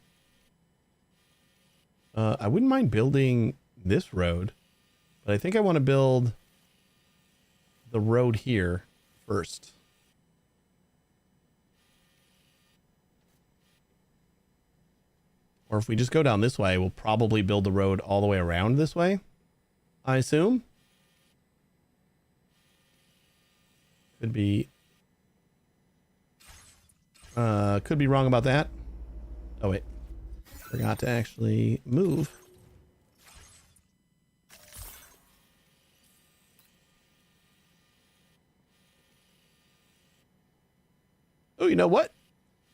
I wouldn't mind building this road, but I think I want to build the road here first. Or if we just go down this way, we'll probably build the road all the way around this way, I assume. Could be wrong about that. Oh wait, forgot to actually move. Oh, you know what?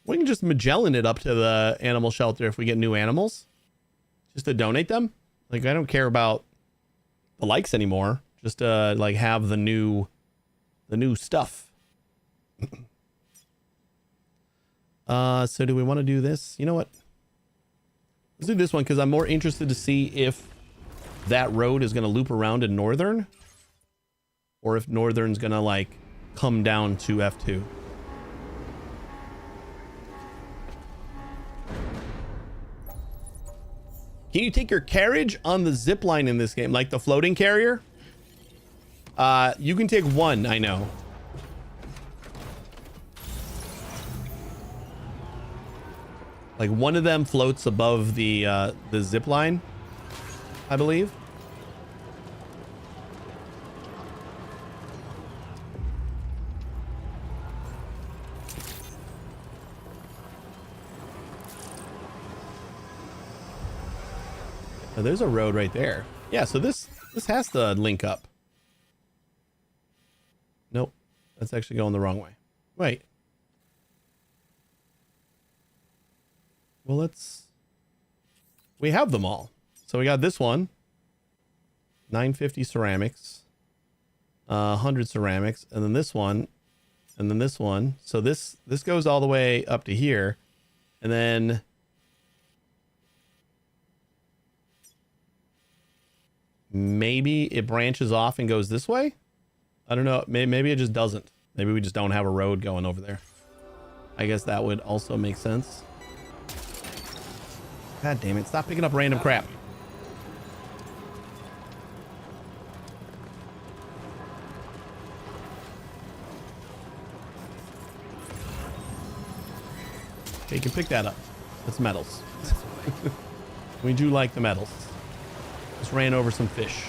We can just Magellan it up to the animal shelter if we get new animals. Just to donate them. Like, I don't care about the likes anymore. Just to, like, have the new stuff. So do we want to do this? You know what? Let's do this one because I'm more interested to see if that road is going to loop around in Northern. Or if Northern's going to, like, come down to F2. Can you take your carriage on the zip line in this game? Like the floating carrier? You can take one, I know. Like one of them floats above the zip line, I believe. Oh, there's a road right there. Yeah, so this has to link up. Nope. That's actually going the wrong way. Wait. Well, we have them all. So we got this one. 950 ceramics. 100 ceramics. And then this one. And then this one. So this goes all the way up to here. And then... maybe it branches off and goes this way. I don't know. Maybe it just doesn't. Maybe we just don't have a road going over there. I guess that would also make sense. God damn it. Stop picking up random crap. Okay, you can pick that up. That's metals. We do like the metals. Just ran over some fish.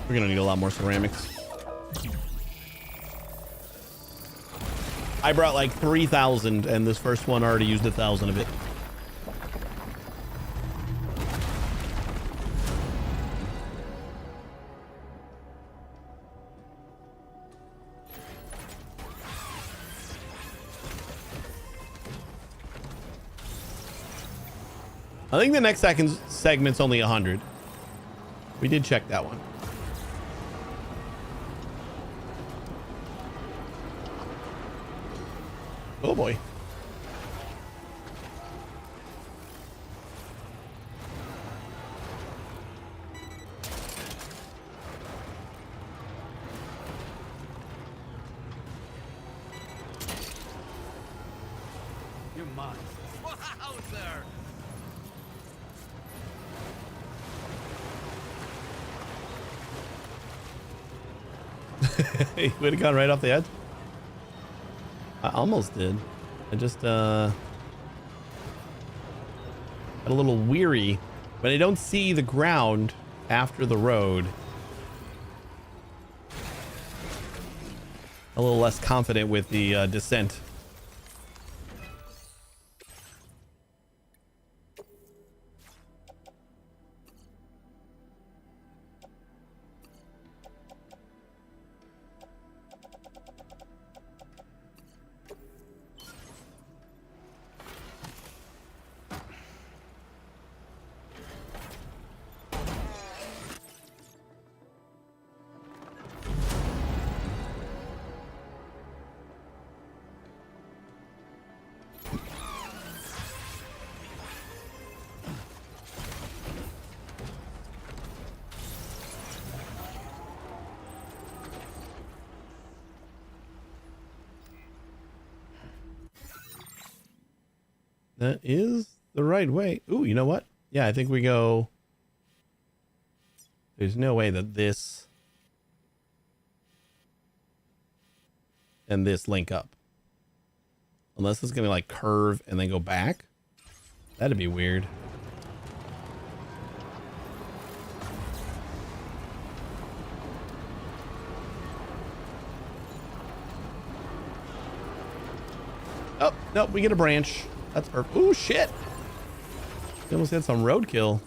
We're gonna need a lot more ceramics. I brought like 3,000 and this first one already used 1,000 of it. I think the next segment's only 100. We did check that one. Oh boy. You're mine. Wowzer! He would have gone right off the edge. I almost did. I just got a little weary, but I don't see the ground after the road. A little less confident with the descent. That is the right way. Ooh, you know what? Yeah, I think we go. There's no way that this and this link up. Unless it's going to like curve and then go back. That'd be weird. Oh, no, we get a branch. That's perfect. Ooh, shit. We almost had some roadkill.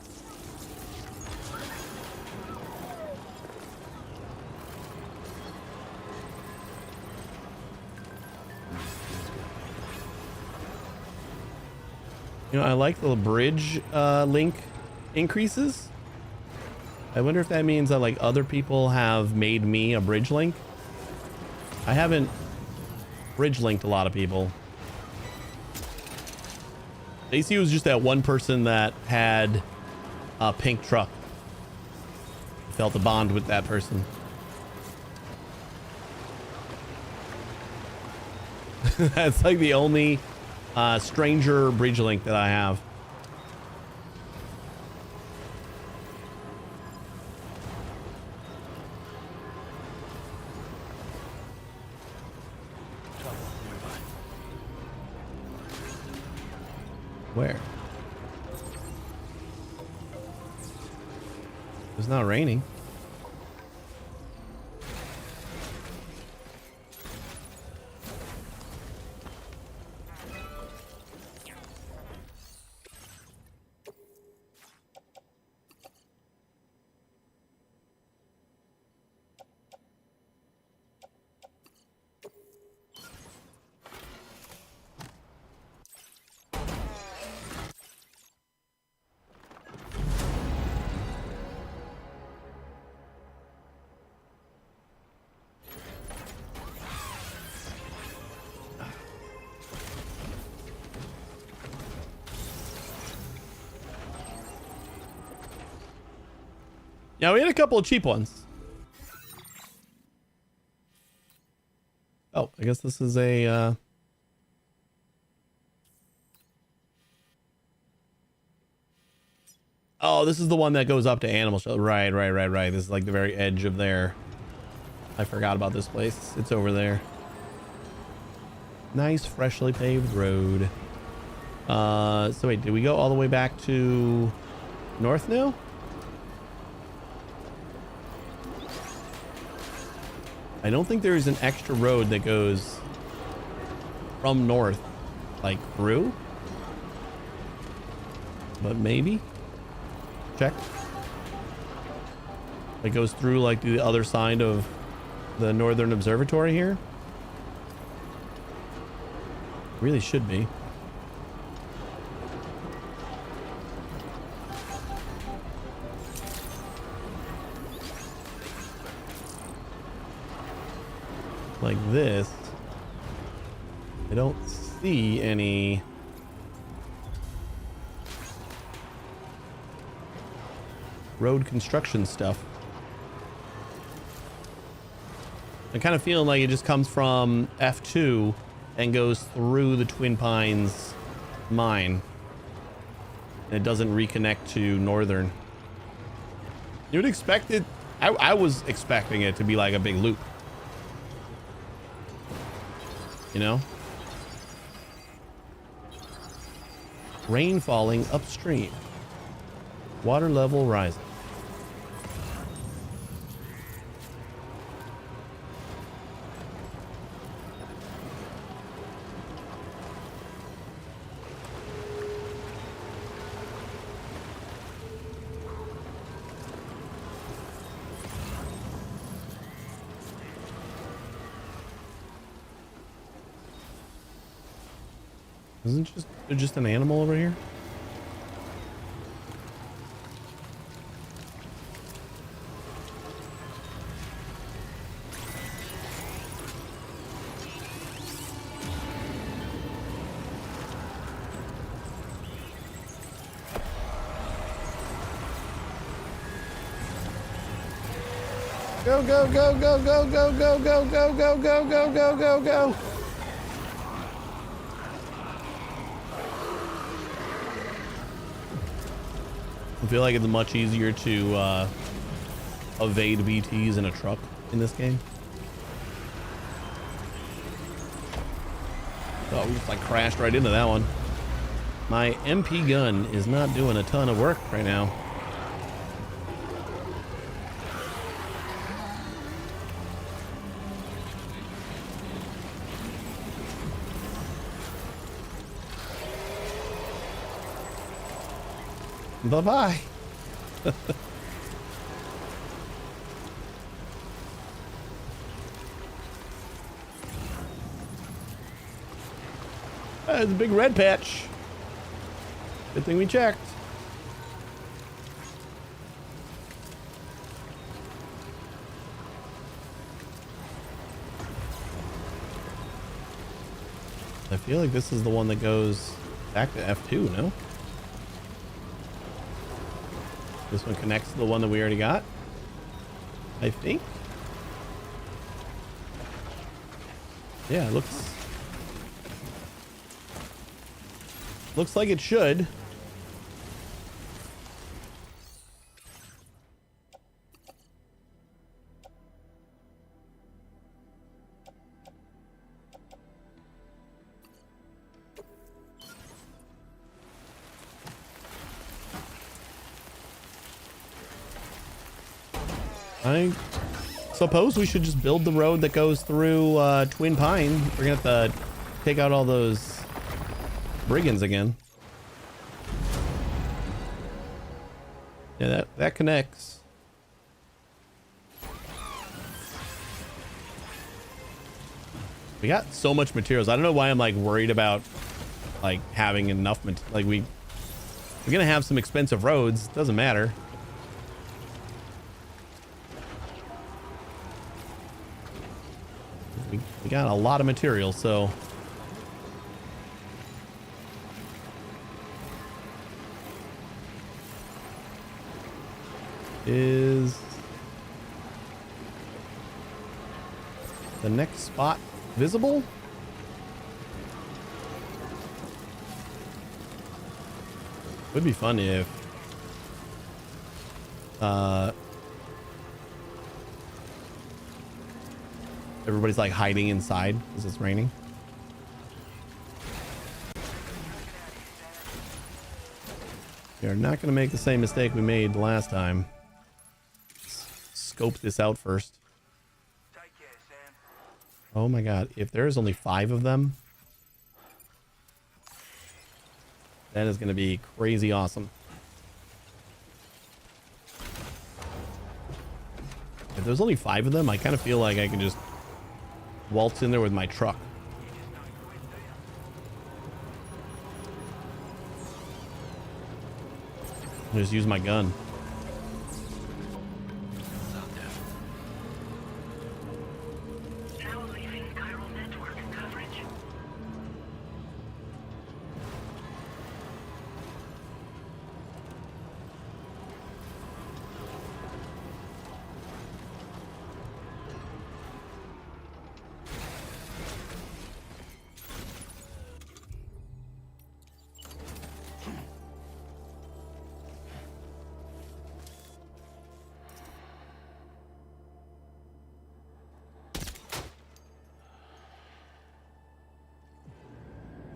You know, I like the bridge link increases. I wonder if that means that like other people have made me a bridge link. I haven't bridge linked a lot of people. AC was just that one person that had a pink truck. Felt a bond with that person. That's like the only stranger bridge link that I have. Where? It's not raining. Yeah, we had a couple of cheap ones. Oh, I guess this is a oh, this is the one that goes up to animal shelter. Right. This is like the very edge of there. I forgot about this place. It's over there. Nice, freshly paved road. So wait, did we go all the way back to north now? I don't think there's an extra road that goes from north, like through. But maybe. Check. It goes through like the other side of the Northern Observatory here. Really should be. Like this. I don't see any road construction stuff. I'm kind of feeling like it just comes from F2 and goes through the Twin Pines mine. And it doesn't reconnect to Northern. You would expect it. I was expecting it to be like a big loop. You know? Rain falling upstream. Water level rising. Isn't there just an animal over here? Go, go, go, go, go, go, go, go, go, go, go, go, go, go, go. I feel like it's much easier to evade BTs in a truck in this game. Oh, we just like crashed right into that one. My MP gun is not doing a ton of work right now. Bye-bye. There's a big red patch. Good thing we checked. I feel like this is the one that goes back to F2, no? This one connects to the one that we already got, I think. Yeah, it looks like it should. I suppose we should just build the road that goes through Twin Pine. We're gonna have to take out all those brigands again. Yeah, that connects. We got so much materials. I don't know why I'm like worried about like having enough. Like we're gonna have some expensive roads. Doesn't matter. We got a lot of material, so is the next spot visible? Would be fun if everybody's like hiding inside because it's raining. We are not going to make the same mistake we made last time. Scope this out first. Take care, Sam. Oh my god, if there's only 5 of them, that is going to be crazy awesome. If there's only 5 of them, I kind of feel like I can just waltz in there with my truck. And just use my gun. Now leaving chiral network coverage.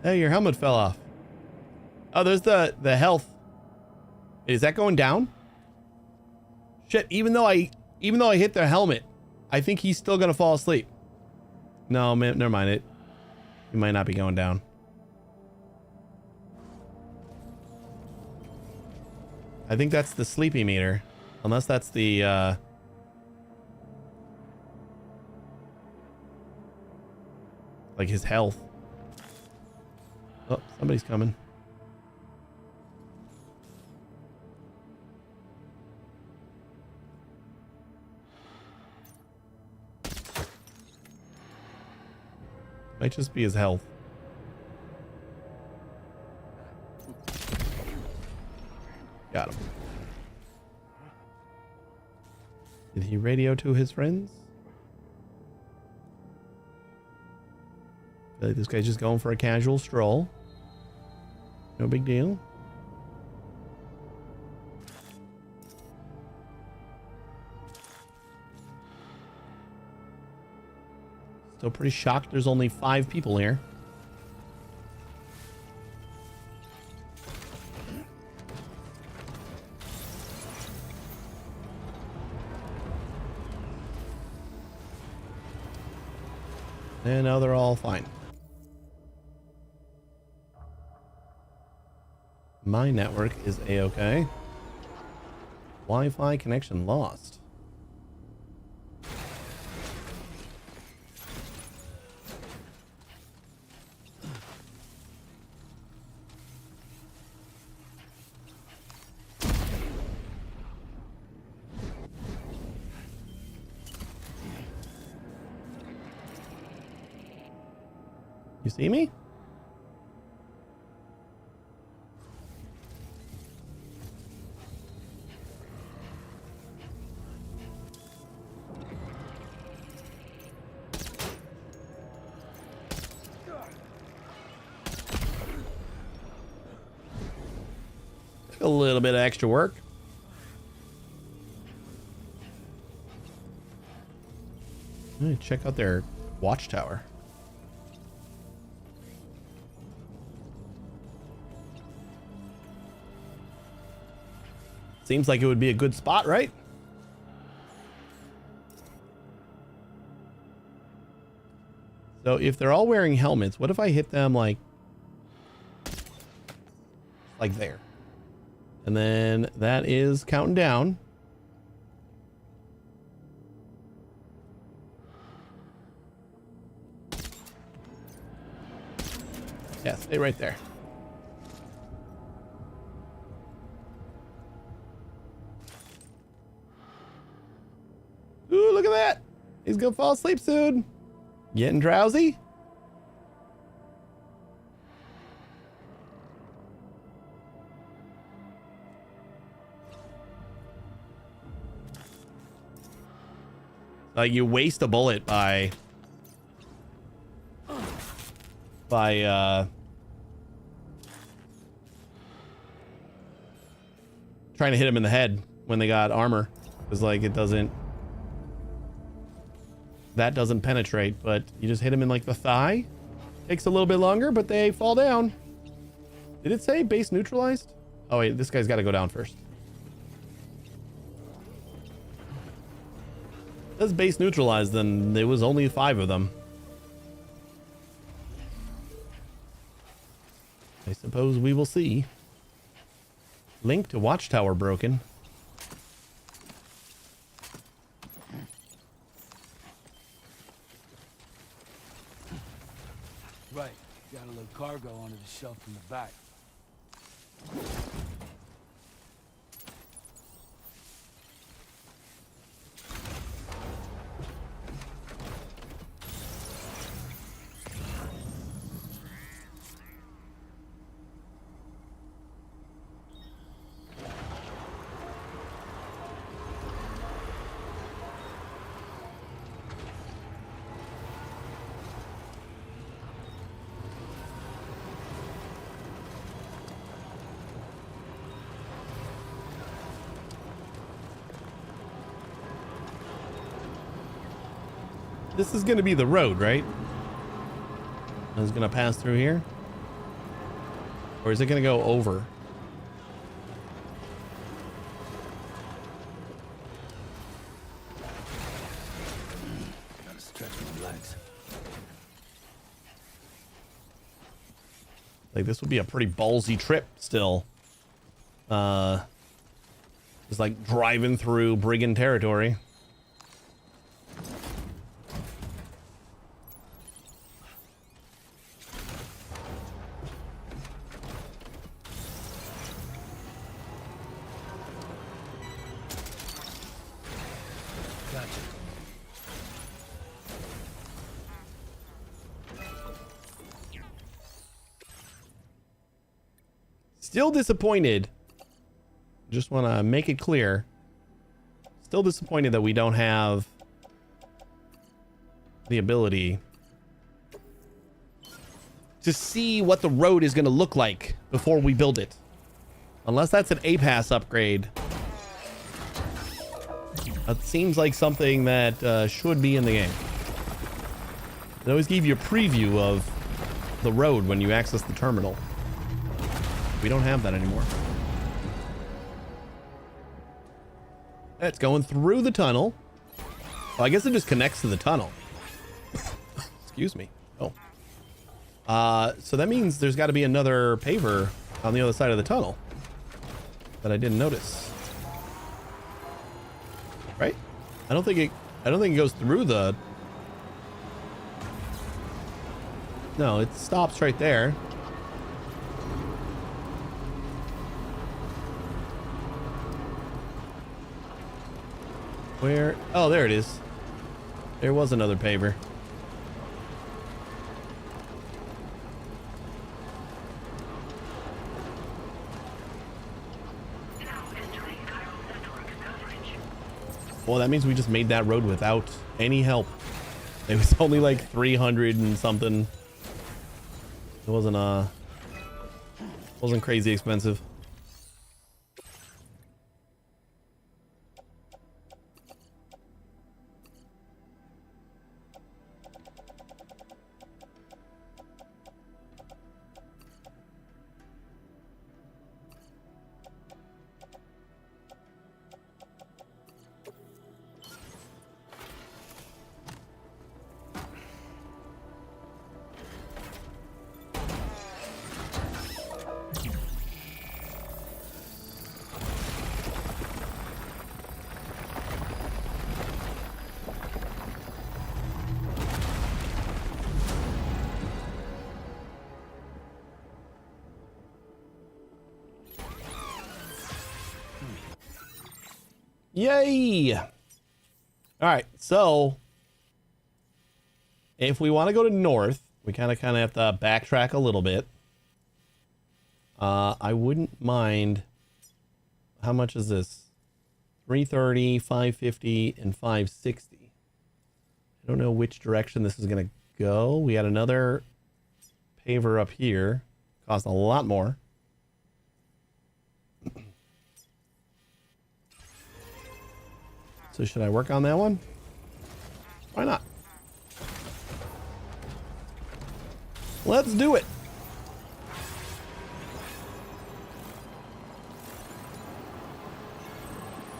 Hey, your helmet fell off. Oh, there's the health. Is that going down? Shit, even though I hit the helmet, I think he's still gonna fall asleep. No, man, never mind it. He might not be going down. I think that's the sleepy meter. Unless that's the like his health. Oh, somebody's coming. Might just be his health. Got him. Did he radio to his friends? I feel like this guy's just going for a casual stroll. No big deal. Still pretty shocked there's only 5 people here. And now they're all fine. My network is A-okay. Wi-Fi connection lost. You see me? A little bit of extra work. Let me check out their watchtower. Seems like it would be a good spot, right? So if they're all wearing helmets, what if I hit them like there? And then that is counting down. Yeah, stay right there. Ooh, look at that. He's gonna fall asleep soon. Getting drowsy? Like you waste a bullet by trying to hit him in the head when they got armor. Because like it doesn't penetrate, but you just hit him in like the thigh. Takes a little bit longer, but they fall down. Did it say base neutralized? Oh wait, this guy's got to go down first. If it says base neutralized, then there was only 5 of them. I suppose we will see. Link to watchtower broken. Right. Got a little cargo under the shelf in the back. This is going to be the road, right? I was going to pass through here. Or is it going to go over? Gotta stretch my legs. Like, this would be a pretty ballsy trip still. Just like driving through brigand territory. Still disappointed. Just want to make it clear. Still disappointed that we don't have the ability to see what the road is going to look like before we build it. Unless that's an A-Pass upgrade. That seems like something that should be in the game. They always give you a preview of the road when you access the terminal. We don't have that anymore. It's going through the tunnel. Well, I guess it just connects to the tunnel. Excuse me. Oh. So that means there's got to be another paver on the other side of the tunnel that I didn't notice. Right? I don't think it goes through the... No, it stops right there. Where? Oh, there it is. There was another paver. Well, that means we just made that road without any help. It was only like 300 and something. It wasn't crazy expensive. Yay! All right, so if we want to go to north, we kind of have to backtrack a little bit. I wouldn't mind. How much is this? 330, 550, and 560. I don't know which direction this is going to go. We had another paver up here. Cost a lot more. So should I work on that one? Why not? Let's do it.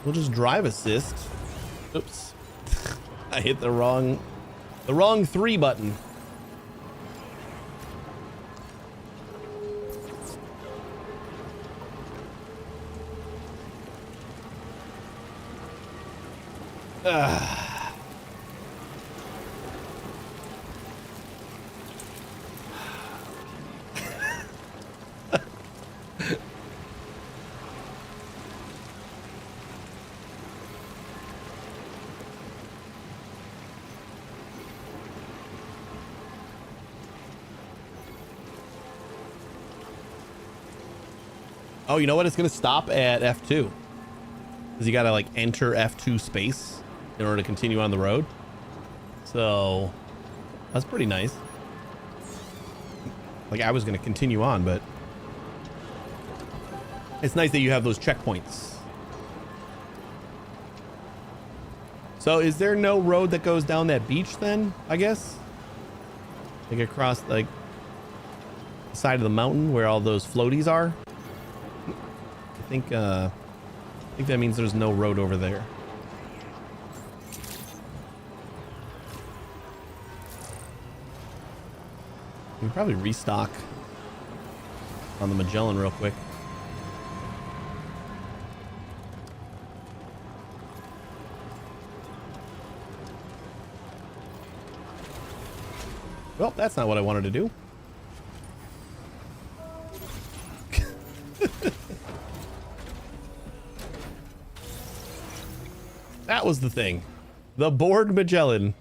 We'll just drive assist. Oops. I hit the wrong 3 button. Oh, you know what? It's going to stop at F2. Because you got to like enter F2 space in order to continue on the road. So that's pretty nice. Like I was going to continue on, but it's nice that you have those checkpoints. So is there no road that goes down that beach then, I guess? Like across like the side of the mountain where all those floaties are? I think that means there's no road over there. We can probably restock on the Magellan real quick. Well, that's not what I wanted to do. That was the thing. The Borg Magellan.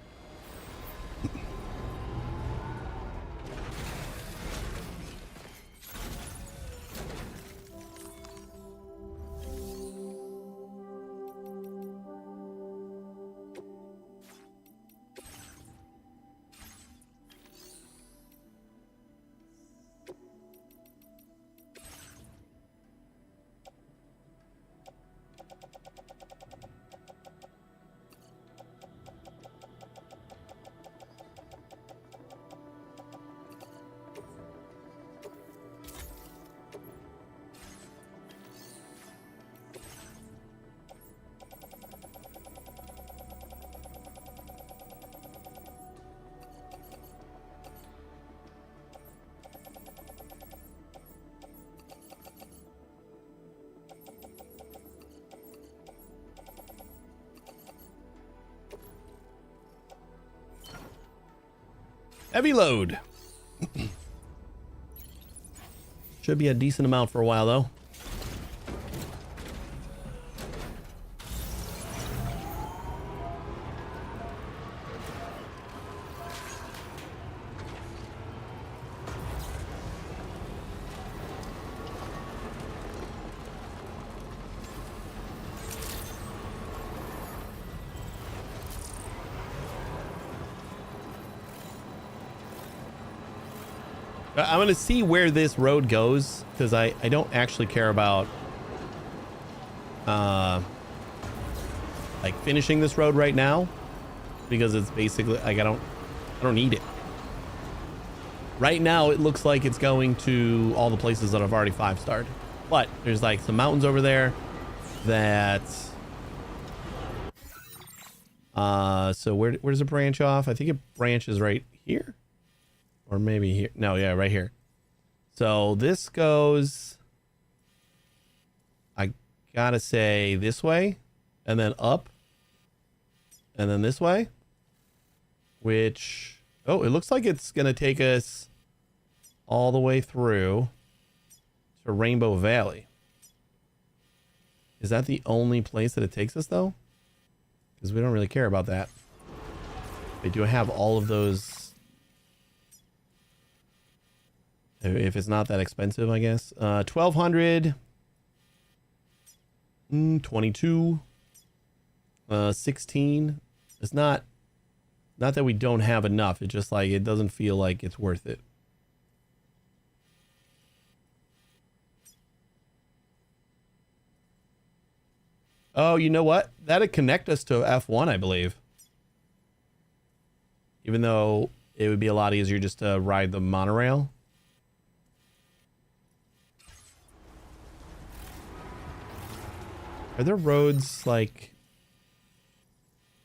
Heavy load. Should be a decent amount for a while though. I'm going to see where this road goes because I don't actually care about like finishing this road right now because it's basically like I don't need it. Right now it looks like it's going to all the places that I've already 5-starred. But there's like some mountains over there that so where does it branch off? I think it branches right here. Or maybe here. No, yeah, right here. So this goes, I gotta say this way, and then up, and then this way, which, oh, it looks like it's gonna take us all the way through to Rainbow Valley. Is that the only place that it takes us though? Because we don't really care about that. Wait, do I have all of those? If it's not that expensive, I guess. 1,200. 22. 16. It's not that we don't have enough. It's just like, it doesn't feel like it's worth it. Oh, you know what? That'd connect us to F1, I believe. Even though it would be a lot easier just to ride the monorail. Are there roads like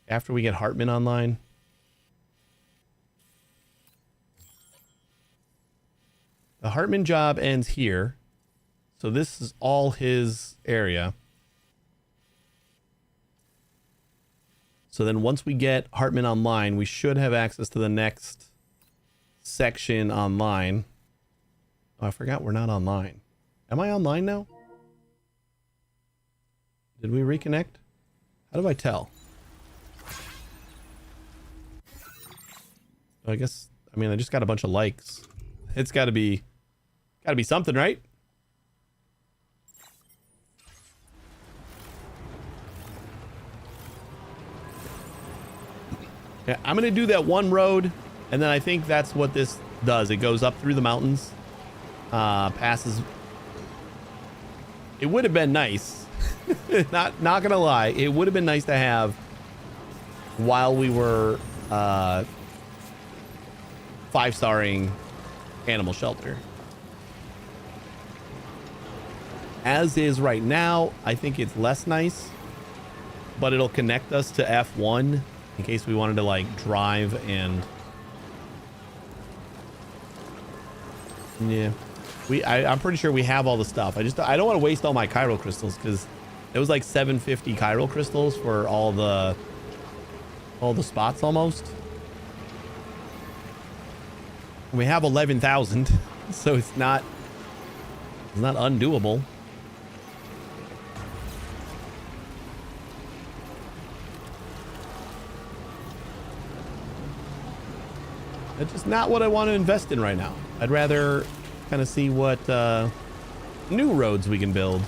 after we get Hartman online? The Hartman job ends here. So this is all his area. So then once we get Hartman online, we should have access to the next section online. Oh, I forgot we're not online. Am I online now? Did we reconnect? How do I tell? I guess, I mean, I just got a bunch of likes. It's gotta be something, right? Yeah, I'm gonna do that one road, and then I think that's what this does. It goes up through the mountains, passes. It would have been nice, not gonna lie. It would have been nice to have while we were 5-starring animal shelter. As is right now, I think it's less nice, but it'll connect us to F1 in case we wanted to like drive and yeah, I'm pretty sure we have all the stuff. I don't want to waste all my chiral crystals because it was like 750 chiral crystals for all the spots almost. We have 11,000, so it's not undoable. That's just not what I want to invest in right now. I'd rather kind of see what new roads we can build.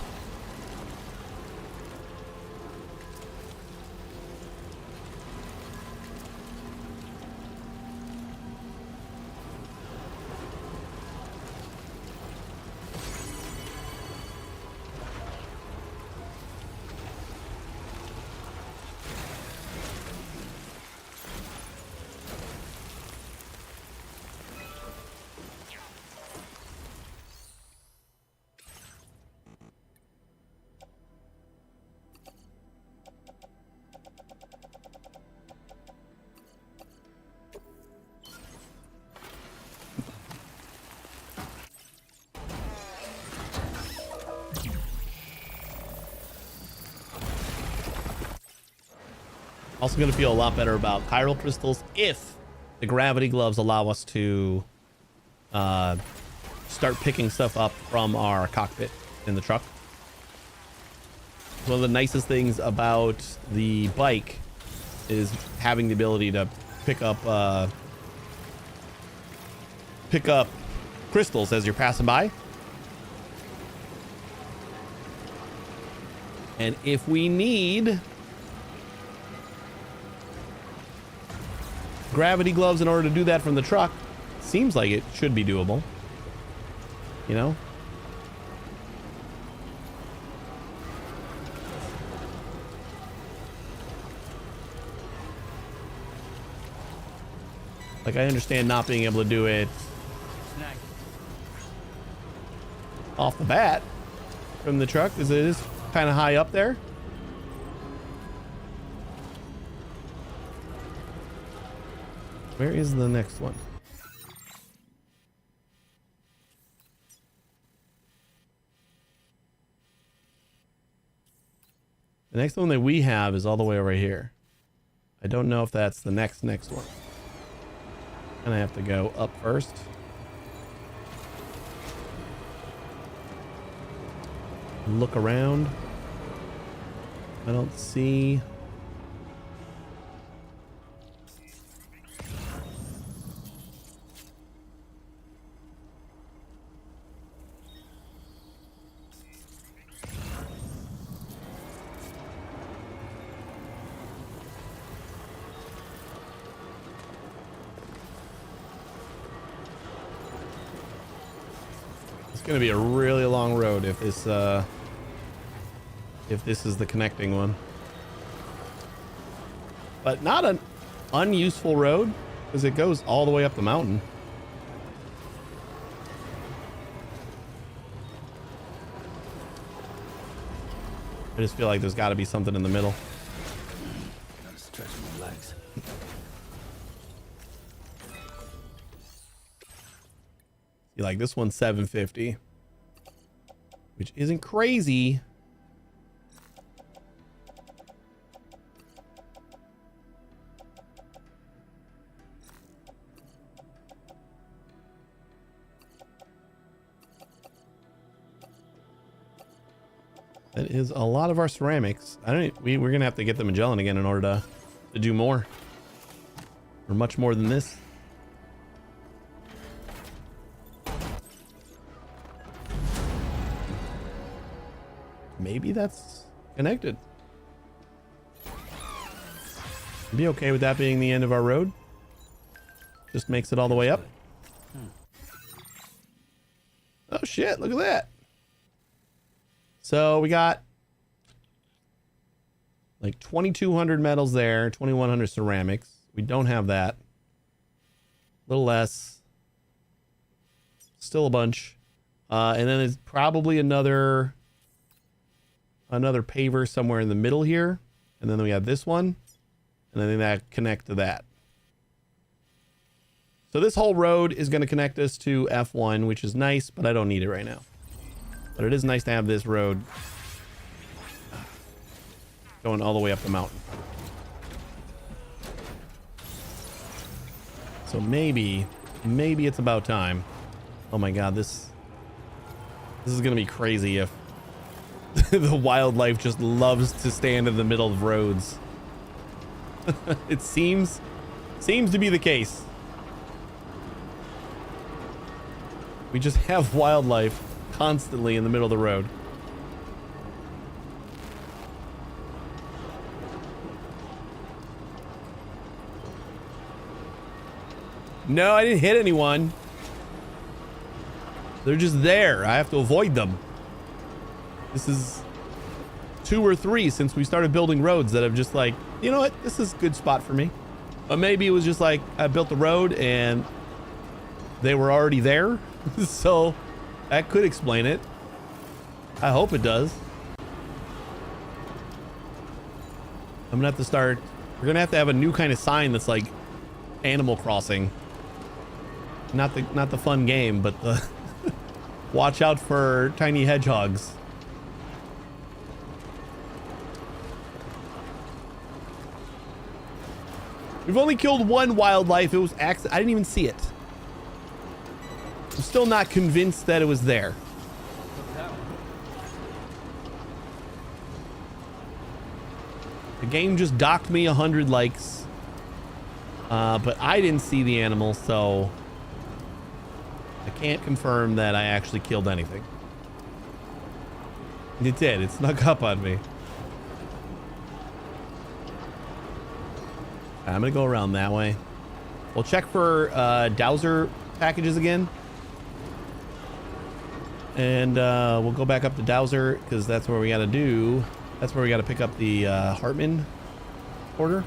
Also going to feel a lot better about chiral crystals if the gravity gloves allow us to start picking stuff up from our cockpit in the truck. One of the nicest things about the bike is having the ability to pick up crystals as you're passing by. And if we need gravity gloves in order to do that from the truck, seems like it should be doable, you know. Like, I understand not being able to do it off the bat from the truck because it is kind of high up there. Where is the next one? The next one that we have is all the way over here. I don't know if that's the next one. And I have to go up first. Look around. I don't see. It's gonna be a really long road if this is the connecting one. But not an unuseful road because it goes all the way up the mountain. I just feel like there's got to be something in the middle. Gotta stretch my legs. See, like this one's 750, which isn't crazy. That is a lot of our ceramics. We're gonna have to get the Magellan again in order to do more. Or much more than this. Maybe that's connected. Be okay with that being the end of our road. Just makes it all the way up. Oh shit, look at that. So we got like 2,200 metals there, 2,100 ceramics. We don't have that. A little less. Still a bunch. And then there's probably another paver somewhere in the middle here. And then we have this one. And I think that connect to that. So this whole road is going to connect us to F1, which is nice, but I don't need it right now. But it is nice to have this road going all the way up the mountain. So maybe it's about time. Oh my god, this is going to be crazy if the wildlife just loves to stand in the middle of roads. It seems to be the case. We just have wildlife constantly in the middle of the road. No, I didn't hit anyone. They're just there. I have to avoid them. This is 2 or 3 since we started building roads that have just like, you know what? This is a good spot for me. But maybe it was just like I built the road and they were already there. So that could explain it. I hope it does. I'm gonna have to start. We're gonna have to have a new kind of sign that's like Animal Crossing. Not the fun game, but the watch out for tiny hedgehogs. We've only killed 1 wildlife. It was accident. I didn't even see it. I'm still not convinced that it was there. The game just docked me 100 likes. But I didn't see the animal, so I can't confirm that I actually killed anything. It did. It snuck up on me. I'm gonna go around that way. We'll check for dowser packages again. And we'll go back up to dowser because that's where we got to do. That's where we got to pick up the Hartman order.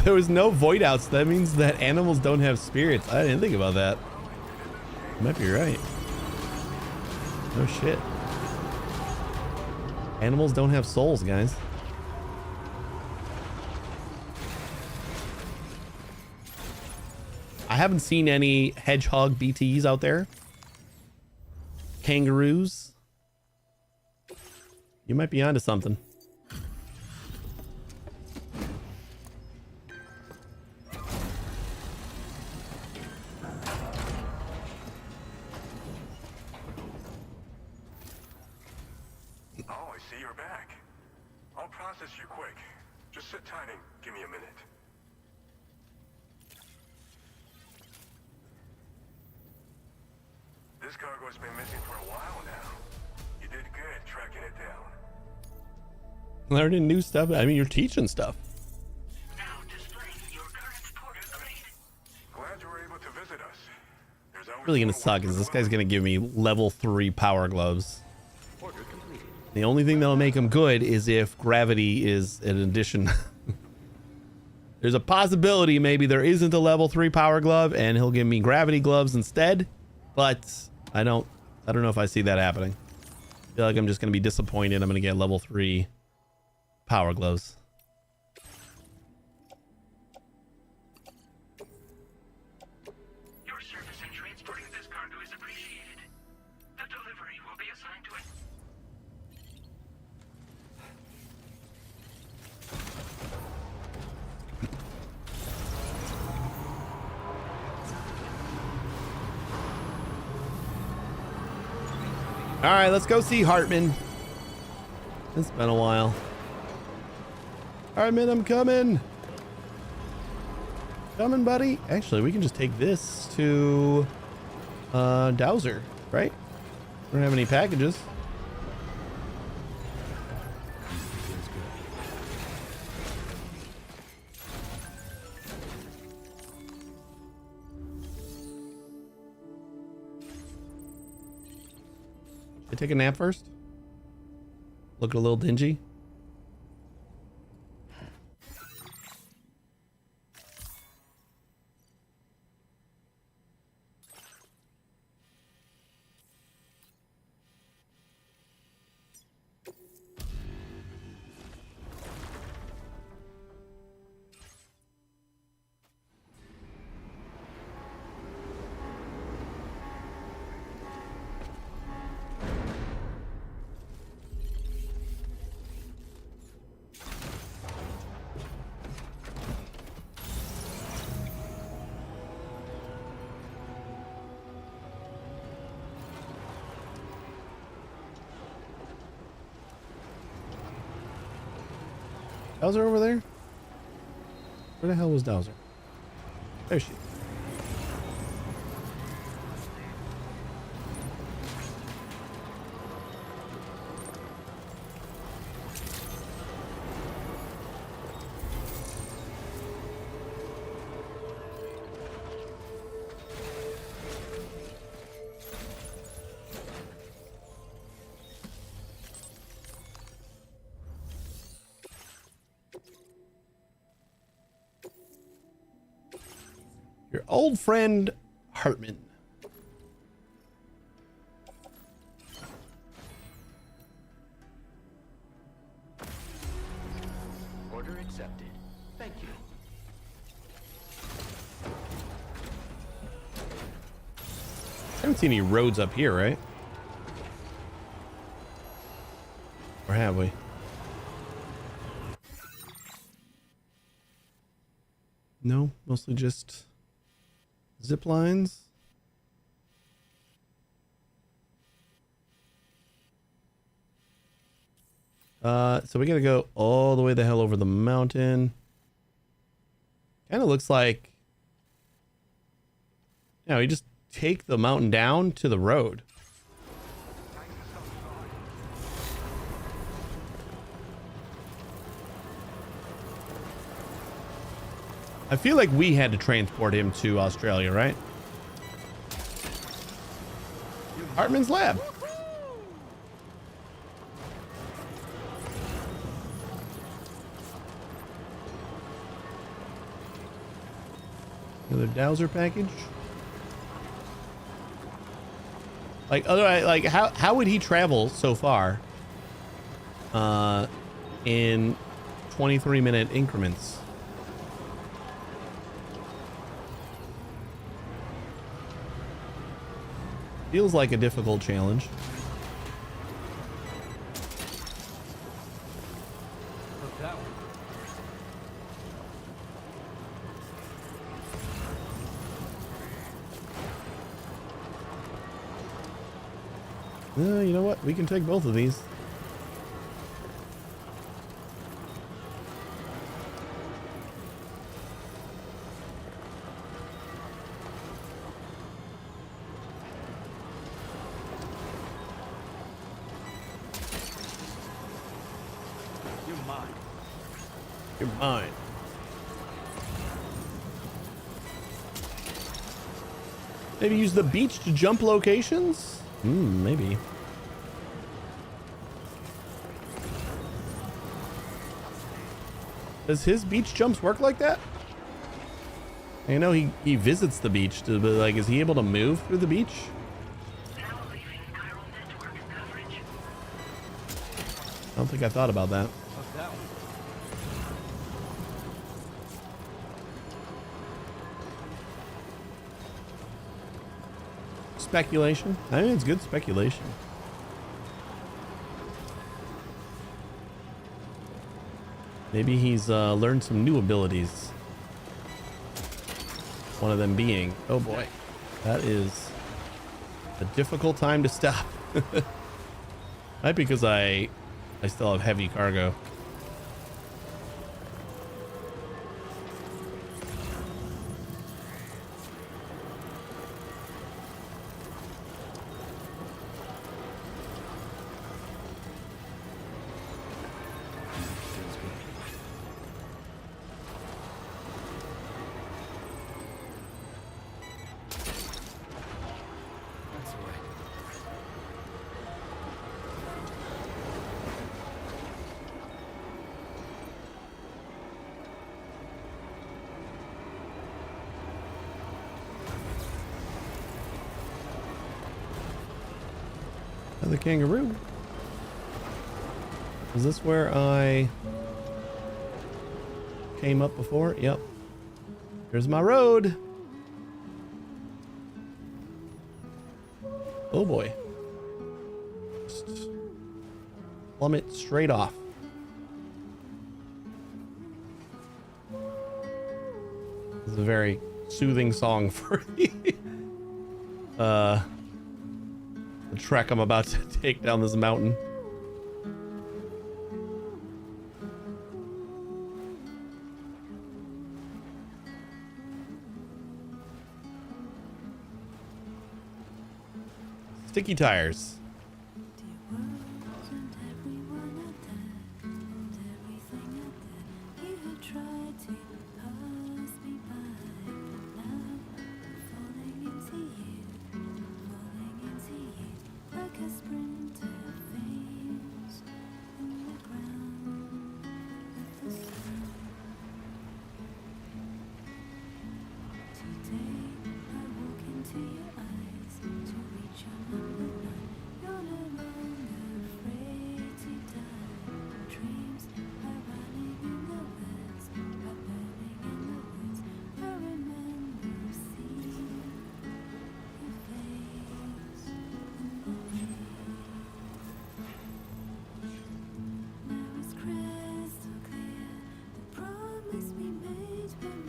There was no void outs. That means that animals don't have spirits. I didn't think about that. You might be right. No shit. Animals don't have souls, guys. I haven't seen any hedgehog BTs out there. Kangaroos. You might be onto something. Learning new stuff. I mean, you're teaching stuff. Now displaying your current port grade. Glad you were able to visit us. There's always Really gonna suck is this guy's gonna give me level 3 power gloves. The only thing that'll make them good is if gravity is an addition. There's a possibility maybe there isn't a level 3 power glove and he'll give me gravity gloves instead, but I don't know if I see that happening. I feel like I'm just gonna be disappointed. I'm gonna get level 3 power gloves. Your service in transporting this cargo is appreciated. The delivery will be assigned to it. All right, let's go see Hartman. It's been a while. Hartman, I'm coming. Coming, buddy. Actually, we can just take this to Dowser, right? We don't have any packages. I take a nap first? Look a little dingy. Dowser over there? Where the hell was Dowser? There she is. Your old friend Hartman. Order accepted. Thank you. I haven't seen any roads up here, right? Or have we? No, mostly just zip lines. So we gotta go all the way the hell over the mountain. Kind of looks like, you know, you just take the mountain down to the road. I feel like we had to transport him to Australia, right? Hartman's lab. Another Dowser package. Like otherwise, like how would he travel so far? In 23-minute increments. Feels like a difficult challenge. You know what? We can take both of these. You're mine. Maybe use the beach to jump locations? Maybe. Does his beach jumps work like that? I know he visits the beach, but like, is he able to move through the beach? I don't think I thought about that. Speculation. I mean, it's good speculation. Maybe he's learned some new abilities. One of them being, oh boy, that is a difficult time to stop. Might be because I still have heavy cargo. The kangaroo. Is this where I came up before? Yep. Here's my road. Oh boy. Just plummet straight off. This is a very soothing song for the trek I'm about to take down this mountain. Sticky tires.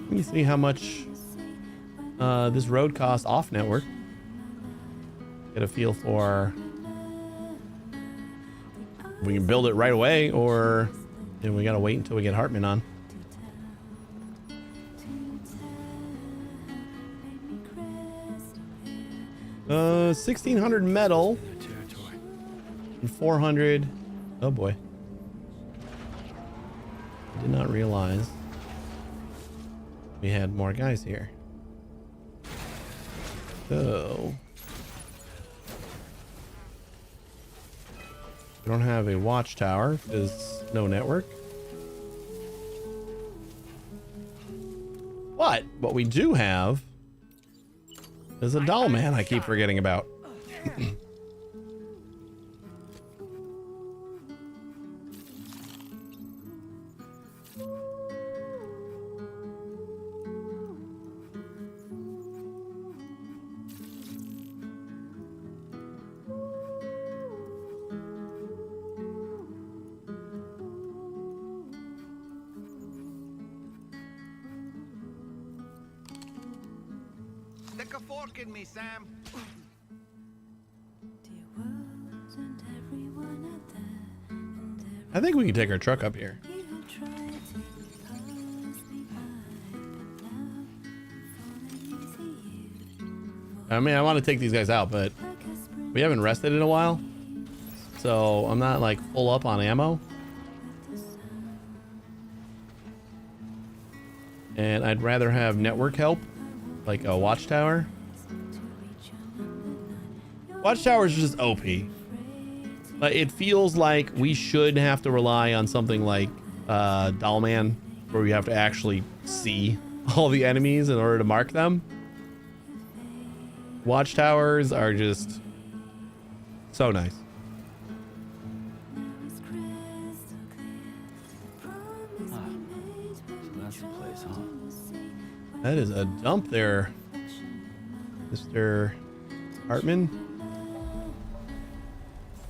Let me see how much this road costs off network. Get a feel for we can build it right away, or we gotta wait until we get Hartman on. Uh, 1,600 metal and 400. Oh boy, I did not realize we had more guys here. So we don't have a watchtower because no network. But what we do have is a doll man I keep forgetting about. Stick a fork in me, Sam. I think we can take our truck up here. I mean, I want to take these guys out, but we haven't rested in a while, so I'm not like full up on ammo. And I'd rather have network help, like a watchtower. Watchtower is just OP. But it feels like we should have to rely on something like Dollman, where we have to actually see all the enemies in order to mark them. Watchtowers are just so nice. That's the place, huh? That is a dump there, Mr. Hartman.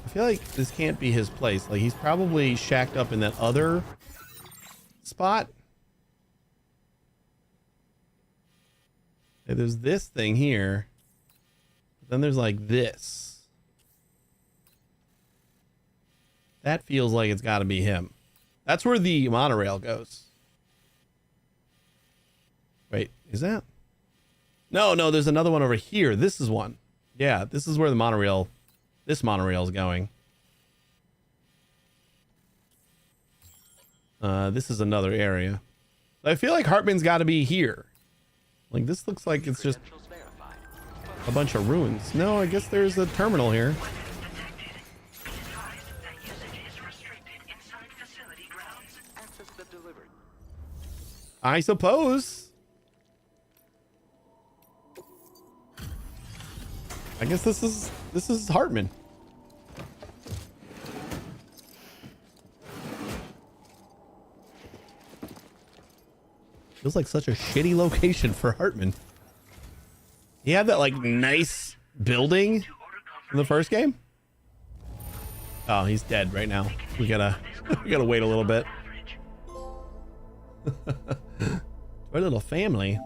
I feel like this can't be his place. Like, he's probably shacked up in that other spot. Okay, there's this thing here. Then there's like this. That feels like it's got to be him. That's where the monorail goes. Wait, is that? No, there's another one over here. This is one. Yeah, this is where the monorail, this monorail is going. This is another area. I feel like Hartman's got to be here. Like, this looks like it's just a bunch of ruins. No, I guess there's a terminal here. I suppose. I guess this is Hartman. Feels like such a shitty location for Hartman. He had that like nice building in the first game. Oh, he's dead right now. We gotta wait a little bit. Our little family.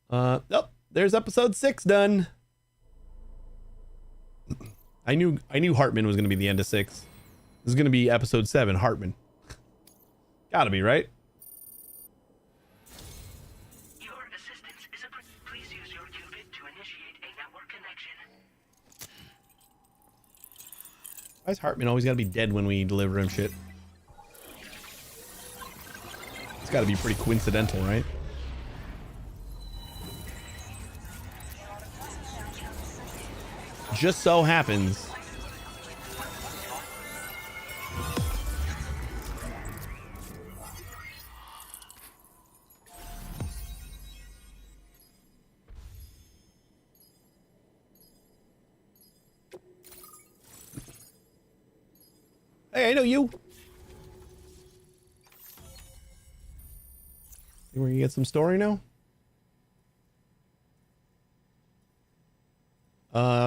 Oh, there's episode 6 done. I knew Hartman was gonna be the end of 6. This is gonna be episode 7, Hartman. Gotta be, right? Your assistance is please use your qubit to initiate a network connection. Why is Hartman always gotta be dead when we deliver him shit? It's gotta be pretty coincidental, right? Just so happens. Hey, I know you. We're gonna get some story now.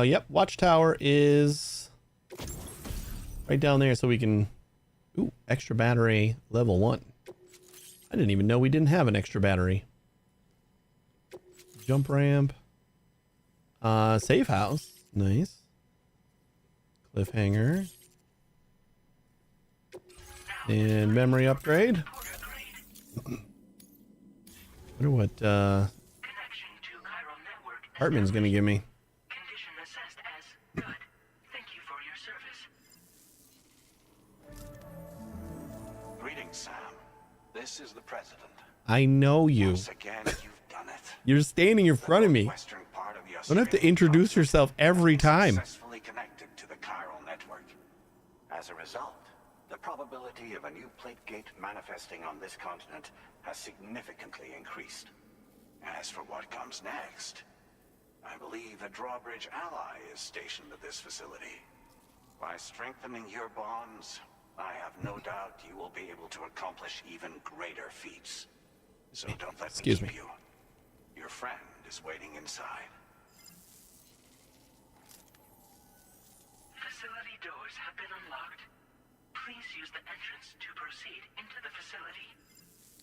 Yep, watchtower is right down there, so we can. Ooh, extra battery level 1. I didn't even know we didn't have an extra battery. Jump ramp. Safe house. Nice. Cliffhanger. And memory upgrade. Wonder what Hartman's gonna give me. Condition assessed as good. Thank you for your service. Greetings, Sam. This is the president. I know you. Once again, you've done it. You're standing in front of me. Western part of your Don't have to introduce yourself every time. Successfully connected to the chiral network. As a result, the probability of a new plate gate manifesting on this continent has significantly increased. As for what comes next, I believe a drawbridge ally is stationed at this facility. By strengthening your bonds, I have no doubt you will be able to accomplish even greater feats. So don't let me keep you. Your friend is waiting inside. Facility doors have been unlocked. Please use the entrance to proceed into the facility.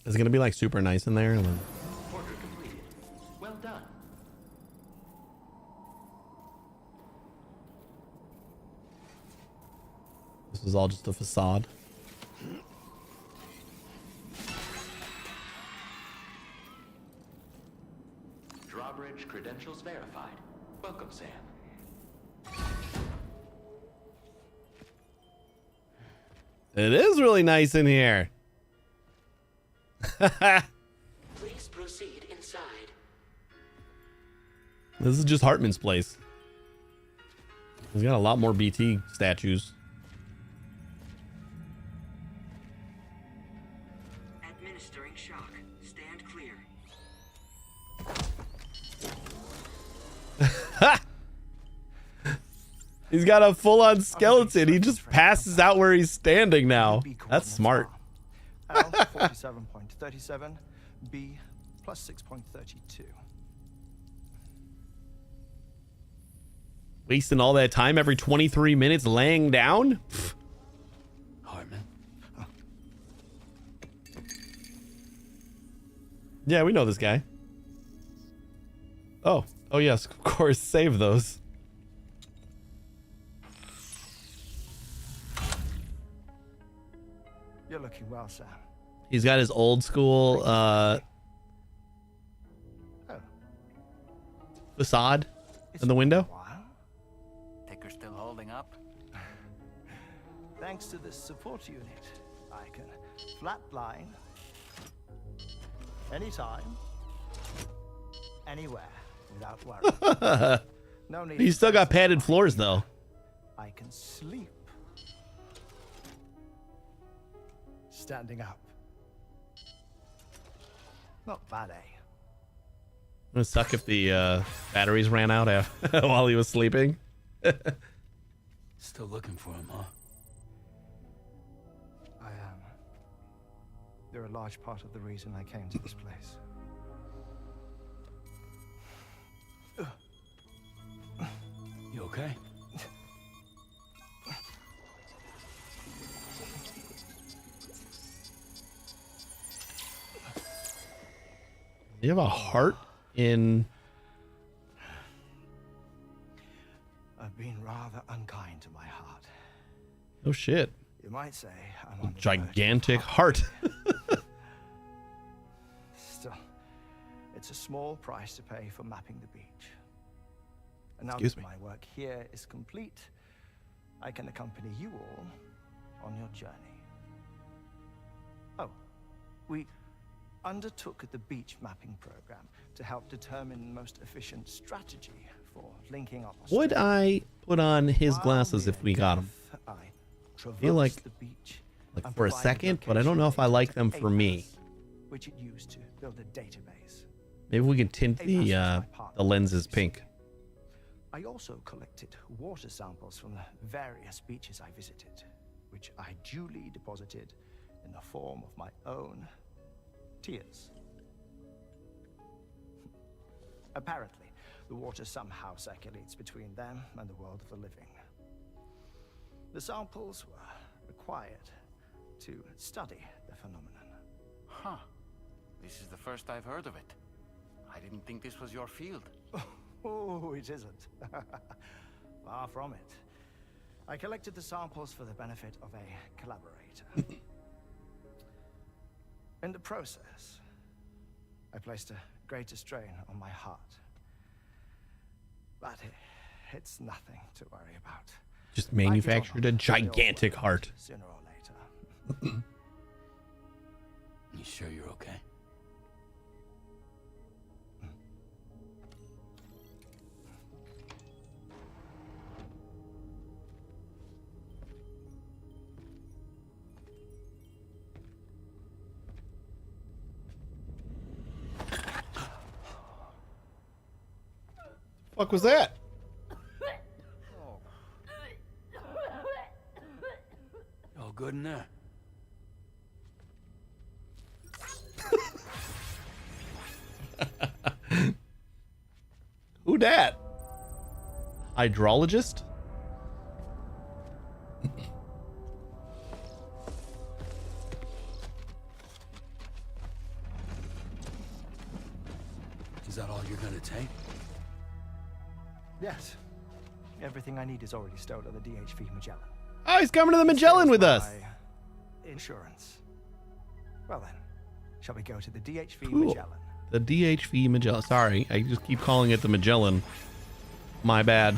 Is it gonna be like super nice in there? Order completed. Well done. This is all just a facade. Drawbridge credentials verified. Welcome, Sam. It is really nice in here. Please proceed inside. This is just Hartman's place. He's got a lot more BT statues. Administering shock. Stand clear. He's got a full-on skeleton. He just passes out where he's standing now. That's smart. L 47.37, B plus 6.32. Wasting all that time every 23 minutes laying down? Hartman. Yeah, we know this guy. Oh yes, of course, save those. working well, sir. He's got his old school facade in the window. Ticker's still holding up. Thanks to this support unit, I can flatline anytime, anywhere, without worry. No need. He's still got padded floors though. I can sleep standing up. Not bad, eh? It would suck if the batteries ran out while he was sleeping. Still looking for him, huh? I am. They're a large part of the reason I came to this place. You okay? You have a heart in... I've been rather unkind to my heart. Oh shit. You might say I'm on the gigantic heart. Still, it's a small price to pay for mapping the beach. And now Excuse that me. my work here is complete, I can accompany you all on your journey. Oh, we undertook the beach mapping program to help determine the most efficient strategy for linking up. Would I put on his glasses if we got him? I feel like the beach for a second, but I don't know if I like them for me. which it used to build a database. Maybe we can tint the lenses pink. I also collected water samples from the various beaches I visited, which I duly deposited in the form of my own tears. Apparently, the water somehow circulates between them and the world of the living. The samples were required to study the phenomenon. Huh. This is the first I've heard of it. I didn't think this was your field. Oh, it isn't. Far from it. I collected the samples for the benefit of a collaborator. In the process, I placed a greater strain on my heart. But it's nothing to worry about. Just manufactured a gigantic heart. Sooner or later. You sure you're okay? Fuck was that? All good in there? Who dat? Hydrologist? Is that all you're gonna take? Yes. Everything I need is already stowed on the DHV Magellan. Oh, he's coming to the Magellan with us. Insurance. Well then, shall we go to the DHV Cool. Magellan? The DHV Magellan. Sorry, I just keep calling it the Magellan. My bad.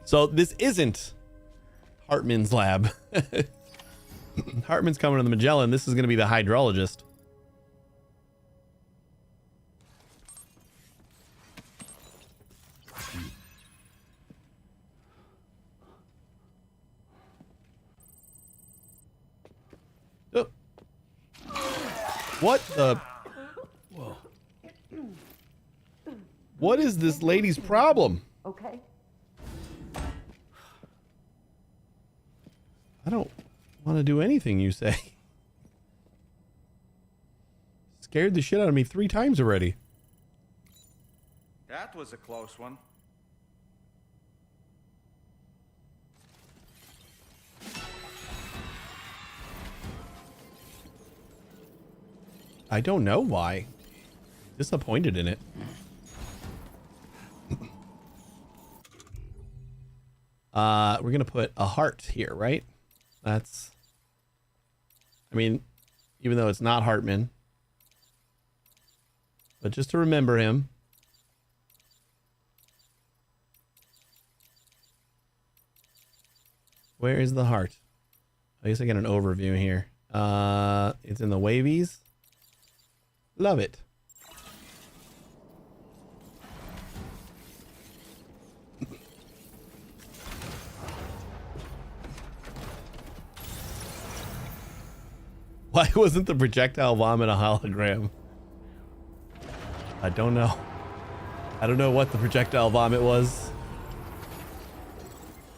So this isn't Hartman's lab. Hartman's coming to the Magellan. This is going to be the hydrologist. Oh. What the? Whoa. What is this lady's problem? Okay. I don't want to do anything you say. Scared the shit out of me 3 times already. That was a close one. I don't know why. Disappointed in it. We're going to put a heart here, right? That's, I mean, even though it's not Hartman, but just to remember him. Where is the heart? I guess I get an overview here. It's in the wavies. Love it. Why wasn't the projectile vomit a hologram? I don't know. I don't know what the projectile vomit was.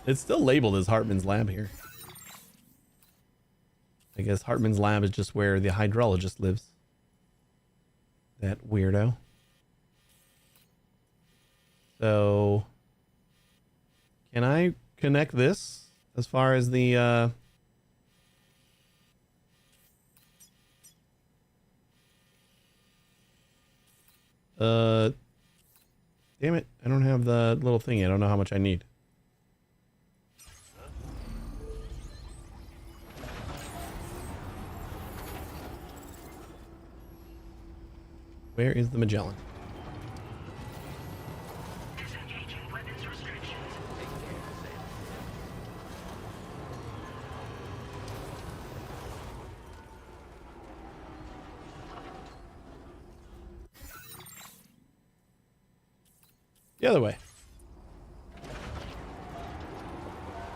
It's still labeled as Hartman's lab here. I guess Hartman's lab is just where the hydrologist lives. That weirdo. So, can I connect this as far as the damn it, I don't have the little thingy. I don't know how much I need. Where is the Magellan? The other way.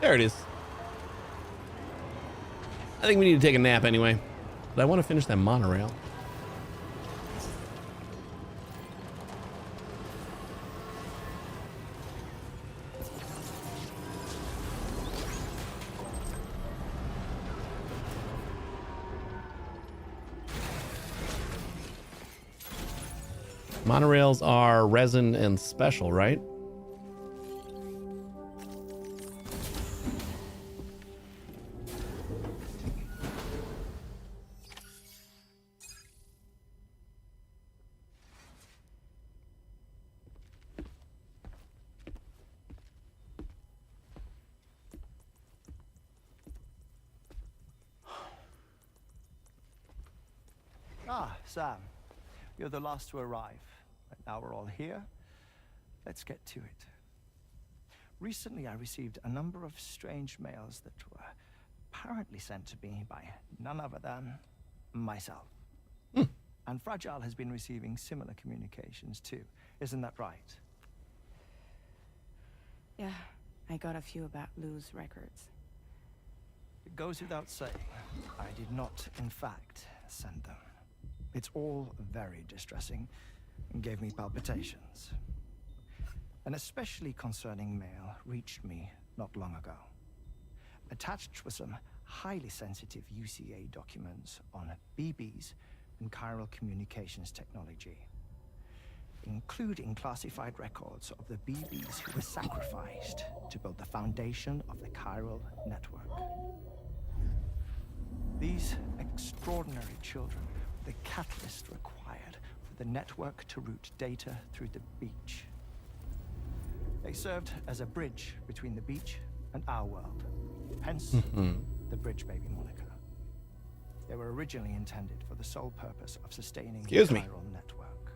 There it is. I think we need to take a nap anyway. But I want to finish that monorail. Monorails are resin and special, right? Ah, Sam. You're the last to arrive. Now we're all here. Let's get to it. Recently, I received a number of strange mails that were apparently sent to me by none other than myself. And Fragile has been receiving similar communications too. Isn't that right? Yeah, I got a few about Lou's records. It goes without saying, I did not, in fact, send them. It's all very distressing and gave me palpitations. An especially concerning mail reached me not long ago. Attached were some highly sensitive UCA documents on BBs and chiral communications technology, including classified records of the BBs who were sacrificed to build the foundation of the chiral network. These extraordinary children were the catalyst required for the network to route data through the beach. They served as a bridge between the beach and our world, hence the Bridge Baby moniker. They were originally intended for the sole purpose of sustaining the chiral network.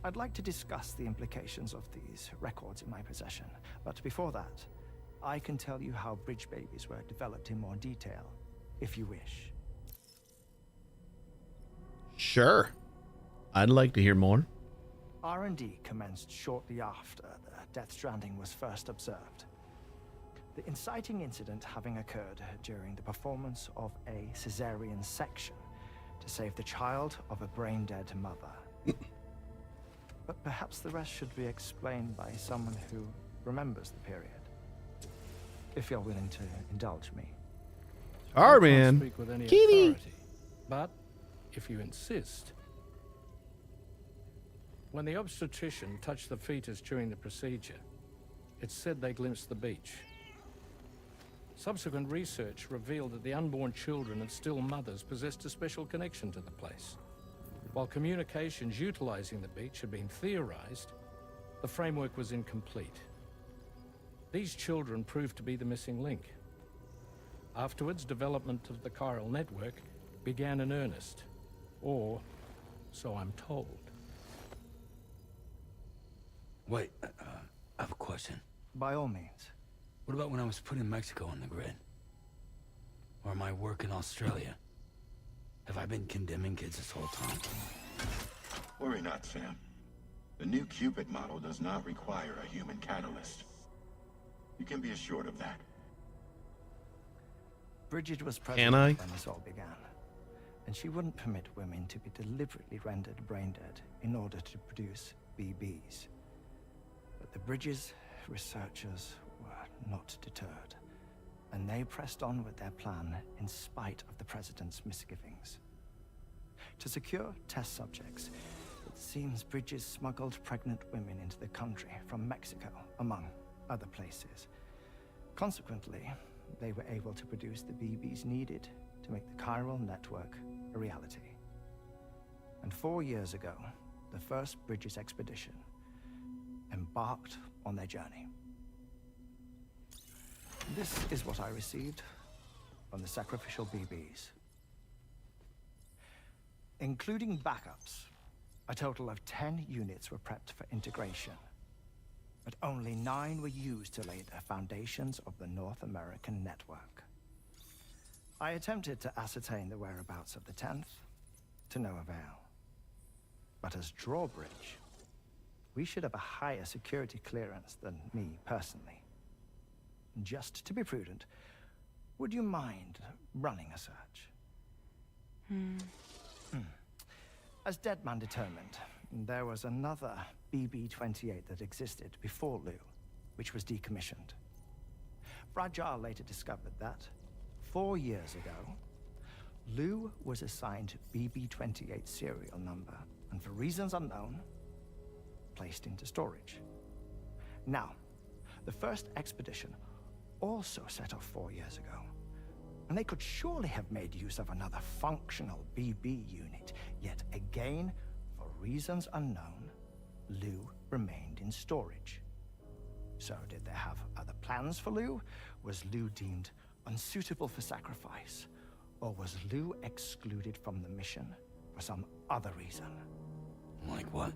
I'd like to discuss the implications of these records in my possession, but before that, I can tell you how Bridge Babies were developed in more detail, if you wish. Sure. I'd like to hear more. R&D commenced shortly after the Death Stranding was first observed. The inciting incident having occurred during the performance of a cesarean section to save the child of a brain-dead mother. But perhaps the rest should be explained by someone who remembers the period. If you're willing to indulge me. Our I can't man. speak with any Kitty. authority, but if you insist. When the obstetrician touched the fetus during the procedure, it said they glimpsed the beach. Subsequent research revealed that the unborn children and still mothers possessed a special connection to the place. While communications utilizing the beach had been theorized, the framework was incomplete. These children proved to be the missing link. Afterwards, development of the chiral network began in earnest. Or, so I'm told. Wait, I have a question. By all means. What about when I was put in Mexico on the grid? Or my work in Australia? Have I been condemning kids this whole time? Worry not, Sam. The new Cupid model does not require a human catalyst. You can be assured of that. Bridget was present when this all began, and she wouldn't permit women to be deliberately rendered brain dead in order to produce BBs. But the Bridges researchers were not deterred, and they pressed on with their plan in spite of the President's misgivings. To secure test subjects, it seems Bridges smuggled pregnant women into the country from Mexico, among other places. Consequently, they were able to produce the BBs needed to make the chiral network a reality. And 4 years ago, the first Bridges expedition embarked on their journey. This is what I received from the sacrificial BBs. Including backups, a total of 10 units were prepped for integration, but only 9 were used to lay the foundations of the North American network. I attempted to ascertain the whereabouts of the 10th, to no avail. But as drawbridge, we should have a higher security clearance than me personally. Just to be prudent, would you mind running a search? As Deadman determined, there was another BB-28 that existed before Lou, which was decommissioned. Fragile later discovered that, 4 years ago, Lou was assigned BB-28 serial number, and for reasons unknown, placed into storage. Now, the first expedition also set off 4 years ago, and they could surely have made use of another functional BB unit, yet again, for reasons unknown, Lou remained in storage. So did they have other plans for Lou? Was Lou deemed unsuitable for sacrifice? Or was Lou excluded from the mission for some other reason? Like what?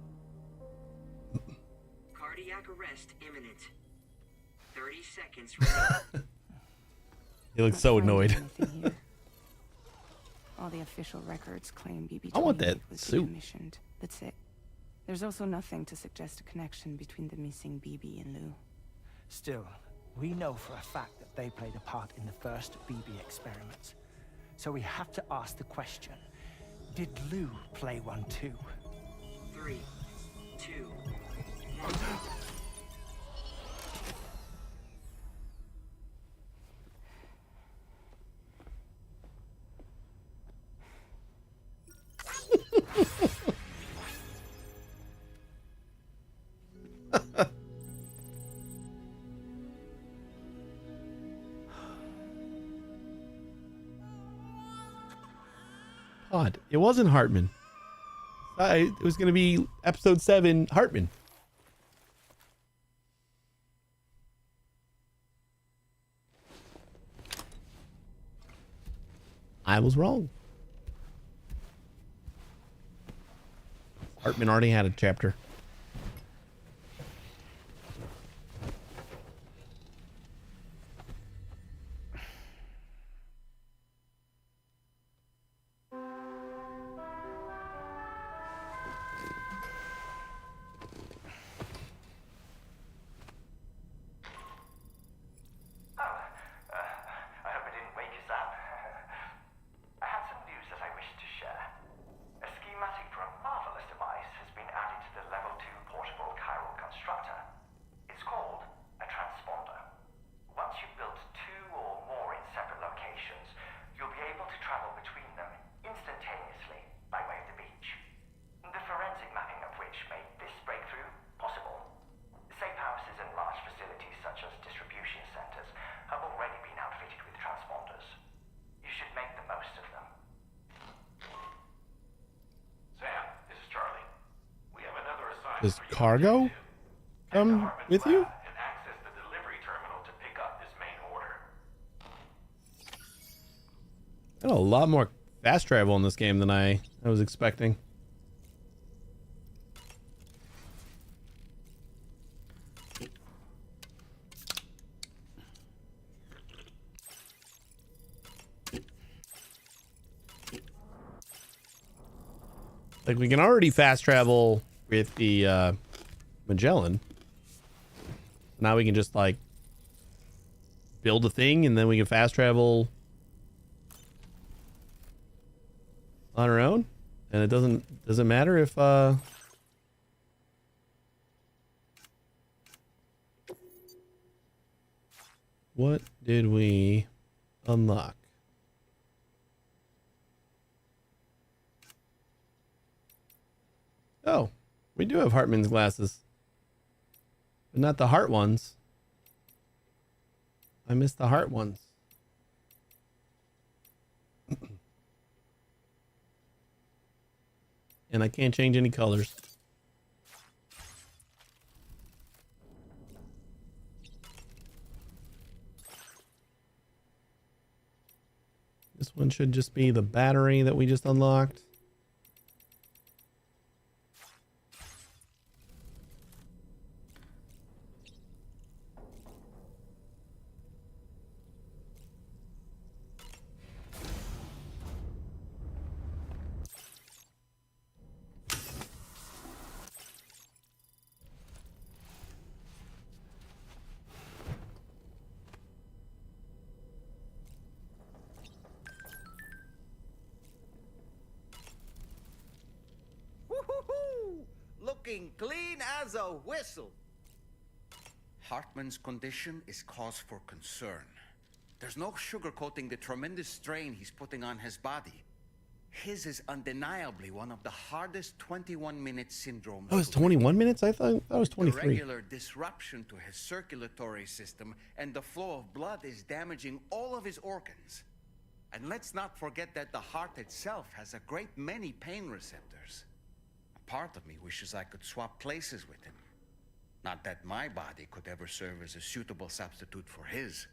Cardiac arrest imminent. 30 seconds. He looks so annoyed. All the official records claim BB-28 I want that was suit. decommissioned. That's it. There's also nothing to suggest a connection between the missing BB and Lou. Still, we know for a fact that they played a part in the first BB experiments. So we have to ask the question, did Lou play one too? 3, 2, 1. Odd. It wasn't Hartman. It was going to be episode 7 Hartman. I was wrong. Hartman already had a chapter. Does cargo come with you? And access the delivery terminal Got a lot more fast travel in this game than I was expecting. Like, we can already fast travel with the Magellan. Now we can just like build a thing and then we can fast travel on our own, and it doesn't matter if what did we unlock? Oh, we do have Hartman's glasses, but not the heart ones. I missed the heart ones. And I can't change any colors. This one should just be the battery that we just unlocked. Looking clean as a whistle. Hartman's condition is cause for concern. There's no sugarcoating the tremendous strain he's putting on his body. His is undeniably one of the hardest 21-minute syndromes. Oh, it's 21 minutes? I thought that was 23. The regular disruption to his circulatory system and the flow of blood is damaging all of his organs. And let's not forget that the heart itself has a great many pain receptors. A part of me wishes I could swap places with him. Not that my body could ever serve as a suitable substitute for his.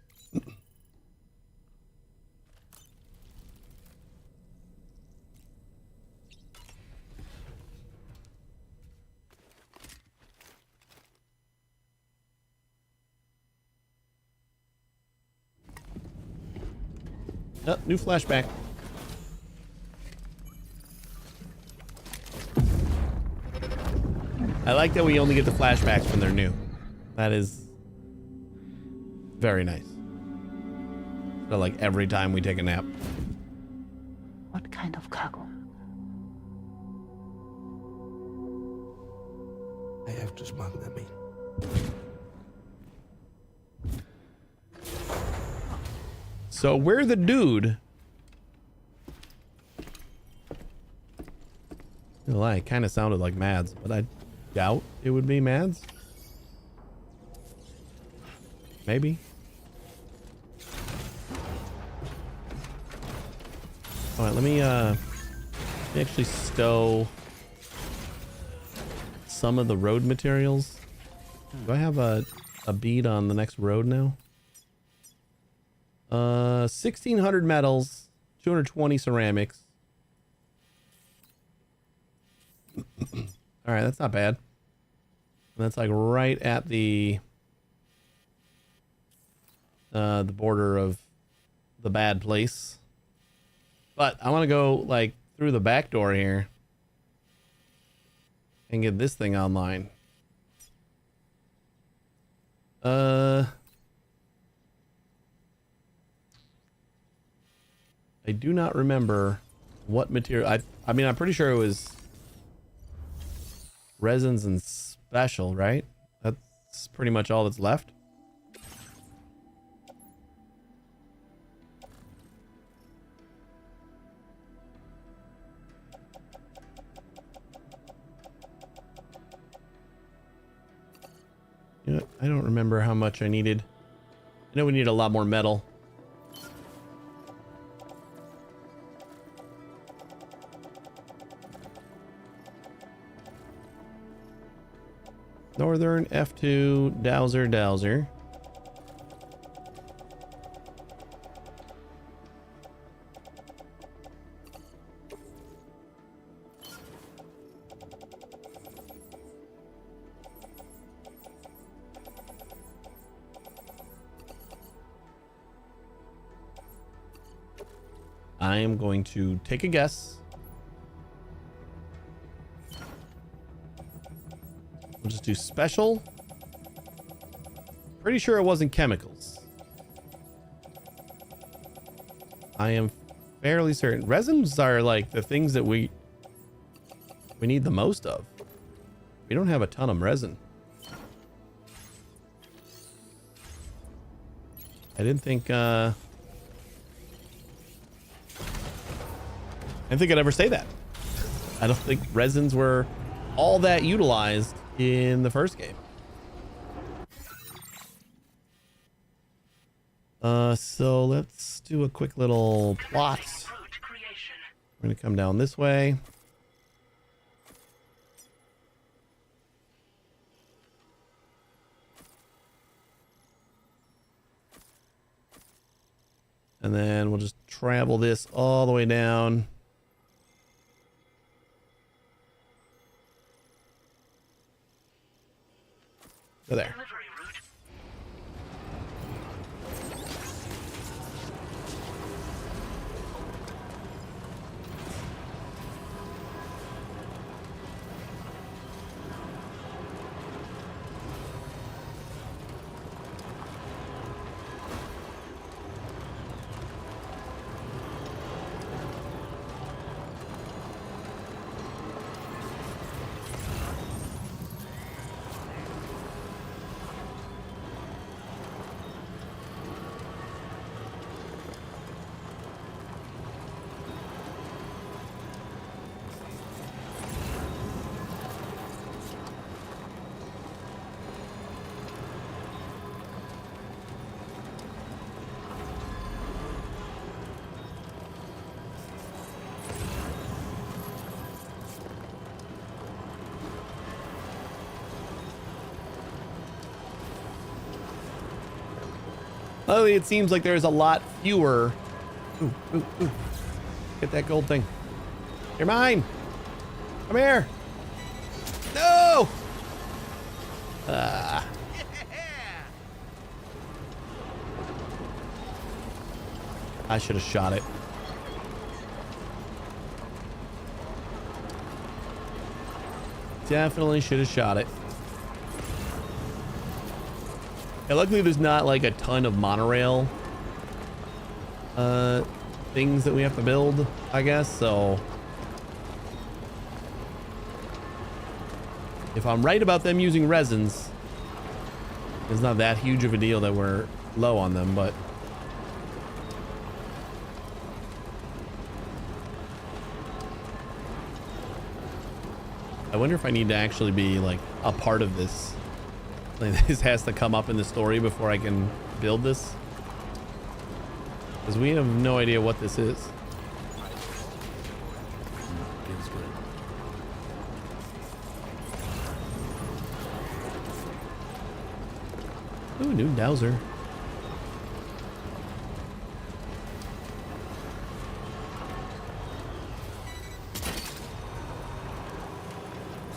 Oh, new flashback. I like that we only get the flashbacks when they're new. That is very nice. But like every time we take a nap. What kind of cargo? I have to smuggle them in. So we're the dude. No lie, it kind of sounded like Mads, but I doubt it would be Mads. Maybe. All right, let me actually stow some of the road materials. Do I have a bead on the next road now? 1,600 metals, 220 ceramics. All right, that's not bad. And that's like right at the border of the bad place. But I want to go like through the back door here and get this thing online. I do not remember what material. I mean, I'm pretty sure it was resins and special, right? That's pretty much all that's left. You know, I don't remember how much I needed. I know we need a lot more metal. Northern F2 Dowser. I am going to take a guess. We'll just do special. Pretty sure it wasn't chemicals. I am fairly certain. Resins are like the things that we need the most of. We don't have a ton of resin. I didn't think I'd ever say that. I don't think resins were all that utilized in the first game. So let's do a quick little plot. We're gonna come down this way. And then we'll just travel this all the way down. So there. Luckily, it seems like there's a lot fewer. Ooh, ooh, ooh. Get that gold thing. You're mine. Come here. No. I should have shot it. Definitely should have shot it. Yeah, luckily there's not like a ton of monorail things that we have to build, I guess. So if I'm right about them using resins, it's not that huge of a deal that we're low on them, but I wonder if I need to actually be like a part of this. Like, this has to come up in the story before I can build this, because we have no idea what this is. Feels good. Ooh, new dowser.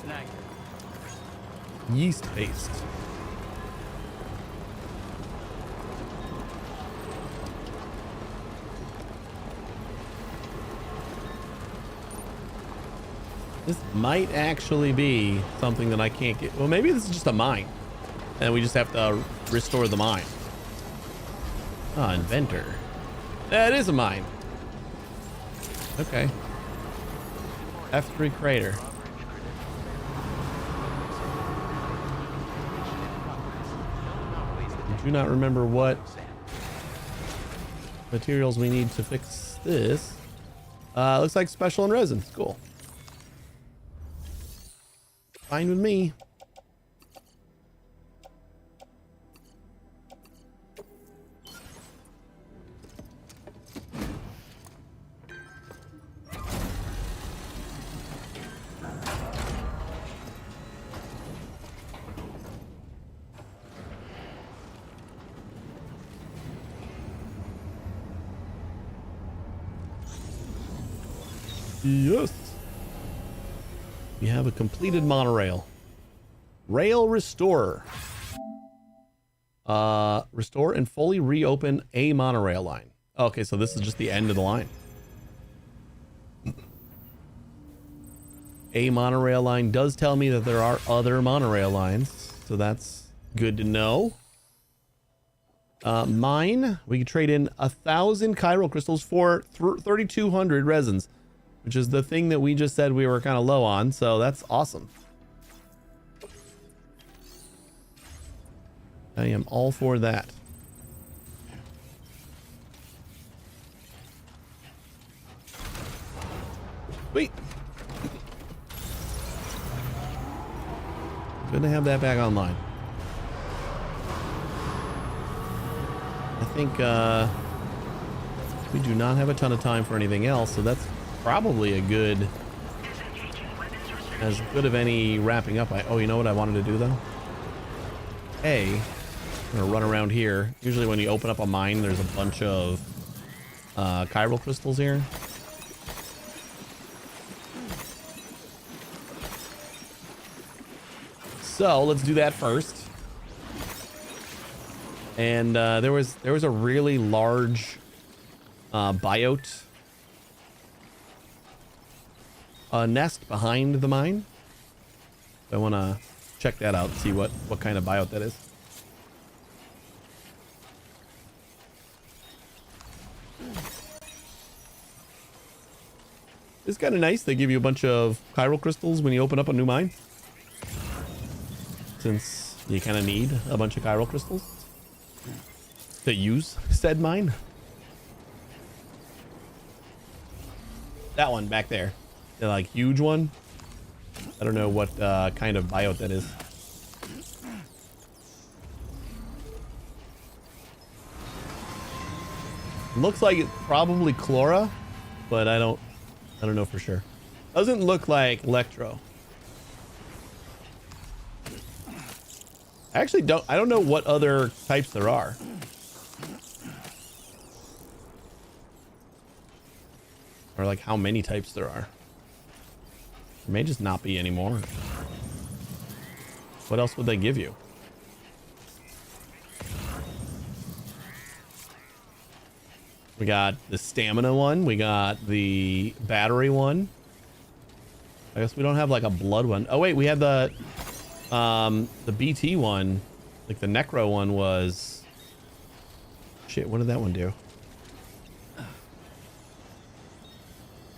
Snag. Yeast paste. This might actually be something that I can't get. Well, maybe this is just a mine, and we just have to restore the mine. Ah, inventor. That is a mine. Okay. F3 crater. I do not remember what materials we need to fix this. Looks like special and resins. Cool. Fine with me. Yes. We have a completed monorail. Rail Restorer. Restore and fully reopen a monorail line. Okay, so this is just the end of the line. a monorail line does tell me that there are other monorail lines, so that's good to know. Mine, we can trade in 1,000 chiral crystals for 3,200 resins, which is the thing that we just said we were kind of low on, so that's awesome. I am all for that. Sweet. Good to have that back online. I think we do not have a ton of time for anything else, so that's probably a good, as good of any wrapping up. Oh, you know what I wanted to do though? I'm gonna run around here. Usually when you open up a mine, there's a bunch of chiral crystals here. So let's do that first. And there was a really large biote nest behind the mine. So I want to check that out, see what kind of biote that is. It's kind of nice. They give you a bunch of chiral crystals when you open up a new mine, since you kind of need a bunch of chiral crystals to use said mine. That one back there, the like huge one. I don't know what kind of biote that is. Looks like it's probably Chlora, but I don't know for sure. Doesn't look like Electro. I don't know what other types there are. Or like how many types there are. There may just not be anymore. What else would they give you? We got the stamina one. We got the battery one. I guess we don't have like a blood one. Oh wait, we had the BT one. Like the Necro one was... Shit, what did that one do?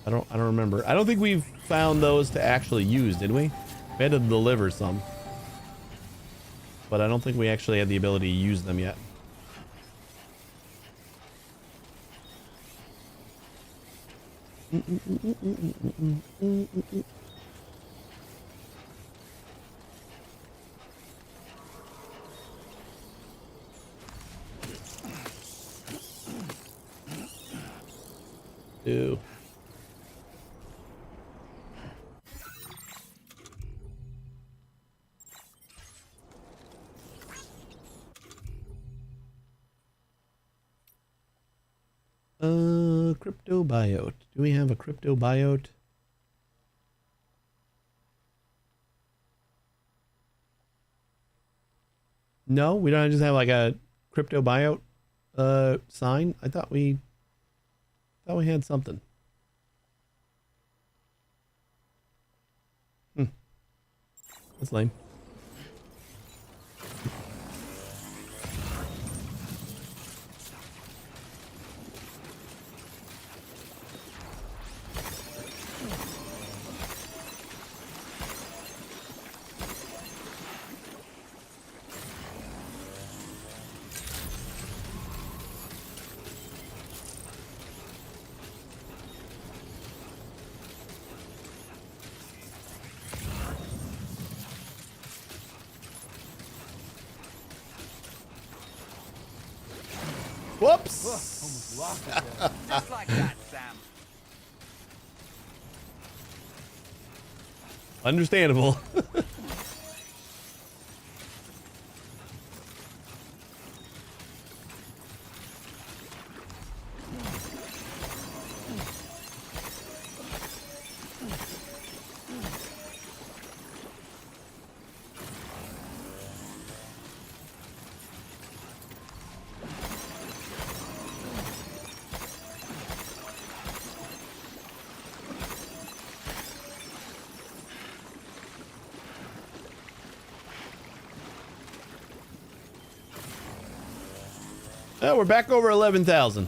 I don't remember. I don't think we've found those to actually use, did we? We had to deliver some. But I don't think we actually had the ability to use them yet. Ew. Crypto biote. Do we have a crypto biote? No, we don't just have like a crypto biote sign. I thought we had something. That's lame. Whoops! Almost lost it there. Just like that, Sam. Understandable. Oh, we're back over 11,000.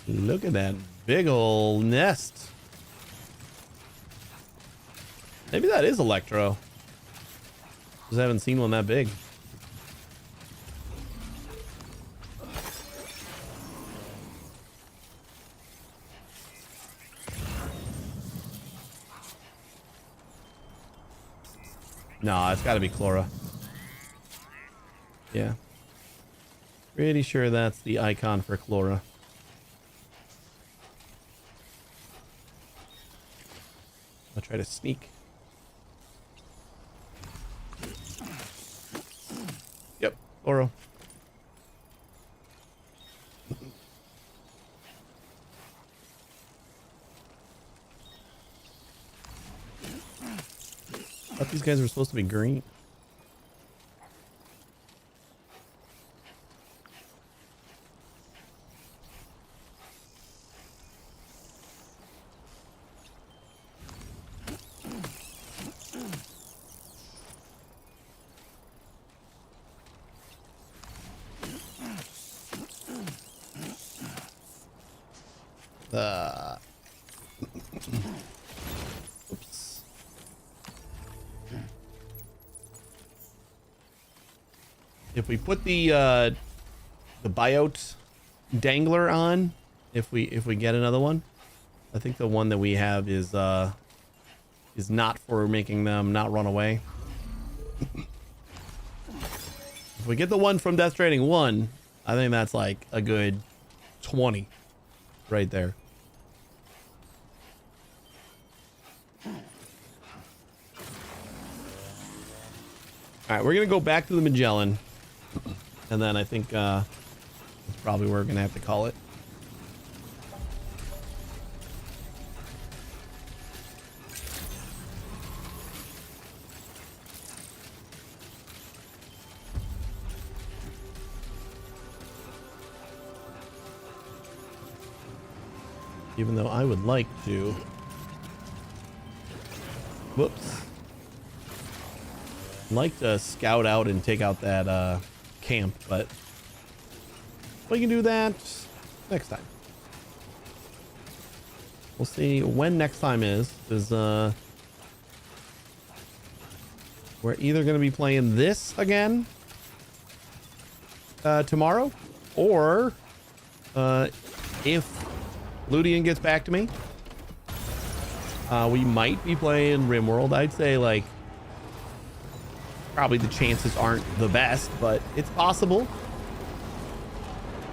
Look at that big old nest. Maybe that is Electro. Just haven't seen one that big. No, it's got to be Chlora. Yeah. Pretty sure that's the icon for Chlora. I'll try to sneak. Yep, Oro. I thought these guys were supposed to be green. Oops. If we put the buyout dangler on, if we get another one, I think the one that we have is not for making them not run away. If we get the one from Death Stranding 1, I think that's like a good 20 right there. All right, we're gonna go back to the Magellan, and then I think that's probably where we're gonna have to call it. Even though I would like to. Whoops. Like to scout out and take out that camp, but we can do that next time. We'll see when next time is we're either going to be playing this again tomorrow, or if Ludian gets back to me, we might be playing RimWorld. I'd say like probably the chances aren't the best, but it's possible.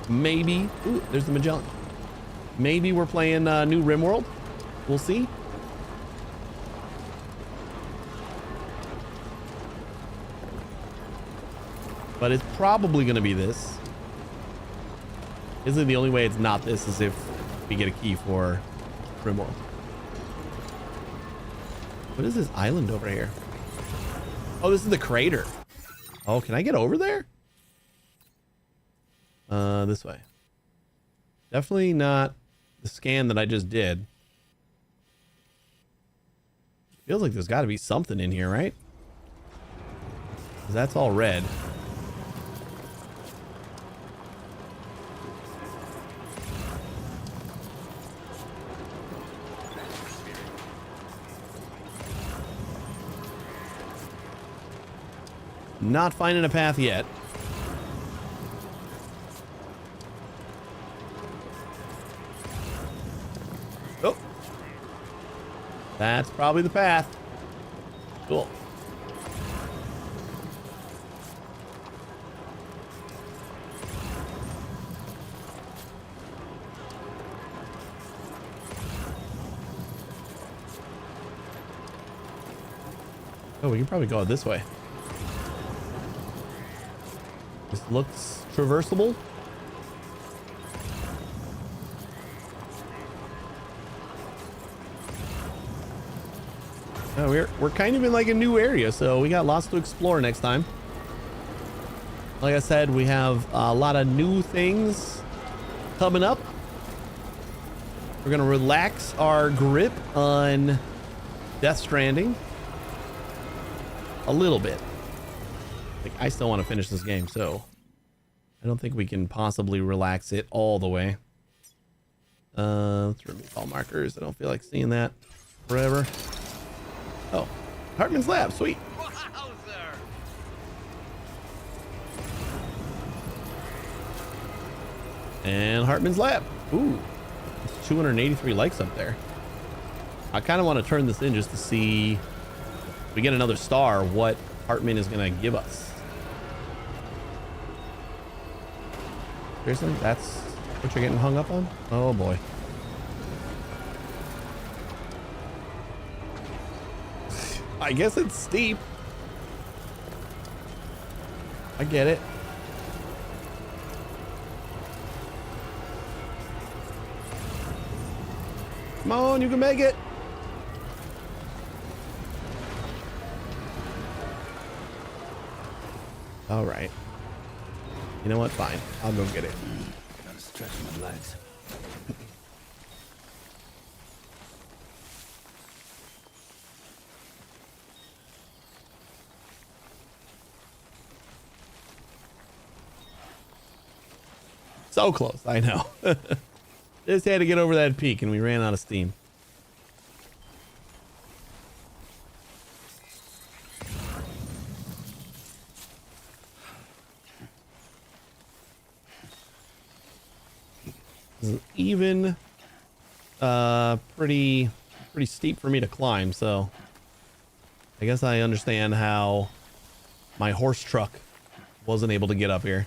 Maybe. Ooh, there's the Magellan. Maybe we're playing new RimWorld. We'll see. But it's probably going to be this. Isn't the only way it's not this is if we get a key for RimWorld. What is this island over here? Oh, this is the crater. Oh, can I get over there? This way. Definitely not the scan that I just did. Feels like there's got to be something in here, right? 'Cause that's all red. Not finding a path yet. Oh. That's probably the path. Cool. Oh, we can probably go this way. This looks traversable. We're kind of in like a new area, so we got lots to explore next time. Like I said, we have a lot of new things coming up. We're gonna relax our grip on Death Stranding a little bit. Like, I still want to finish this game, so I don't think we can possibly relax it all the way. Let's remove all markers. I don't feel like seeing that forever. Oh, Hartman's lab, sweet. And Hartman's lab. Ooh, it's 283 likes up there. I kind of want to turn this in just to see if we get another star, what Hartman is going to give us. Seriously? That's what you're getting hung up on? Oh boy. I guess it's steep. I get it. Come on, you can make it. All right. You know what? Fine. I'll go get it. Gotta stretch my legs. So close. I know. Just had to get over that peak and we ran out of steam. This is even pretty steep for me to climb, so I guess I understand how my horse truck wasn't able to get up here.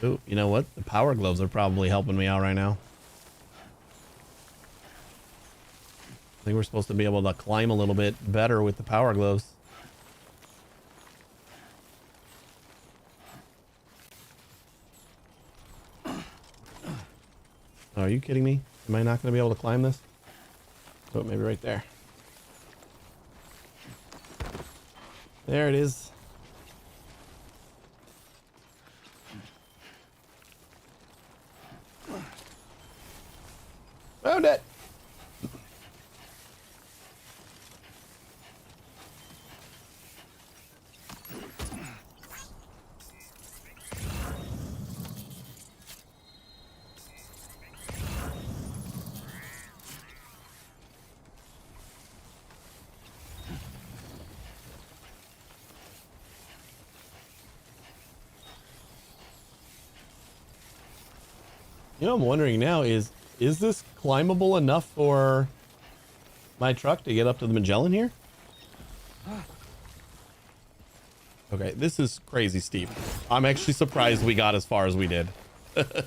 Ooh, you know what? The power gloves are probably helping me out right now. I think we're supposed to be able to climb a little bit better with the power gloves. Oh, are you kidding me? Am I not going to be able to climb this? Oh, maybe right there. There it is. Found it. You know, I'm wondering now, is this climbable enough for my truck to get up to the Magellan here? Okay, this is crazy steep. I'm actually surprised we got as far as we did. Did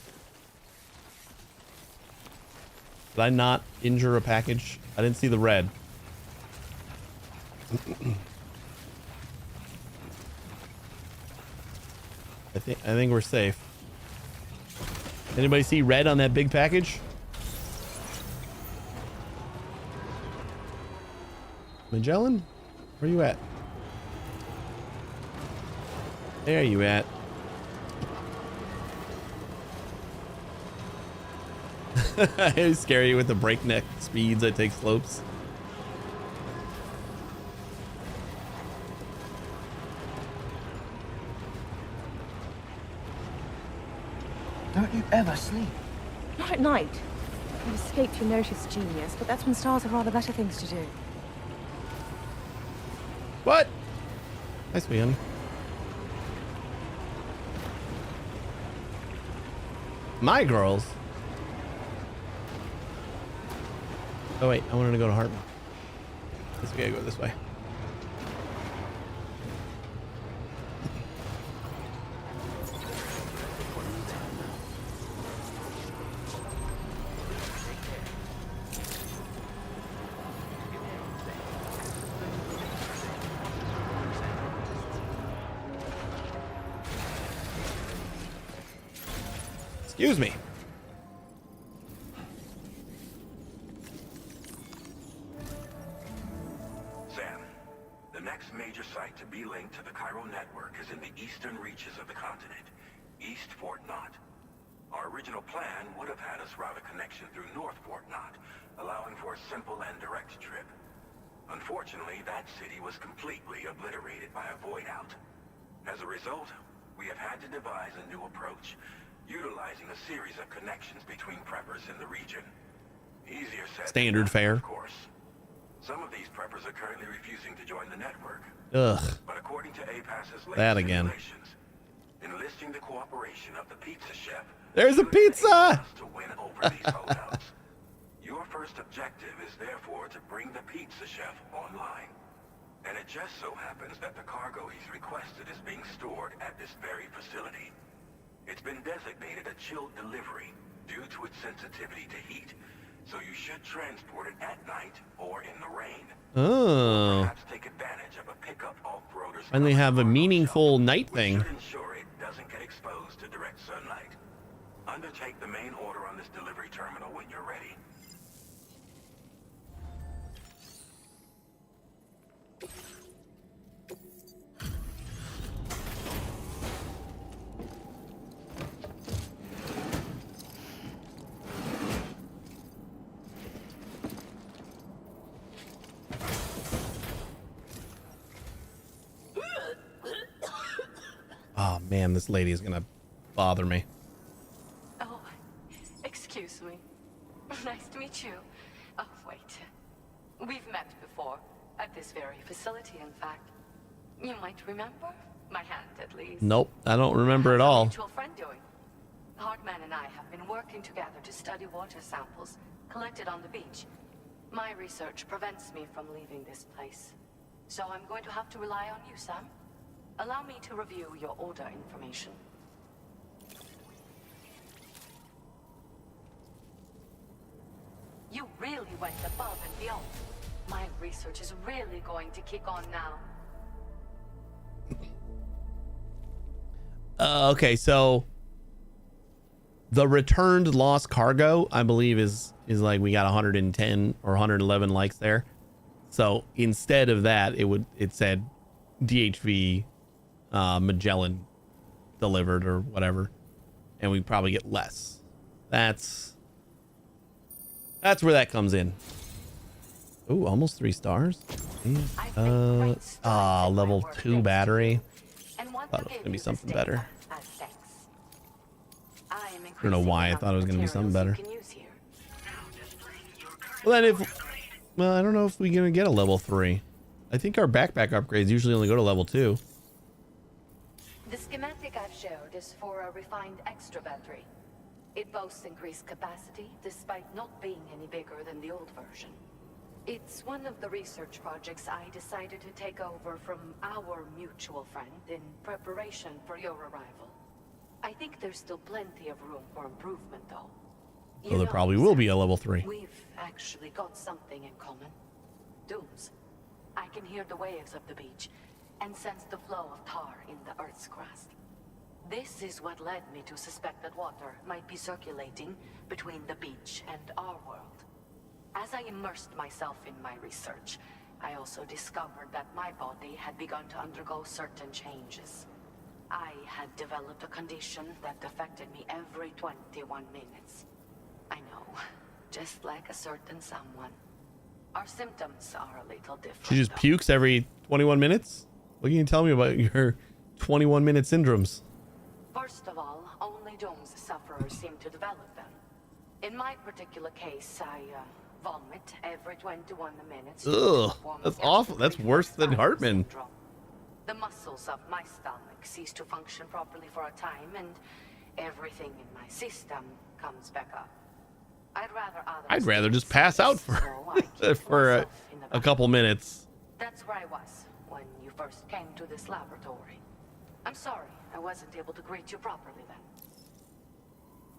I not injure a package? I didn't see the red. I think we're safe. Anybody see red on that big package? Magellan? Where you at? There you at. It's scary with the breakneck speeds I take slopes. Don't you ever sleep? Not at night. You've escaped your notice, genius, but that's when stars have rather better things to do. What? Nice one. My girls. Oh wait, I wanted to go to Hartman. Guess we gotta go this way. Excuse me. Sam, the next major site to be linked to the chiral network is in the eastern reaches of the continent, East Fort Knott. Our original plan would have had us route a connection through North Fort Knott, allowing for a simple and direct trip. Unfortunately, that city was completely obliterated by a void out. As a result, we have had to devise a new approach, utilizing a series of connections between preppers in the region. Easier said Standard fare. Of course. Some of these preppers are currently refusing to join the network. Ugh. But according to APAS's That latest again. simulations, enlisting the cooperation of the pizza chef. There's a pizza! To win over these holdouts. Your first objective is therefore to bring the pizza chef online. And it just so happens that the cargo he's requested is being stored at this very facility. It's been designated a chilled delivery due to its sensitivity to heat, so you should transport it at night or in the rain. Oh. Perhaps take advantage of a pickup off-roader's And they have a meaningful night thing. ensure it doesn't get exposed to direct sunlight. Undertake the main order on this delivery terminal when you're ready. Oh man, this lady is gonna bother me. Oh, excuse me. Nice to meet you. Oh, wait. We've met before. At this very facility, in fact. You might remember? My hand, at least. Nope, I don't remember at all. Mutual friend doing? Hardman and I have been working together to study water samples collected on the beach. My research prevents me from leaving this place. So I'm going to have to rely on you, Sam. Allow me to review your order information. You really went above and beyond. My research is really going to kick on now. Okay, so the returned lost cargo, I believe, is like we got 110 or 111 likes there. So instead of that, it said DHV Magellan delivered or whatever, and we probably get less. That's where that comes in. Ooh, almost 3 stars. Level 2 battery. Thought it was gonna be something better. I don't know why I thought it was gonna be something better. Well, then I don't know if we're gonna get a level 3. I think our backpack upgrades usually only go to level 2. The schematic I've showed is for a refined extra battery. It boasts increased capacity despite not being any bigger than the old version. It's one of the research projects I decided to take over from our mutual friend in preparation for your arrival. I think there's still plenty of room for improvement, though. So there probably will be a level 3. We've actually got something in common. Dooms. I can hear the waves of the beach and sense the flow of tar in the Earth's crust. This is what led me to suspect that water might be circulating between the beach and our world. As I immersed myself in my research, I also discovered that my body had begun to undergo certain changes. I had developed a condition that affected me every 21 minutes. I know, just like a certain someone. Our symptoms are a little different. She just pukes every 21 minutes? What can you tell me about your 21-minute syndromes? First of all, only Dooms sufferers seem to develop them. In my particular case, I vomit every 21 minutes. Ugh, that's awful. That's worse than Hartman. The muscles of my stomach cease to function properly for a time, and everything in my system comes back up. I'd rather just pass out for a couple minutes. That's where I was when you first came to this laboratory. I'm sorry I wasn't able to greet you properly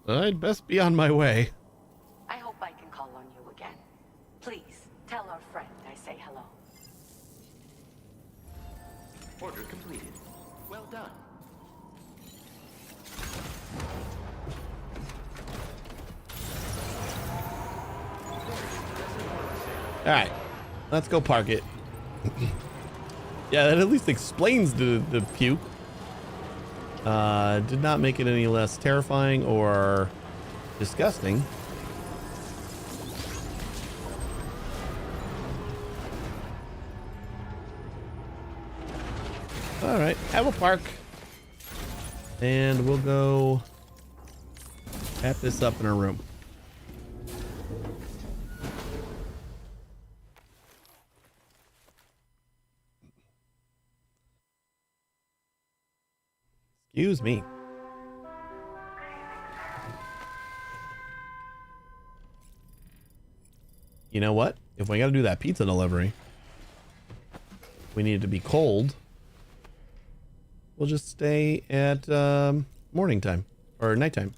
then. I'd best be on my way. I hope I can call on you again. Please, tell our friend I say hello. Order completed. Well done. right, let's go park it. Yeah, that at least explains the puke. Did not make it any less terrifying or disgusting. All right, have a park. And we'll go wrap this up in our room. Excuse me. You know what? If we got to do that pizza delivery, we need it to be cold. We'll just stay at morning time or nighttime.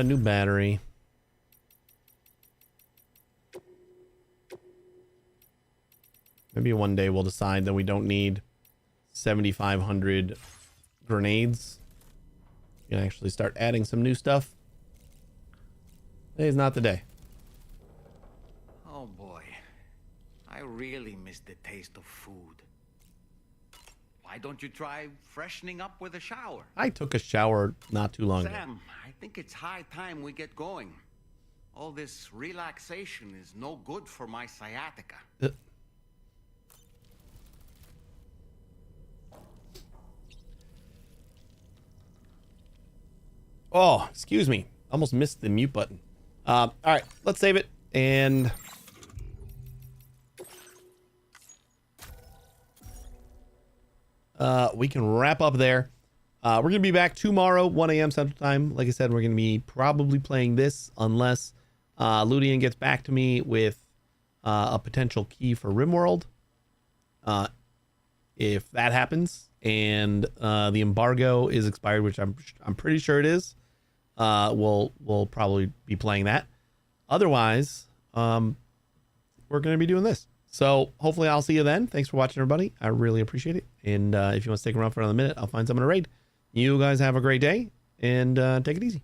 New battery. Maybe one day we'll decide that we don't need 7,500 grenades. We can actually start adding some new stuff. Today's not the day. Oh boy, I really miss the taste of food. Why don't you try freshening up with a shower? I took a shower not too long ago. Sam, I think it's high time we get going. All this relaxation is no good for my sciatica. Oh, excuse me. Almost missed the mute button. All right, let's save it and we can wrap up there. We're going to be back tomorrow, 1 a.m. Central Time. Like I said, we're going to be probably playing this unless Ludian gets back to me with a potential key for RimWorld. If that happens and the embargo is expired, which I'm pretty sure it is, we'll probably be playing that. Otherwise, we're going to be doing this. So hopefully I'll see you then. Thanks for watching, everybody. I really appreciate it. And if you want to stick around for another minute, I'll find someone to raid. You guys have a great day and take it easy.